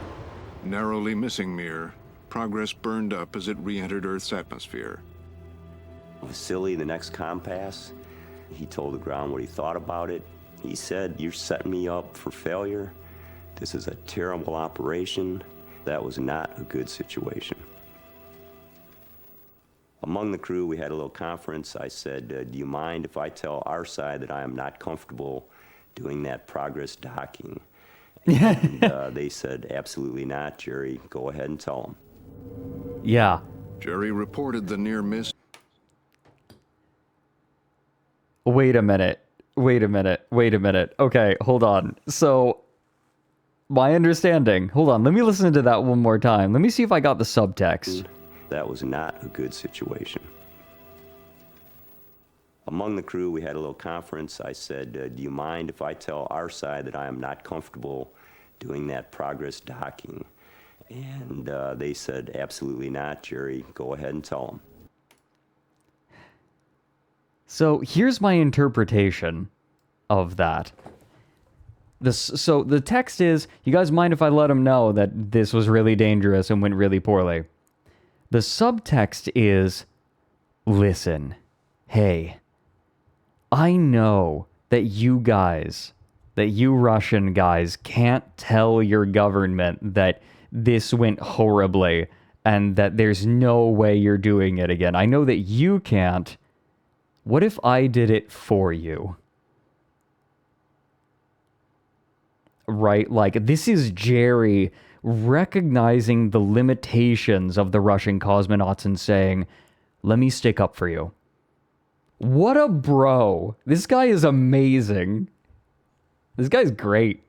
Narrowly missing Mir, Progress burned up as it re-entered Earth's atmosphere. Vasily, the next compass, he told the ground what he thought about it. He said, you're setting me up for failure. This is a terrible operation. That was not a good situation. Among the crew, we had a little conference. I said, do you mind if I tell our side that I am not comfortable doing that Progress docking? And they said, absolutely not, Jerry. Go ahead and tell them. Yeah. Jerry reported the near miss. Wait a minute. Okay, hold on. So, my understanding. Hold on, let me listen to that one more time. Let me see if I got the subtext. That was not a good situation. Among the crew, we had a little conference. I said, do you mind if I tell our side that I am not comfortable doing that Progress docking? And they said, absolutely not, Jerry. Go ahead and tell them. So here's my interpretation of that. So the text is, you guys mind if I let them know that this was really dangerous and went really poorly? The subtext is, listen, hey, I know that you Russian guys can't tell your government that this went horribly and that there's no way you're doing it again. I know that you can't. What if I did it for you? Right? Like, this is Jerry recognizing the limitations of the Russian cosmonauts and saying, let me stick up for you. What a bro. This guy is amazing. This guy's great.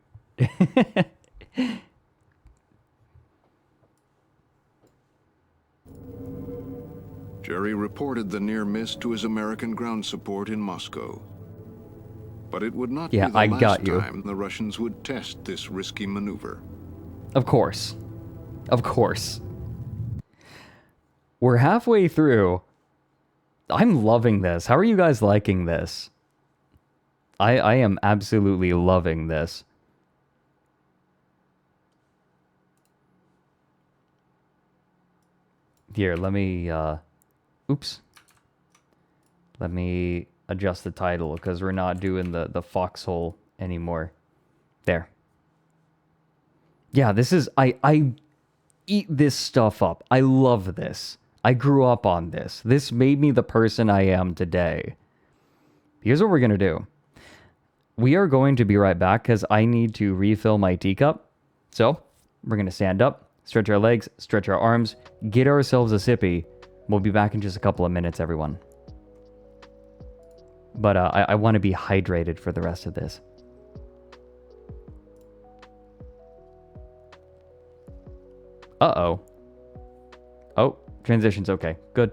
Jerry reported the near miss to his American ground support in Moscow. But it would not be the last time the Russians would test this risky maneuver. Of course. Of course. We're halfway through. I'm loving this. How are you guys liking this? I am absolutely loving this. Here, let me, oops. Let me adjust the title because we're not doing the Foxhole anymore. There. Yeah, this is, I eat this stuff up. I love this. I grew up on this. This made me the person I am today. Here's what we're going to do. We are going to be right back because I need to refill my teacup. So, we're going to stand up, stretch our legs, stretch our arms, get ourselves a sippy. We'll be back in just a couple of minutes, everyone. But I want to be hydrated for the rest of this. Uh-oh. Oh, transition's okay. Good.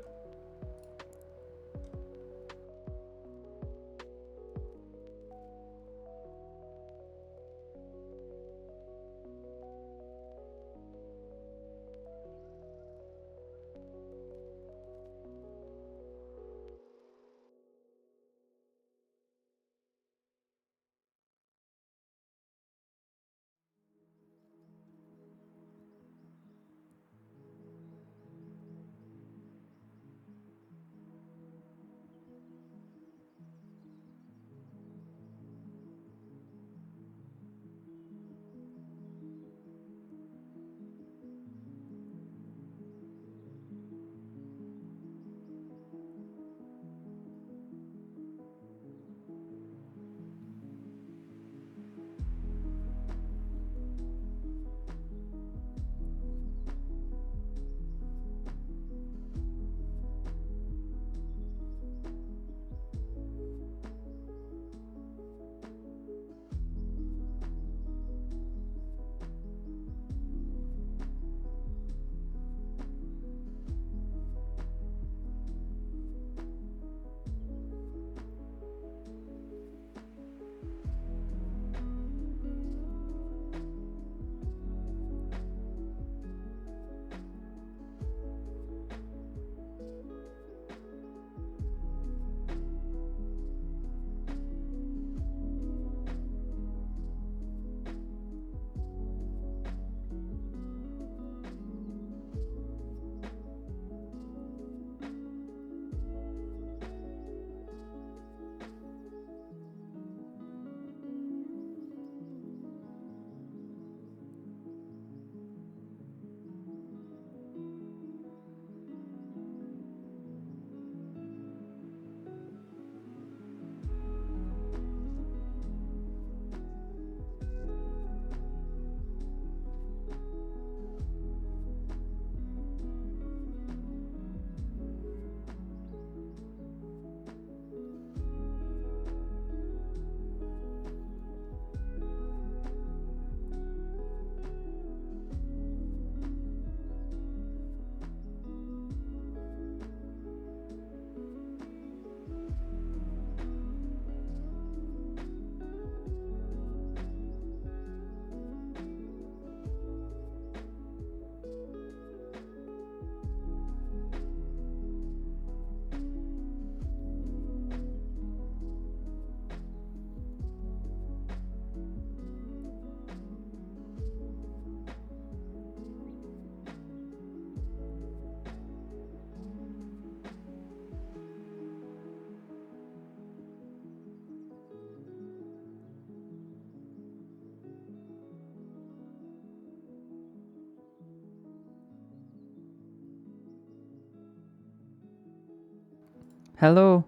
Hello.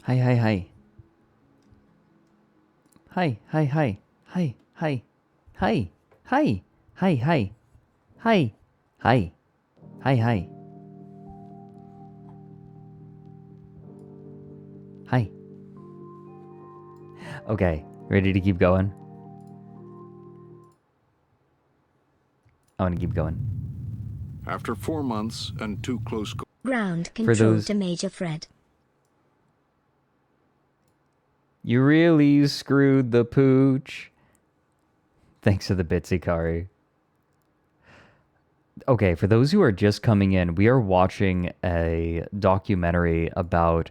Hi, hi, hi. Hi, hi, hi. Hi, hi. Hi, hi. Hi, hi. Hi, hi. Hi, hi. Hi. Okay, ready to keep going? I want to keep going. After 4 months and 2 close Ground control to Major Fred. You really screwed the pooch. Thanks for the bitsy, Kari. Okay, for those who are just coming in, we are watching a documentary about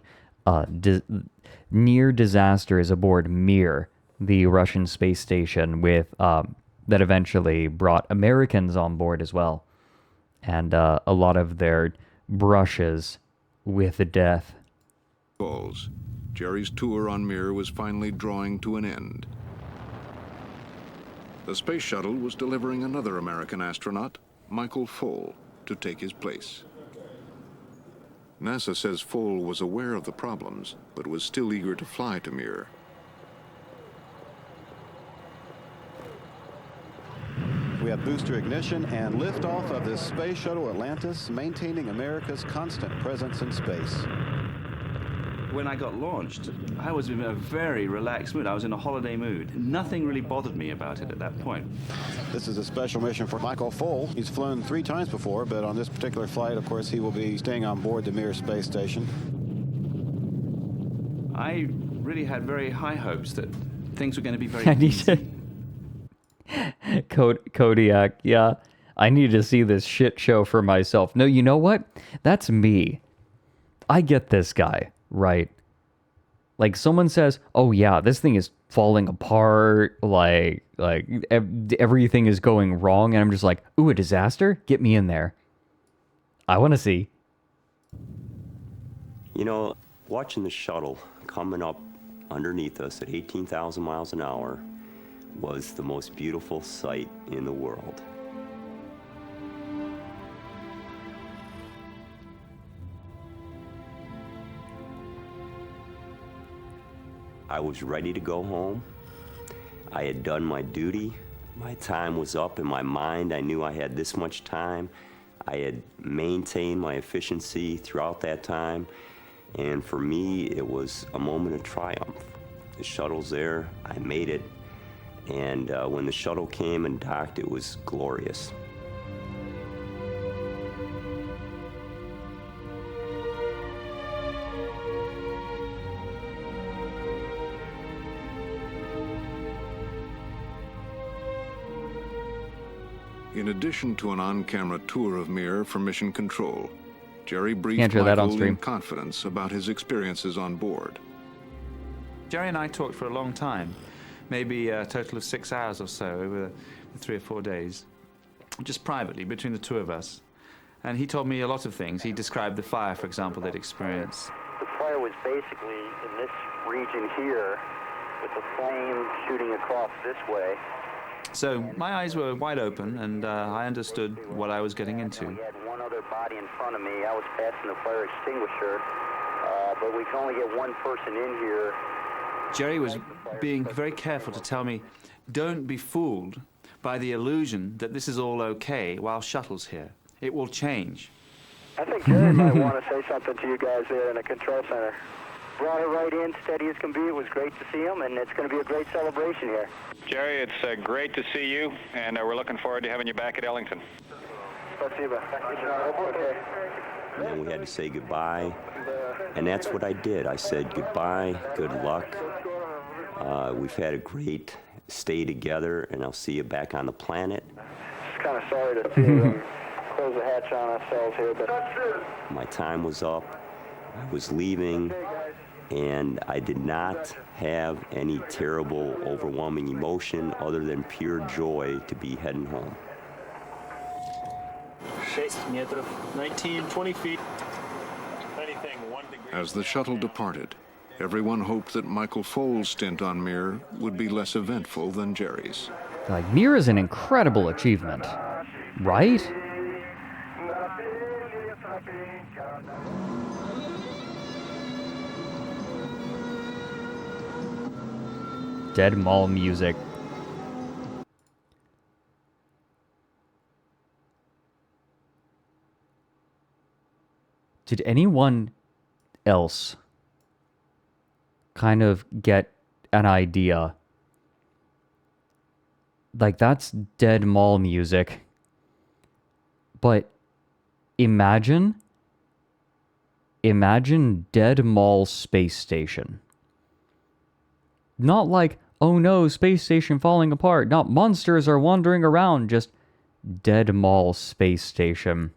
near disasters aboard Mir, the Russian space station with that eventually brought Americans on board as well, and a lot of their brushes with death. Jerry's tour on Mir was finally drawing to an end. The space shuttle was delivering another American astronaut, Michael Foale, to take his place. NASA says Foale was aware of the problems, but was still eager to fly to Mir. We have booster ignition and liftoff of the Space Shuttle Atlantis, maintaining America's constant presence in space. When I got launched, I was in a very relaxed mood. I was in a holiday mood. Nothing really bothered me about it at that point. This is a special mission for Michael Foale. He's flown 3 times before, but on this particular flight, of course, he will be staying on board the Mir space station. I really had very high hopes that things were going to be very easy. Kodiak, yeah. I need to see this shit show for myself. No, you know what? That's me. I get this guy, right? Like someone says, "Oh yeah, this thing is falling apart, like everything is going wrong," and I'm just like, "Ooh, a disaster? Get me in there. I want to see." You know, watching the shuttle coming up underneath us at 18,000 miles an hour was the most beautiful sight in the world. I was ready to go home. I had done my duty. My time was up. In my mind, I knew I had this much time. I had maintained my efficiency throughout that time. And for me, it was a moment of triumph. The shuttle's there. I made it. And when the shuttle came and docked, it was glorious. In addition to an on-camera tour of Mir for mission control, Jerry briefed Can't that on Michael stream. in confidence about his experiences on board. Jerry and I talked for a long time, maybe a total of 6 hours or so over 3 or 4 days, just privately between the two of us. And he told me a lot of things. He described the fire, for example, they'd experienced. The fire was basically in this region here, with the flame shooting across this way. So my eyes were wide open, and I understood what I was getting into. We had one other body in front of me. I was passing the fire extinguisher, but we can only get one person in here. Jerry was being very careful to tell me, don't be fooled by the illusion that this is all okay while Shuttle's here. It will change. I think Jerry might want to say something to you guys there in the control center. Brought it right in, steady as can be. It was great to see him, and it's going to be a great celebration here. Jerry, it's great to see you, and we're looking forward to having you back at Ellington. And then we had to say goodbye, and that's what I did. I said goodbye, good luck. We've had a great stay together, and I'll see you back on the planet. Just kind of sorry to see close the hatch on ourselves here, but My time was up. I was leaving, and I did not have any terrible, overwhelming emotion other than pure joy to be heading home. 6 meters, 19, 20 feet. Anything 1 degree. As the shuttle departed, everyone hoped that Michael Foale's stint on Mir would be less eventful than Jerry's. Like, Mir is an incredible achievement, right? Dead Mall music. Did anyone else kind of get an idea? Like, that's Dead Mall music. But imagine Dead Mall Space Station. Not like, oh no, space station falling apart. Not monsters are wandering around. Just Dead Mall Space Station.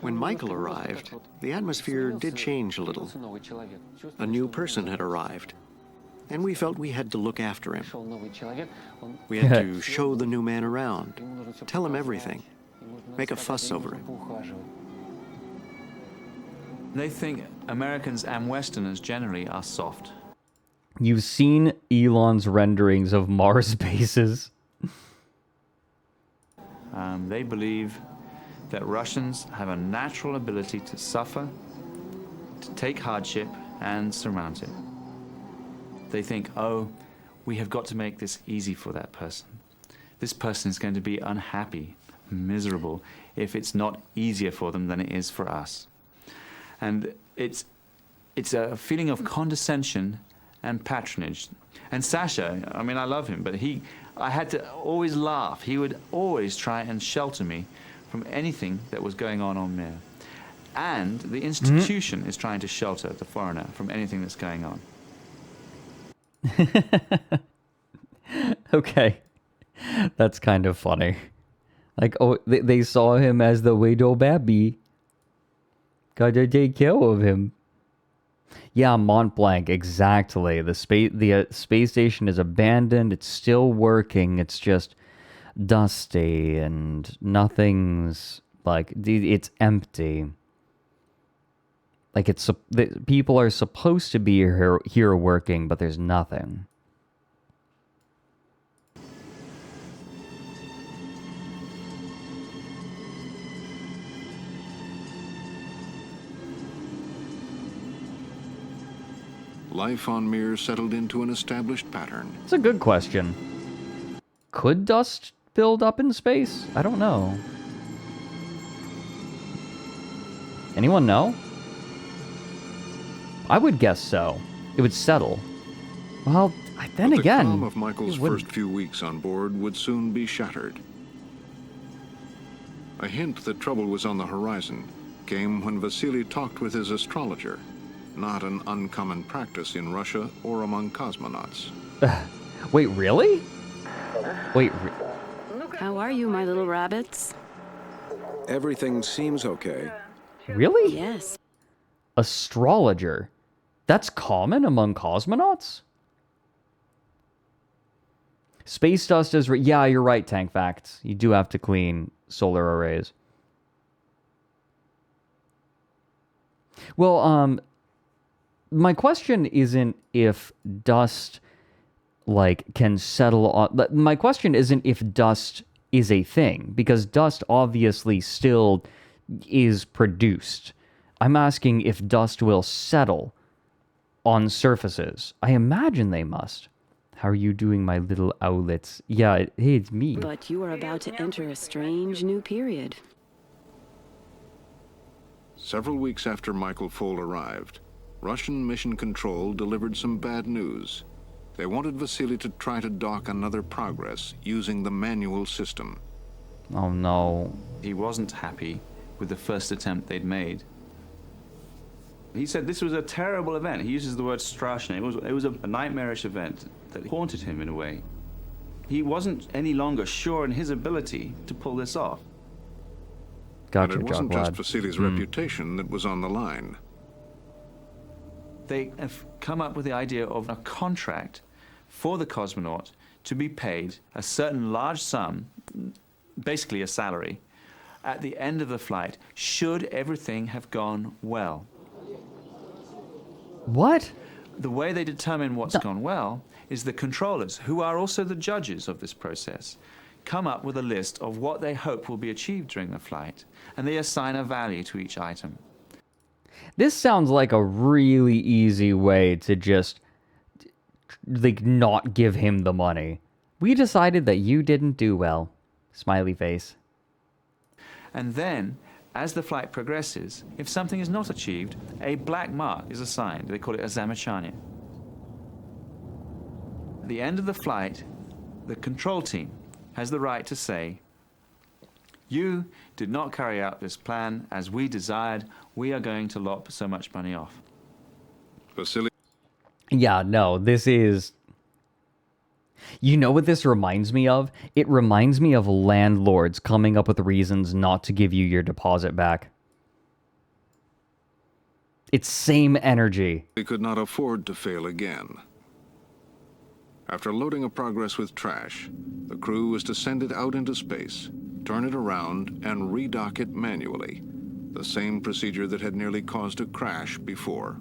When Michael arrived, the atmosphere did change a little. A new person had arrived, and we felt we had to look after him. We had to show the new man around, tell him everything, make a fuss over him. They think Americans and Westerners generally are soft. You've seen Elon's renderings of Mars bases. They believe that Russians have a natural ability to suffer, to take hardship, and surmount it. They think, oh, we have got to make this easy for that person. This person is going to be unhappy, miserable, if it's not easier for them than it is for us. And it's a feeling of condescension and patronage. And Sasha, I mean, I love him, but I had to always laugh. He would always try and shelter me from anything that was going on Mir. And the institution is trying to shelter the foreigner from anything that's going on. Okay. That's kind of funny. Like, oh, they saw him as the widow baby. Gotta take care of him. Yeah, Mont Blanc, exactly. The space station is abandoned. It's still working. It's just dusty and nothing's like it's empty. Like people are supposed to be here working, but there's nothing. Life on Mir settled into an established pattern. It's a good question. Could dust build up in space? I don't know. Anyone know? I would guess so. It would settle. Well, then again... The calm of Michael's first few weeks on board would soon be shattered. A hint that trouble was on the horizon came when Vasily talked with his astrologer. Not an uncommon practice in Russia or among cosmonauts. Wait, really? Wait. How are you, my little rabbits? Everything seems okay. Really? Yes. Astrologer. That's common among cosmonauts? Space dust is... Yeah, you're right, Tank Facts. You do have to clean solar arrays. Well, my question isn't if dust, like, can settle on... My question isn't if dust is a thing, because dust obviously still is produced. I'm asking if dust will settle on surfaces. I imagine they must. How are you doing, my little owlets? Yeah, hey, it's me. But you are about to enter a strange new period. Several weeks after Michael Foale arrived, Russian Mission Control delivered some bad news. They wanted Vasily to try to dock another Progress using the manual system. Oh no. He wasn't happy with the first attempt they'd made. He said this was a terrible event. He uses the word strashne. It was a nightmarish event that haunted him in a way. He wasn't any longer sure in his ability to pull this off. Gotcha, and it wasn't just Vasily's reputation that was on the line. They have come up with the idea of a contract for the cosmonaut to be paid a certain large sum, basically a salary, at the end of the flight, should everything have gone well. What? The way they determine what's gone well is the controllers, who are also the judges of this process, come up with a list of what they hope will be achieved during the flight, and they assign a value to each item. This sounds like a really easy way to just, like, not give him the money. We decided that you didn't do well. Smiley face. And then, as the flight progresses, if something is not achieved, a black mark is assigned. They call it a zamechanie. At the end of the flight, the control team has the right to say, you did not carry out this plan as we desired. We are going to lop so much money off. Vasily Yeah, no, this is... You know what this reminds me of? It reminds me of landlords coming up with reasons not to give you your deposit back. It's same energy. We could not afford to fail again. After loading a Progress with trash, the crew was to send it out into space, turn it around, and redock it manually. The same procedure that had nearly caused a crash before.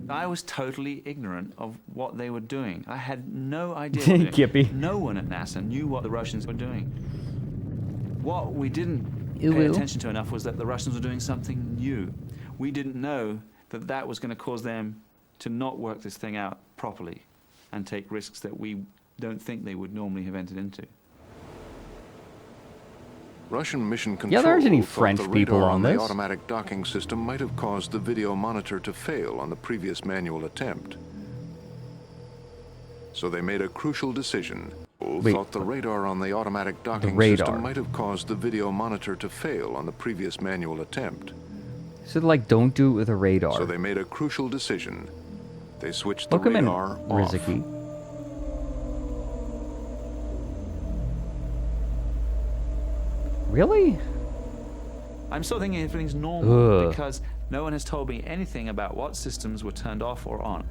I was totally ignorant of what they were doing. I had no idea. What they were doing. Kippy. No one at NASA knew what the Russians were doing. What we didn't Ooh, pay ooh. attention to enough was that the Russians were doing something new. We didn't know that that was going to cause them to not work this thing out properly and take risks that we don't think they would normally have entered into. Russian mission control Yeah, there aren't any thought French the people radar on the this. automatic docking system might have caused the video monitor to fail on the previous manual attempt. So they made a crucial decision. Wait, Thought the radar on the automatic docking radar. system might have caused the video monitor to fail on the previous manual attempt. So, like, don't do it with a radar. So they made a crucial decision. They switched the Look him in, radar off. Riziki. Really? I'm still thinking everything's normal Ugh. because no one has told me anything about what systems were turned off or on.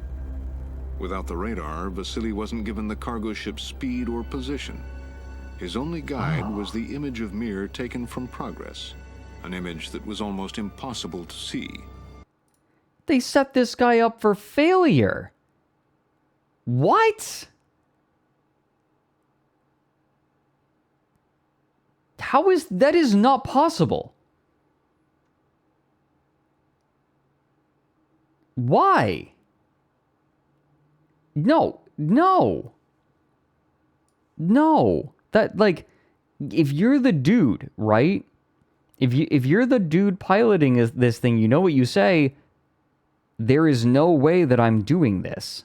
Without the radar, Vasily wasn't given the cargo ship's speed or position. His only guide was the image of Mir taken from Progress, an image that was almost impossible to see. They set this guy up for failure. What? How is that is not possible? Why? No. That, like, if you're the dude, right? If you're the dude piloting this thing, you know what you say? There is no way that I'm doing this.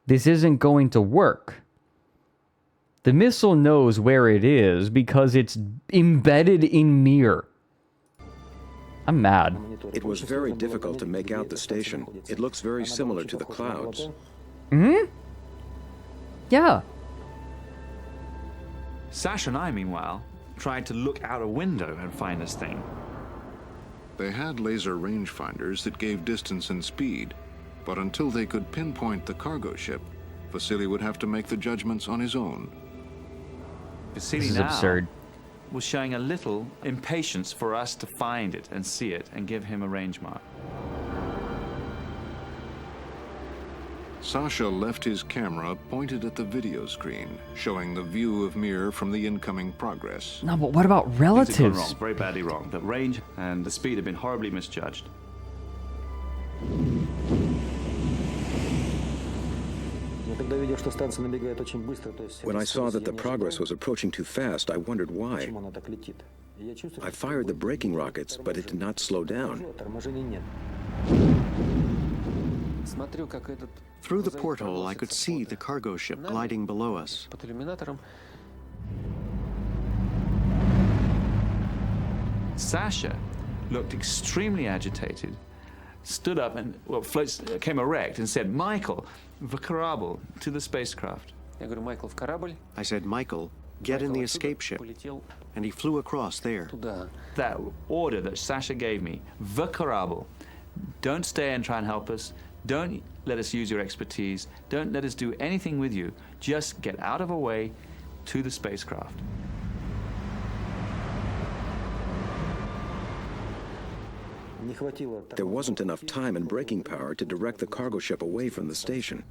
This isn't going to work. The missile knows where it is because it's embedded in Mir. I'm mad. It was very difficult to make out the station. It looks very similar to the clouds. Hmm? Yeah. Sasha and I, meanwhile, tried to look out a window and find this thing. They had laser rangefinders that gave distance and speed, but until they could pinpoint the cargo ship, Vasily would have to make the judgments on his own. Vasily This is now absurd. was showing a little impatience for us to find it and see it and give him a range mark. Sasha left his camera pointed at the video screen, showing the view of Mir from the incoming Progress. No, but what about Things had gone relatives? wrong, very badly wrong. The range and the speed have been horribly misjudged. When I saw that the Progress was approaching too fast, I wondered why. I fired the braking rockets, but it did not slow down. Through the porthole, I could see the cargo ship gliding below us. Sasha looked extremely agitated, stood up and came erect and said, "Michael, в корабль, to the spacecraft." I said, "Michael, get in the escape ship." And he flew across there. That order that Sasha gave me, в корабль, don't stay and try and help us. Don't let us use your expertise. Don't let us do anything with you. Just get out of our way to the spacecraft. There wasn't enough time and braking power to direct the cargo ship away from the station.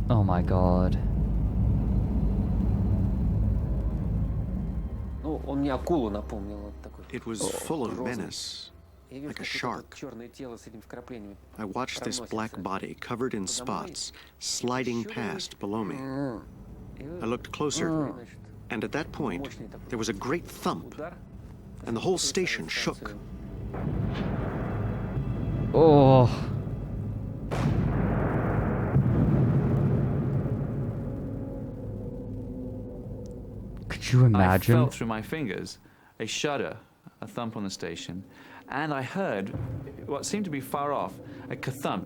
Oh my god. It was full of menace, like a shark. I watched this black body covered in spots sliding past below me. I looked closer, and at that point, there was a great thump, and the whole station shook. Oh. Could you imagine? I felt through my fingers a shudder, a thump on the station, and I heard what seemed to be far off, a kathump.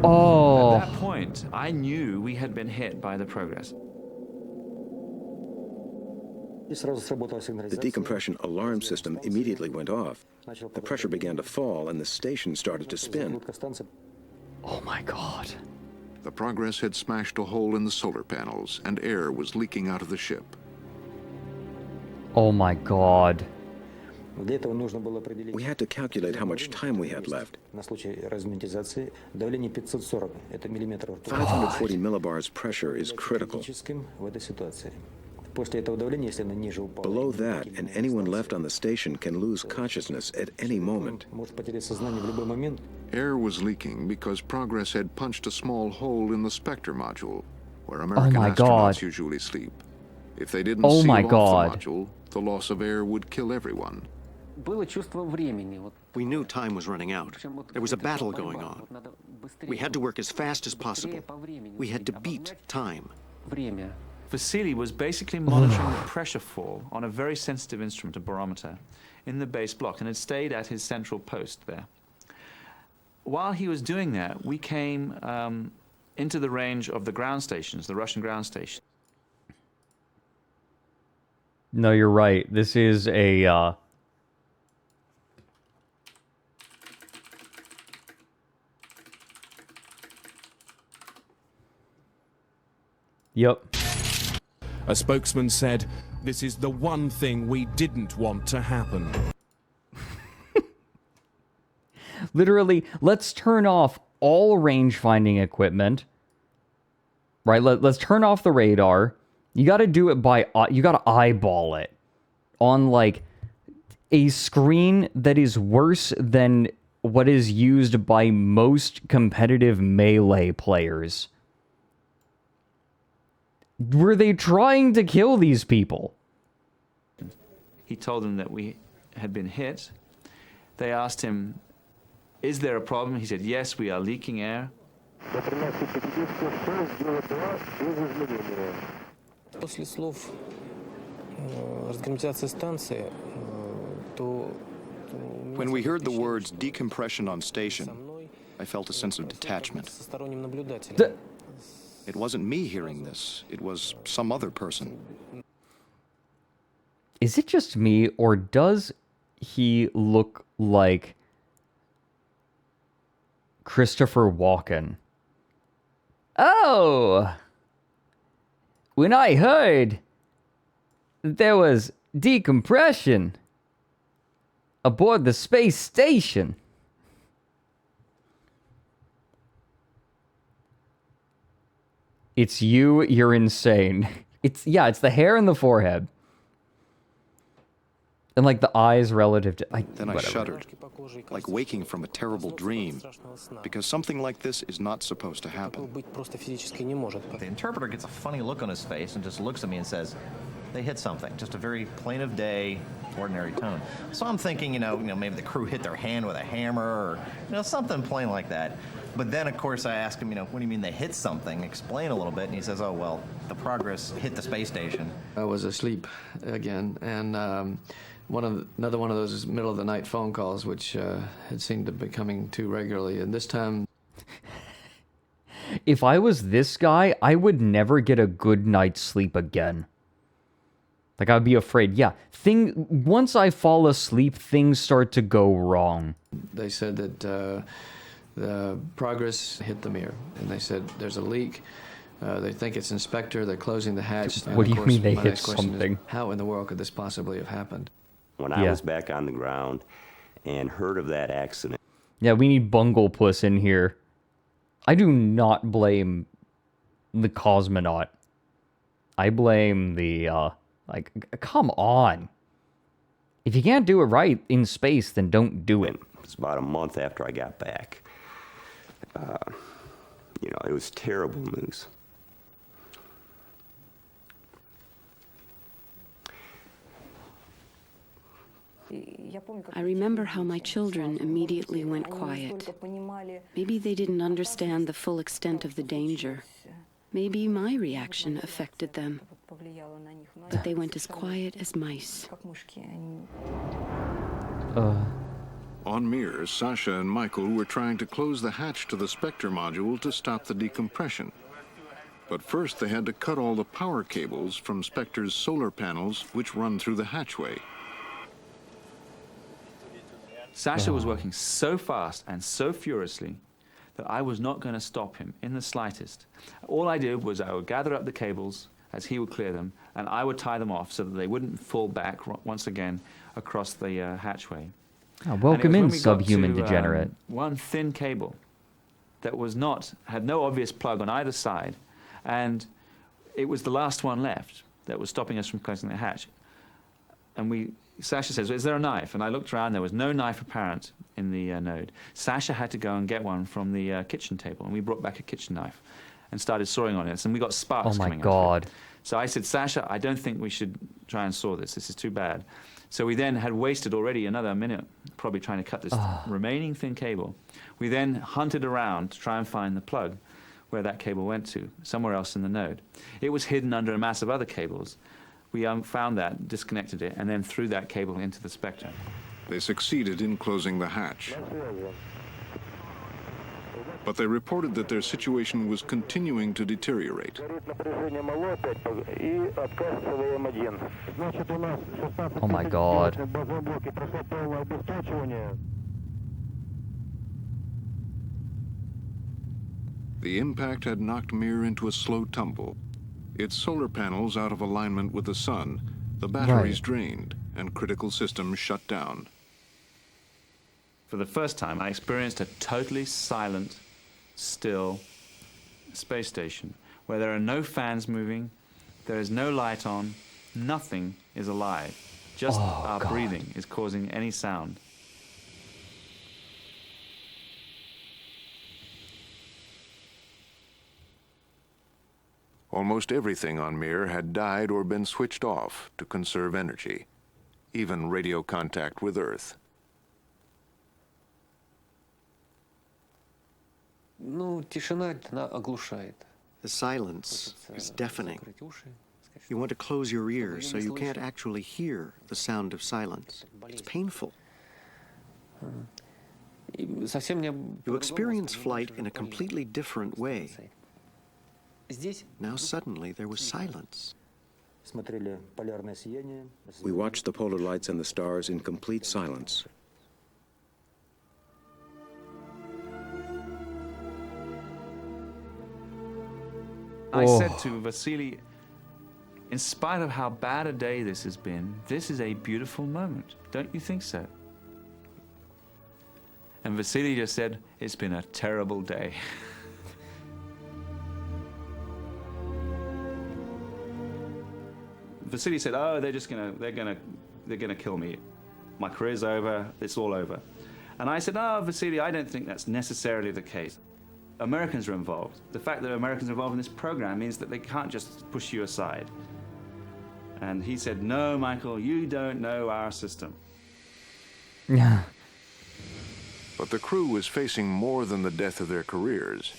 Oh. At that point, I knew we had been hit by the Progress. The decompression alarm system immediately went off. The pressure began to fall and the station started to spin. Oh my God. The Progress had smashed a hole in the solar panels and air was leaking out of the ship. Oh my God. We had to calculate how much time we had left. 540 millibars pressure is critical. Below that, and anyone left on the station can lose consciousness at any moment. Air was leaking because Progress had punched a small hole in the Spectre module, where American astronauts usually sleep. If they didn't seal off the module, the loss of air would kill everyone. We knew time was running out. There was a battle going on. We had to work as fast as possible. We had to beat time. Vasily was basically monitoring the pressure fall on a very sensitive instrument, a barometer, in the base block, and had stayed at his central post there. While he was doing that, we came into the range of the ground stations, the Russian ground stations. No, you're right. This is a... Yep. A spokesman said, "This is the one thing we didn't want to happen." Literally, let's turn off all range-finding equipment. Right? Let's turn off the radar. You got to do it by... you got to eyeball it on, like, a screen that is worse than what is used by most competitive Melee players. Were they trying to kill these people? He told them that we had been hit. They asked him, "Is there a problem?" He said, "Yes, we are leaking air." When we heard the words decompression on station, I felt a sense of detachment. It wasn't me hearing this, it was some other person. Is it just me, or does he look like Christopher Walken? Oh! When I heard there was decompression aboard the space station, it's you, you're insane. It's the hair and the forehead. And like the eyes relative to... Then I shuddered, like waking from a terrible dream, because something like this is not supposed to happen. The interpreter gets a funny look on his face and just looks at me and says, "They hit something." Just a very plain of day, ordinary tone. So I'm thinking, maybe the crew hit their hand with a hammer or, something plain like that. But then, of course, I ask him, what do you mean they hit something? Explain a little bit. And he says, "Oh, well, the Progress hit the space station." I was asleep again, and another one of those middle of the night phone calls, which had seemed to be coming too regularly. And this time, if I was this guy, I would never get a good night's sleep again. Like, I'd be afraid. Yeah, once I fall asleep, things start to go wrong. They said that the Progress hit the mirror, and they said there's a leak. They think it's Inspector. They're closing the hatch. What do you mean they hit something? How in the world could this possibly have happened? When I was back on the ground and heard of that accident. Yeah, we need Bunglepuss in here. I do not blame the cosmonaut. I blame the, come on. If you can't do it right in space, then don't do it. It's about a month after I got back. It was terrible news. I remember how my children immediately went quiet. Maybe they didn't understand the full extent of the danger. Maybe my reaction affected them. But they went as quiet as mice. On Mir, Sasha and Michael were trying to close the hatch to the Spectre module to stop the decompression. But first they had to cut all the power cables from Spectre's solar panels, which run through the hatchway. Sasha was working so fast and so furiously that I was not going to stop him in the slightest. All I did was I would gather up the cables as he would clear them, and I would tie them off so that they wouldn't fall back once again across the hatchway. Oh, welcome in, subhuman degenerate. One thin cable that had no obvious plug on either side, and it was the last one left that was stopping us from closing the hatch. And Sasha says, "Is there a knife?" And I looked around, there was no knife apparent in the node. Sasha had to go and get one from the kitchen table, and we brought back a kitchen knife and started sawing on it, and we got sparks coming out. Oh my God. So I said, "Sasha, I don't think we should try and saw this. This is too bad." So we then had wasted already another minute probably trying to cut this remaining thin cable. We then hunted around to try and find the plug where that cable went to, somewhere else in the node. It was hidden under a mass of other cables. We found that, disconnected it, and then threw that cable into the Spectre. They succeeded in closing the hatch. But they reported that their situation was continuing to deteriorate. Oh my God. The impact had knocked Mir into a slow tumble. Its solar panels out of alignment with the sun, the batteries drained, and critical systems shut down. For the first time, I experienced a totally silent, still space station where there are no fans moving, there is no light on, nothing is alive. Just our breathing is causing any sound. Almost everything on Mir had died or been switched off to conserve energy, even radio contact with Earth. The silence is deafening. You want to close your ears so you can't actually hear the sound of silence. It's painful. You experience flight in a completely different way. Now suddenly there was silence. We watched the polar lights and the stars in complete silence. I said to Vasily, in spite of how bad a day this has been, this is a beautiful moment. Don't you think so? And Vasily just said, it's been a terrible day. Vasily said, "Oh, they're gonna kill me. My career's over. It's all over." And I said, "Oh, Vasily, I don't think that's necessarily the case. Americans are involved. The fact that Americans are involved in this program means that they can't just push you aside." And he said, "No, Michael, you don't know our system." Yeah. But the crew was facing more than the death of their careers.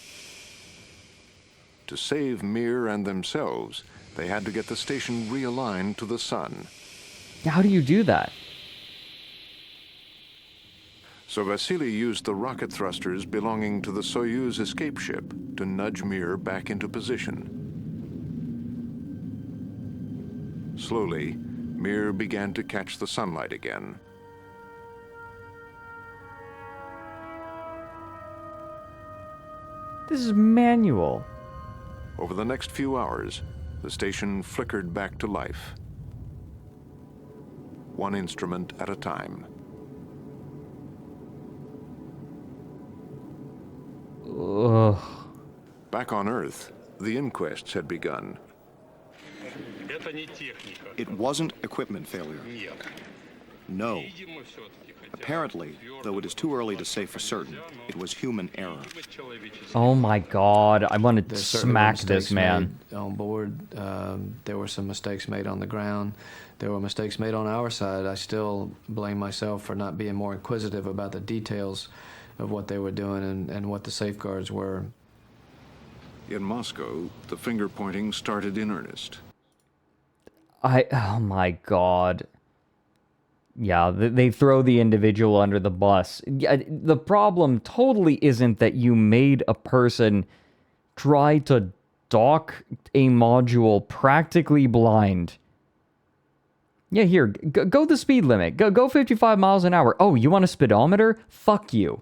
To save Mir and themselves, they had to get the station realigned to the sun. How do you do that? So Vasily used the rocket thrusters belonging to the Soyuz escape ship to nudge Mir back into position. Slowly, Mir began to catch the sunlight again. This is manual. Over the next few hours, the station flickered back to life. One instrument at a time. Ugh. Back on Earth, the inquests had begun. It wasn't equipment failure. No. Apparently, though it is too early to say for certain, it was human error. Oh my God, I want to smack this man. On board, there were some mistakes made on the ground. There were mistakes made on our side. I still blame myself for not being more inquisitive about the details of what they were doing and what the safeguards were. In Moscow, the finger-pointing started in earnest. Oh my God. Yeah, they throw the individual under the bus. Yeah, the problem totally isn't that you made a person try to dock a module practically blind. Yeah, here, go the speed limit. Go 55 miles an hour. Oh, you want a speedometer? Fuck you.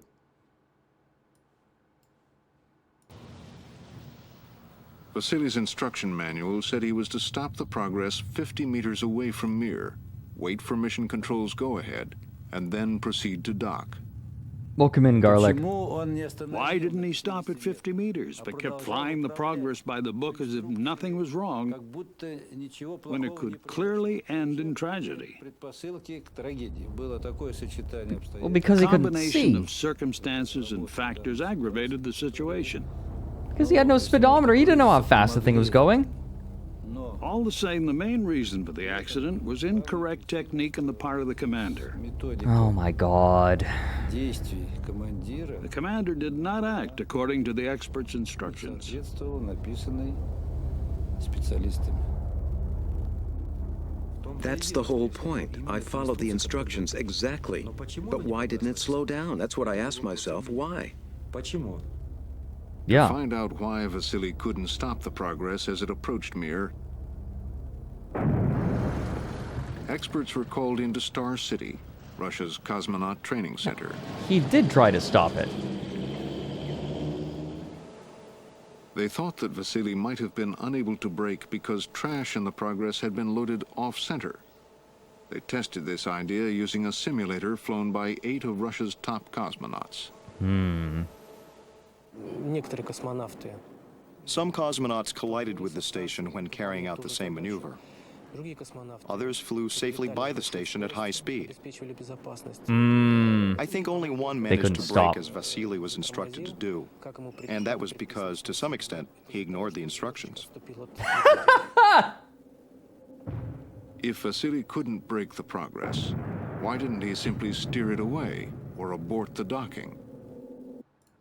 Vasily's instruction manual said he was to stop the Progress 50 meters away from Mir, wait for mission control's go-ahead, and then proceed to dock. Welcome in, Garlic. Why didn't he stop at 50 meters, but kept flying the Progress by the book as if nothing was wrong, when it could clearly end in tragedy? Well, because he couldn't see. A combination of circumstances and factors aggravated the situation. Because he had no speedometer. He didn't know how fast the thing was going. All the same, the main reason for the accident was incorrect technique on the part of the commander. Oh my god. The commander did not act according to the expert's instructions. That's the whole point. I followed the instructions exactly. But why didn't it slow down? That's what I asked myself. Why? Yeah. To find out why Vasily couldn't stop the Progress as it approached Mir, experts were called into Star City, Russia's cosmonaut training center. He did try to stop it. They thought that Vasily might have been unable to brake because trash in the Progress had been loaded off-center. They tested this idea using a simulator flown by 8 of Russia's top cosmonauts. Some cosmonauts collided with the station when carrying out the same maneuver. Others flew safely by the station at high speed. I think only one managed to brake as Vasily was instructed to do, and that was because, to some extent, he ignored the instructions. If Vasily couldn't brake the Progress, why didn't he simply steer it away or abort the docking?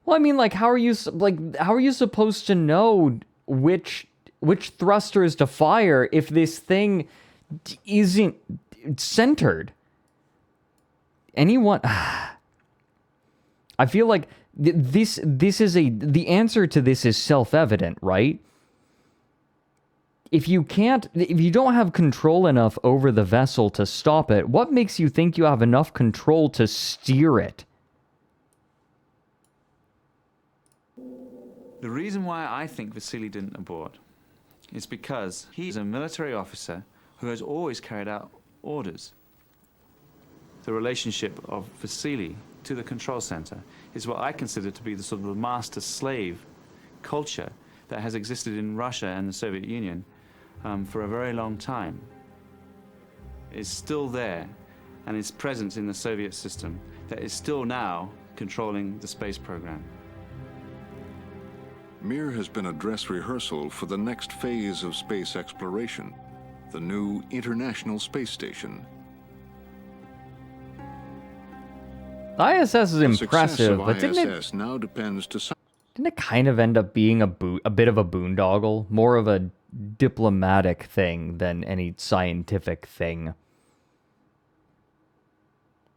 Well, I mean, like, how are you supposed to know which thrusters to fire if this thing isn't centered? Anyone? I feel like the answer to this is self-evident, right? If you don't have control enough over the vessel to stop it, what makes you think you have enough control to steer it? The reason why I think Vasily didn't abort is because he's a military officer who has always carried out orders. The relationship of Vasily to the control center is what I consider to be the sort of the master-slave culture that has existed in Russia and the Soviet Union for a very long time. It's still there, and its presence in the Soviet system that is still now controlling the space program. Mir has been a dress rehearsal for the next phase of space exploration, the new International Space Station. The ISS is impressive, but didn't it now depends to some... Didn't it kind of end up being a bit of a boondoggle? More of a diplomatic thing than any scientific thing. To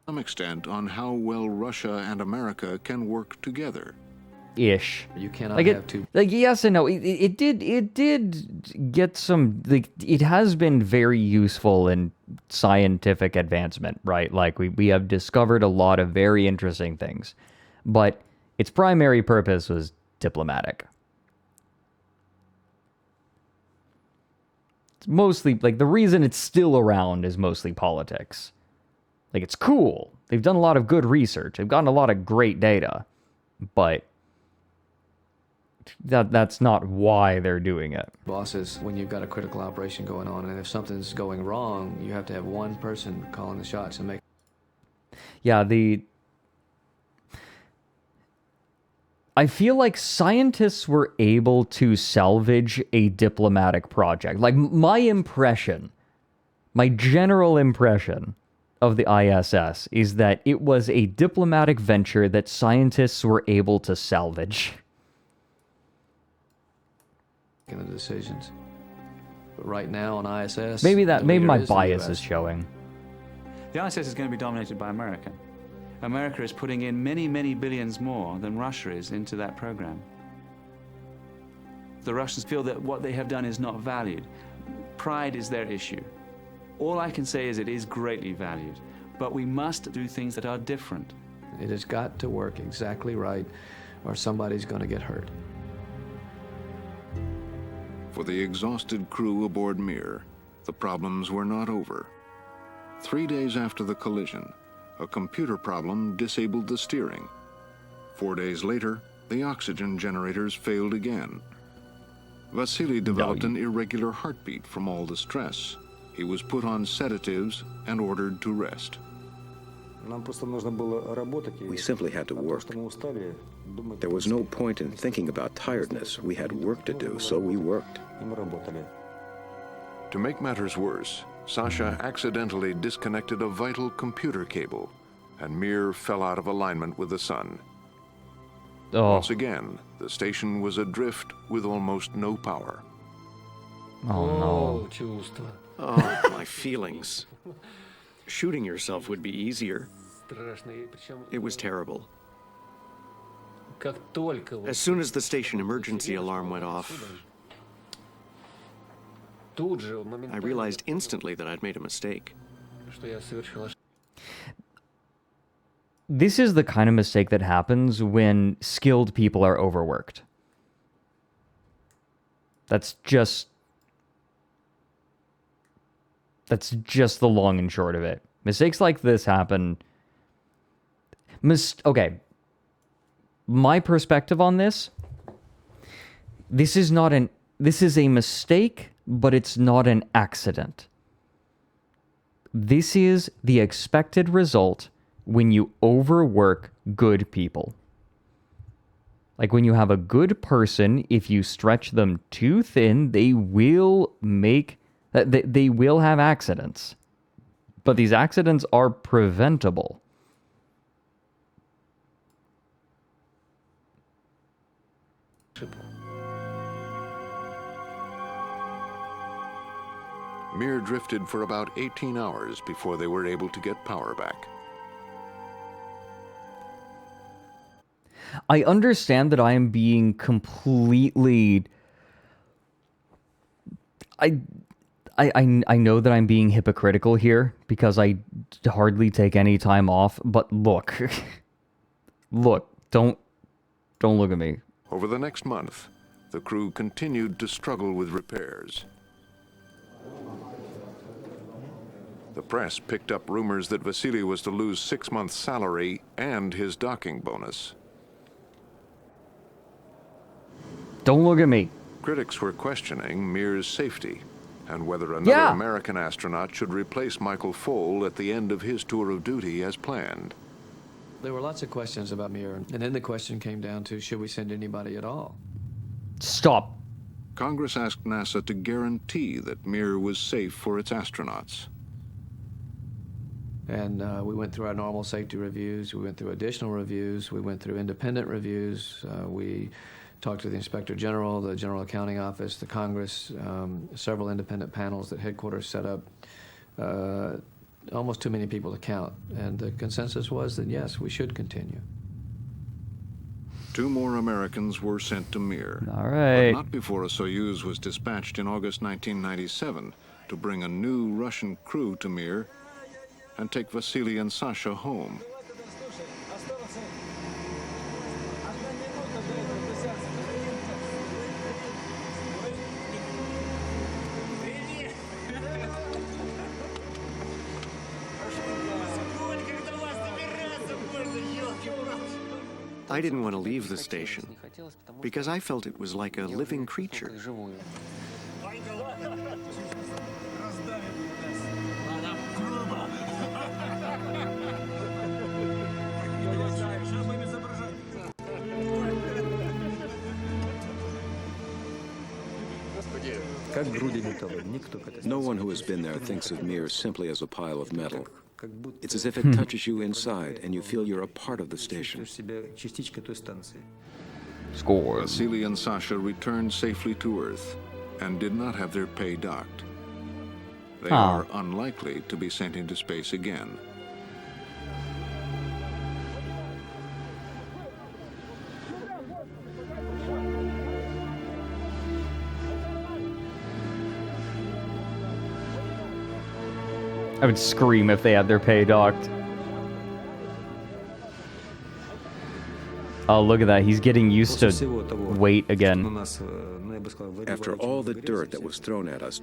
some extent on how well Russia and America can work together. Ish. You cannot have two. Like, yes and no. It did get some, like, it has been very useful in scientific advancement, right? Like, we have discovered a lot of very interesting things, but its primary purpose was diplomatic. It's mostly, like, the reason it's still around is mostly politics. Like, it's cool. They've done a lot of good research. They've gotten a lot of great data, but that's not why they're doing it. Bosses, when you've got a critical operation going on, and if something's going wrong, you have to have one person calling the shots and make... Yeah, I feel like scientists were able to salvage a diplomatic project. Like, my general impression of the ISS is that it was a diplomatic venture that scientists were able to salvage. The decisions. But right now on ISS... Maybe my bias is showing. The ISS is going to be dominated by America. America is putting in many, many billions more than Russia is into that program. The Russians feel that what they have done is not valued. Pride is their issue. All I can say is it is greatly valued, but we must do things that are different. It has got to work exactly right, or somebody's going to get hurt. For the exhausted crew aboard Mir, the problems were not over. 3 days after the collision, a computer problem disabled the steering. 4 days later, the oxygen generators failed again. Vasily developed an irregular heartbeat from all the stress. He was put on sedatives and ordered to rest. We simply had to work. There was no point in thinking about tiredness. We had work to do, so we worked. To make matters worse, Sasha accidentally disconnected a vital computer cable, and Mir fell out of alignment with the sun. Once again, the station was adrift with almost no power. Oh no. Oh, my feelings. Shooting yourself would be easier. It was terrible. As soon as the station emergency alarm went off, I realized instantly that I'd made a mistake. This is the kind of mistake that happens when skilled people are overworked. That's just the long and short of it. Mistakes like this happen. Okay. My perspective on this, this is a mistake, but it's not an accident. This is the expected result when you overwork good people. Like when you have a good person, if you stretch them too thin, they will have accidents. But these accidents are preventable. Mir drifted for about 18 hours before they were able to get power back. I understand that I am being completely... I know that I'm being hypocritical here because I hardly take any time off, but look. Look, don't look at me. Over the next month, the crew continued to struggle with repairs. The press picked up rumors that Vasily was to lose 6 months' salary and his docking bonus. Don't look at me. Critics were questioning Mir's safety and whether another American astronaut should replace Michael Foale at the end of his tour of duty as planned. There were lots of questions about Mir, and then the question came down to, should we send anybody at all? Stop. Congress asked NASA to guarantee that Mir was safe for its astronauts. And we went through our normal safety reviews, we went through additional reviews, we went through independent reviews, we talked to the Inspector General, the General Accounting Office, the Congress, several independent panels that headquarters set up. Almost too many people to count. And the consensus was that, yes, we should continue. 2 more Americans were sent to Mir. All right. But not before a Soyuz was dispatched in August 1997 to bring a new Russian crew to Mir and take Vasily and Sasha home. I didn't want to leave the station because I felt it was like a living creature. No one who has been there thinks of Mir simply as a pile of metal. It's as if it touches you inside and you feel you're a part of the station. Score. Vasily and Sasha returned safely to Earth and did not have their pay docked. They are unlikely to be sent into space again. I would scream if they had their pay docked. Oh, look at that. He's getting used to weight again. After all the dirt that was thrown at us,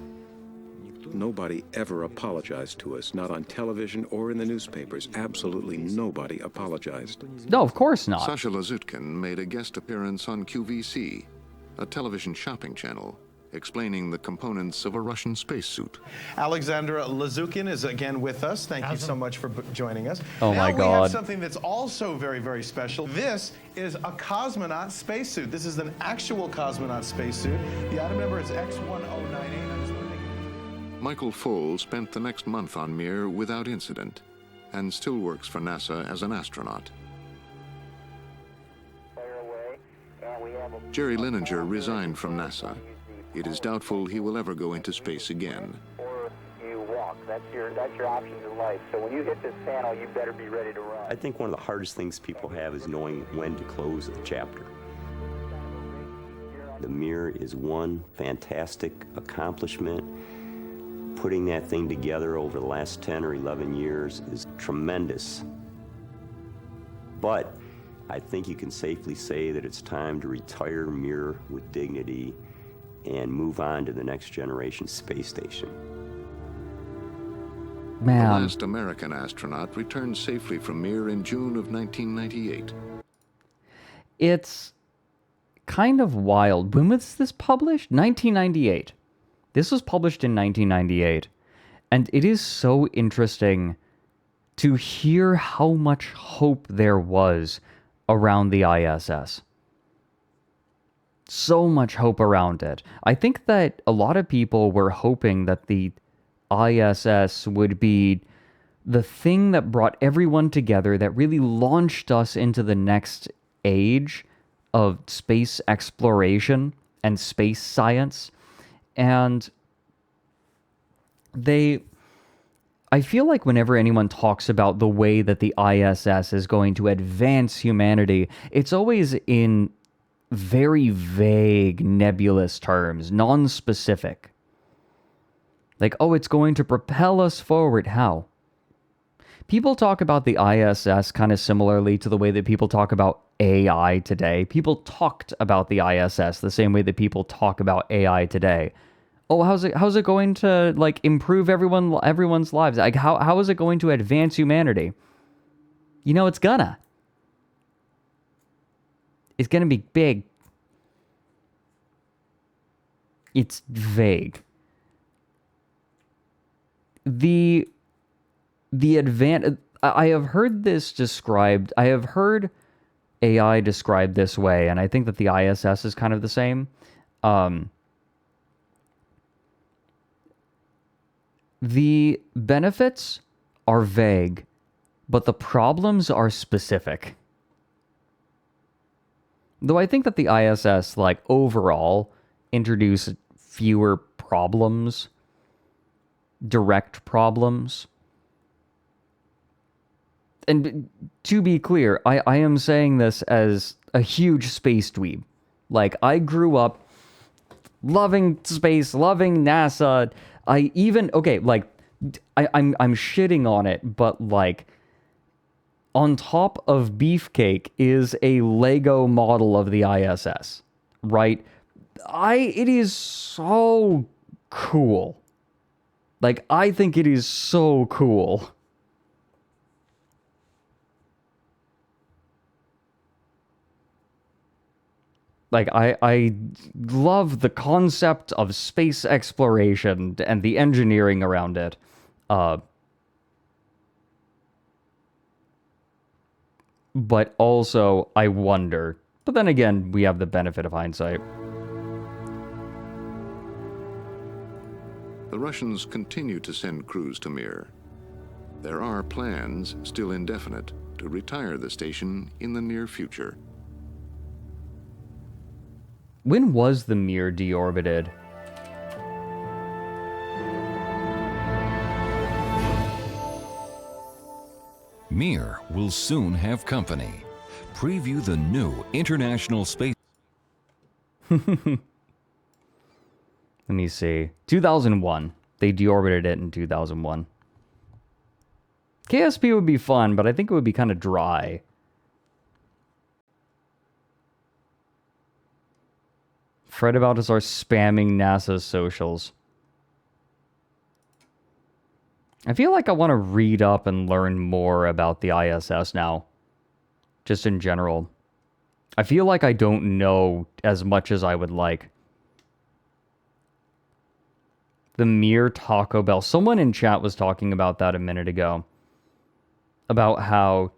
nobody ever apologized to us, not on television or in the newspapers. Absolutely nobody apologized. No, of course not. Sasha Lazutkin made a guest appearance on QVC, a television shopping channel, explaining the components of a Russian spacesuit. Alexandra Lazutkin is again with us. Thank you so much for joining us. Oh my Now we have God. something that's also very, very special. This is a cosmonaut spacesuit. This is an actual cosmonaut spacesuit. The item number is X1098. Michael Foale spent the next month on Mir without incident and still works for NASA as an astronaut. Jerry Linenger resigned from NASA. It is doubtful he will ever go into space again. Or you walk. That's your options in life. So when you hit this panel, you better be ready to run. I think one of the hardest things people have is knowing when to close a chapter. The Mir is one fantastic accomplishment. Putting that thing together over the last 10 or 11 years is tremendous. But I think you can safely say that it's time to retire Mir with dignity and move on to the next generation space station. Man. The last American astronaut returned safely from Mir in June of 1998. It's kind of wild. When was this published? 1998. This was published in 1998. And it is so interesting to hear how much hope there was around the ISS. So much hope around it. I think that a lot of people were hoping that the ISS would be the thing that brought everyone together, that really launched us into the next age of space exploration and space science. And I feel like whenever anyone talks about the way that the ISS is going to advance humanity, it's always in very vague, nebulous terms, non-specific. Like, oh, it's going to propel us forward. How? People talk about the ISS kind of similarly to the way that people talk about AI today. People talked about the ISS the same way that people talk about AI today. Oh, how's it going to, like, improve everyone's lives? Like, how is it going to advance humanity? You know, it's gonna. It's gonna be big. It's vague. I have heard this described. I have heard AI described this way, and I think that the ISS is kind of the same. The benefits are vague, but the problems are specific. Though I think that the ISS, like, overall, introduced fewer problems, direct problems. And to be clear, I am saying this as a huge space dweeb. Like, I grew up loving space, loving NASA. I'm shitting on it, but, like, on top of Beefcake is a Lego model of the ISS, right? It is so cool. Like, I think it is so cool. Like, I love the concept of space exploration and the engineering around it. But also, I wonder. But then again, we have the benefit of hindsight. The Russians continue to send crews to Mir. There are plans, still indefinite, to retire the station in the near future. When was the Mir deorbited? Mir will soon have company. Preview the new International Space... Let me see. 2001. They deorbited it in 2001. KSP would be fun, but I think it would be kind of dry. Fred Baltazar spamming NASA's socials. I feel like I want to read up and learn more about the ISS now. Just in general. I feel like I don't know as much as I would like. The Mir Taco Bell. Someone in chat was talking about that a minute ago. About how...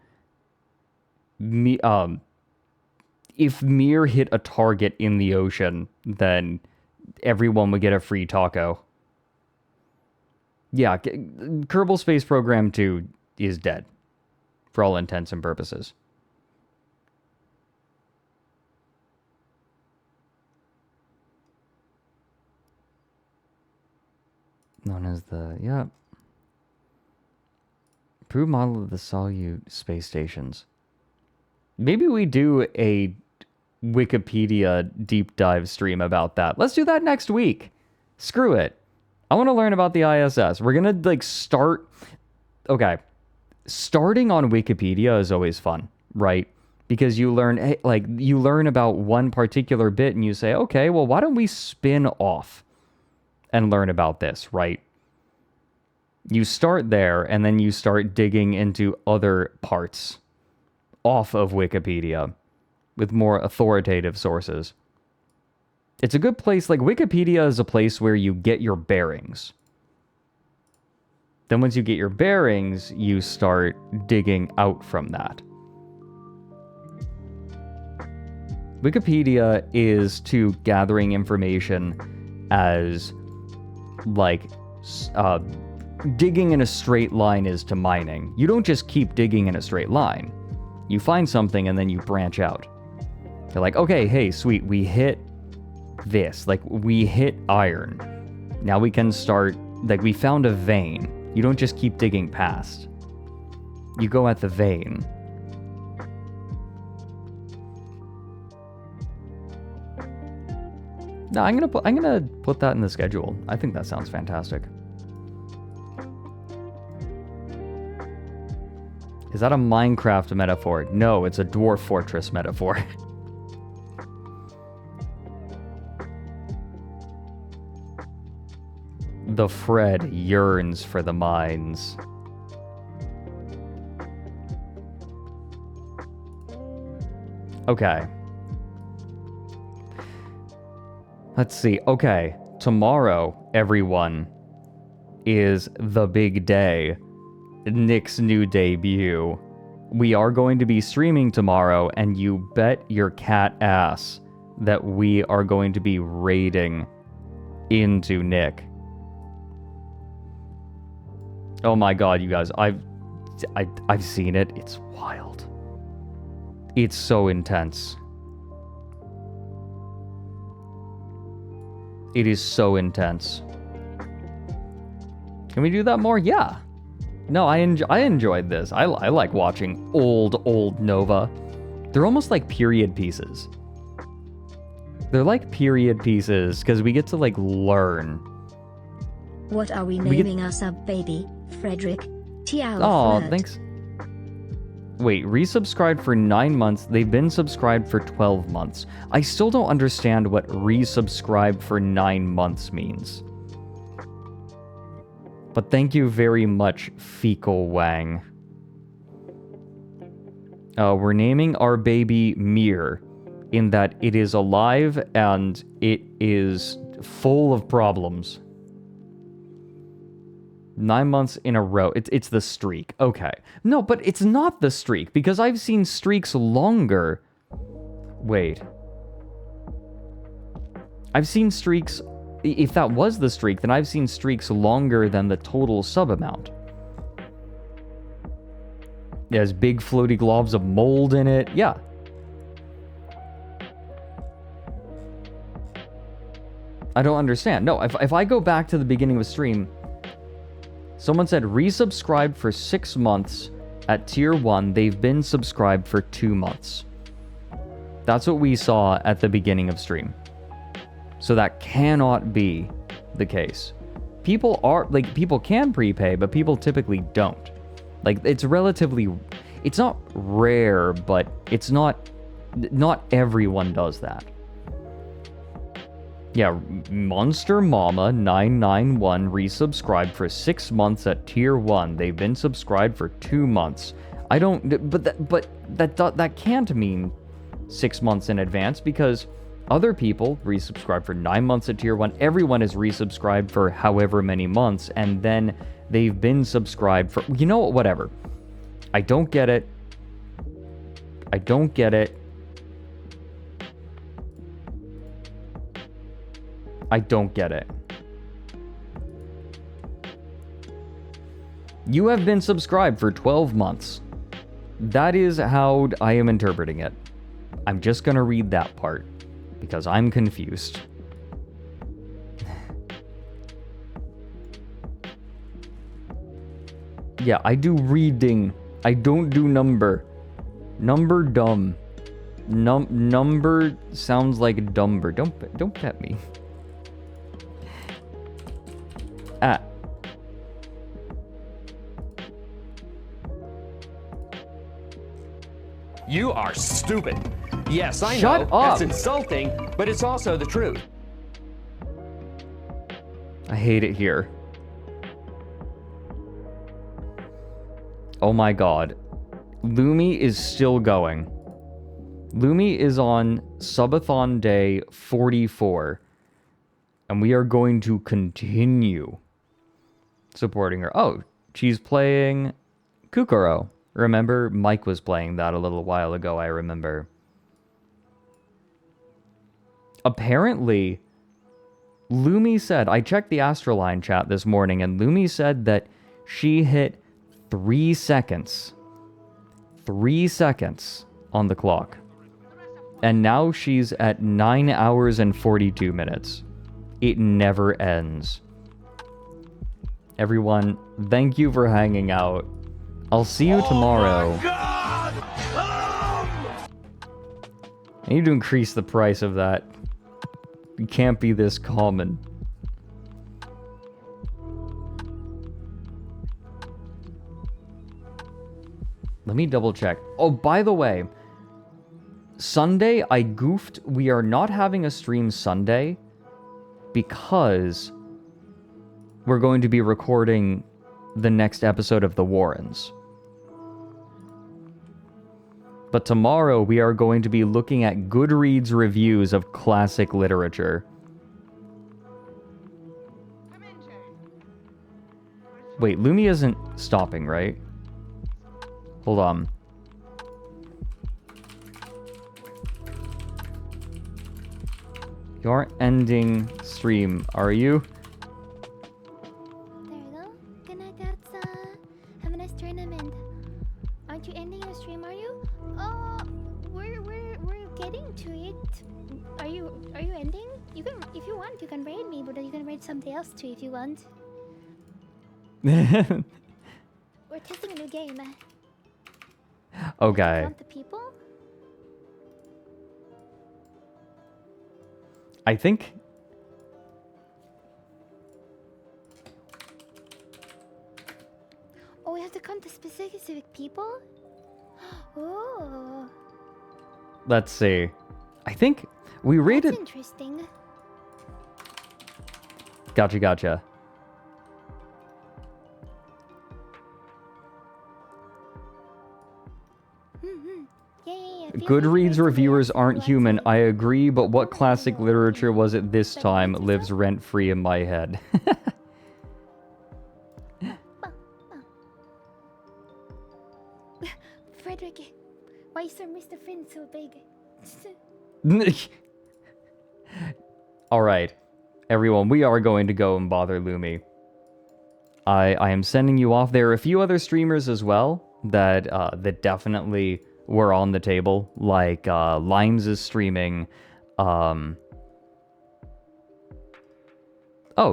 if Mir hit a target in the ocean, then everyone would get a free taco. Yeah, Kerbal Space Program 2 is dead. For all intents and purposes. Known as the, yeah. Improved model of the Solute space stations. Maybe we do a Wikipedia deep dive stream about that. Let's do that next week. Screw it. I want to learn about the ISS. We're going to, like, start... Okay. Starting on Wikipedia is always fun, right? Because you learn, like, you learn about one particular bit and you say, okay, well, why don't we spin off and learn about this, right? You start there, and then you start digging into other parts off of Wikipedia with more authoritative sources. It's a good place, like Wikipedia is a place where you get your bearings. Then once you get your bearings, you start digging out from that. Wikipedia is to gathering information as, like, digging in a straight line is to mining. You don't just keep digging in a straight line. You find something and then you branch out. You're like, okay, hey, sweet, we hit this. Like, we hit iron. Now we can start, like, we found a vein. You don't just keep digging past. You go at the vein. No, I'm gonna put that in the schedule. I think that sounds fantastic. Is that a Minecraft metaphor? No, it's a Dwarf Fortress metaphor. The Fred yearns for the mines. Okay. Let's see. Okay. Tomorrow, everyone, is the big day. Nick's new debut. We are going to be streaming tomorrow, and you bet your cat ass that we are going to be raiding into Nick. Oh my god, you guys, I've seen it. It's wild. It's so intense. It is so intense. Can we do that more? Yeah. No, I enjoyed this. I like watching old Nova. They're almost like period pieces. They're like period pieces because we get to, like, learn. What are we naming our sub baby, Fredrik? Oh, thanks. Wait, resubscribed for 9 months. They've been subscribed for 12 months. I still don't understand what resubscribe for 9 months means. But thank you very much, Fecal Wang. We're naming our baby Mir, in that it is alive and it is full of problems. 9 months in a row. It's the streak. Okay. No, but it's not the streak, because I've seen streaks longer. Wait. I've seen streaks... If that was the streak, then I've seen streaks longer than the total sub amount. It has big floaty globs of mold in it. Yeah. I don't understand. No, if I go back to the beginning of the stream, someone said resubscribed for 6 months at tier 1, they've been subscribed for 2 months. That's what we saw at the beginning of stream. So that cannot be the case. People can prepay, but people typically don't. Like, it's not rare, but it's not everyone does that. Yeah, Monster Mama 991 resubscribed for 6 months at tier 1. They've been subscribed for 2 months. That can't mean 6 months in advance, because other people resubscribe for 9 months at tier 1. Everyone is resubscribed for however many months, and then they've been subscribed for, you know what, whatever. I don't get it. I don't get it. I don't get it. You have been subscribed for 12 months. That is how I am interpreting it. I'm just gonna read that part, because I'm confused. Yeah, I do reading. I don't do number. Number dumb. Number sounds like dumber. Don't pet me. Ah. You are stupid. Yes, I Shut know. up. That's insulting, but it's also the truth. I hate it here. Oh my god. Lumi is still going. Lumi is on subathon day 44. And we are going to continue supporting her. Oh, she's playing Kukuro. Remember, Mike was playing that a little while ago, I remember. Apparently, Lumi said, I checked the ASTRALINE chat this morning, and Lumi said that she hit 3 seconds. 3 seconds on the clock. And now she's at 9 hours and 42 minutes. It never ends. Everyone, thank you for hanging out. I'll see you tomorrow. I need to increase the price of that. It can't be this common. Let me double check. Oh, by the way, Sunday, I goofed. We are not having a stream Sunday because we're going to be recording the next episode of The Warrens. But tomorrow we are going to be looking at Goodreads reviews of classic literature. Wait, Lumi isn't stopping, right? Hold on. You aren't ending stream, are you? There you go. Good night, Gatsa. Have a nice tournament. Aren't you ending your stream, are you? We're getting to it. Are you ending? You can, if you want, you can raid me, but you can raid somebody else too if you want. We're testing a new game. Okay. Want the people? I think... Oh, we have to count the specific people? Oh. Let's see. I think we rated... That's interesting. Gotcha. Yeah. Goodreads reviewers aren't human, I agree, but what classic literature was it this time lives rent-free in my head. Fredrik, why is Mr. Finn so big? Alright, everyone, we are going to go and bother Lumi. I am sending you off. There are a few other streamers as well that that definitely were on the table. Like Limes is streaming. Oh,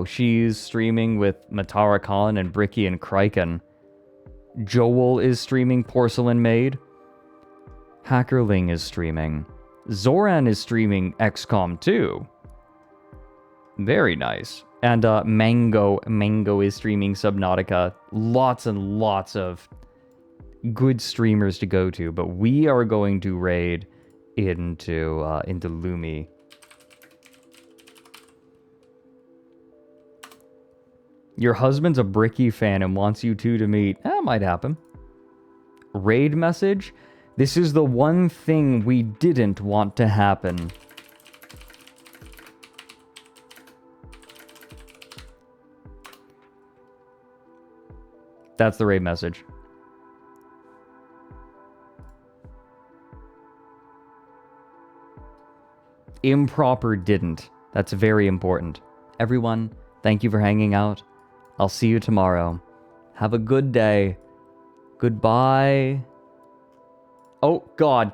she's streaming with Matara Khan and Bricky and Kryken. Joel is streaming Porcelain Maid. Hackerling is streaming. Zoran is streaming XCOM 2. Very nice. And Mango is streaming Subnautica. Lots and lots of good streamers to go to, but we are going to raid into Lumi. Your husband's a Bricky fan and wants you two to meet. That might happen. Raid message. This is the one thing we didn't want to happen. That's the raid message. Improper didn't. That's very important. Everyone, thank you for hanging out. I'll see you tomorrow. Have a good day. Goodbye. Oh, God.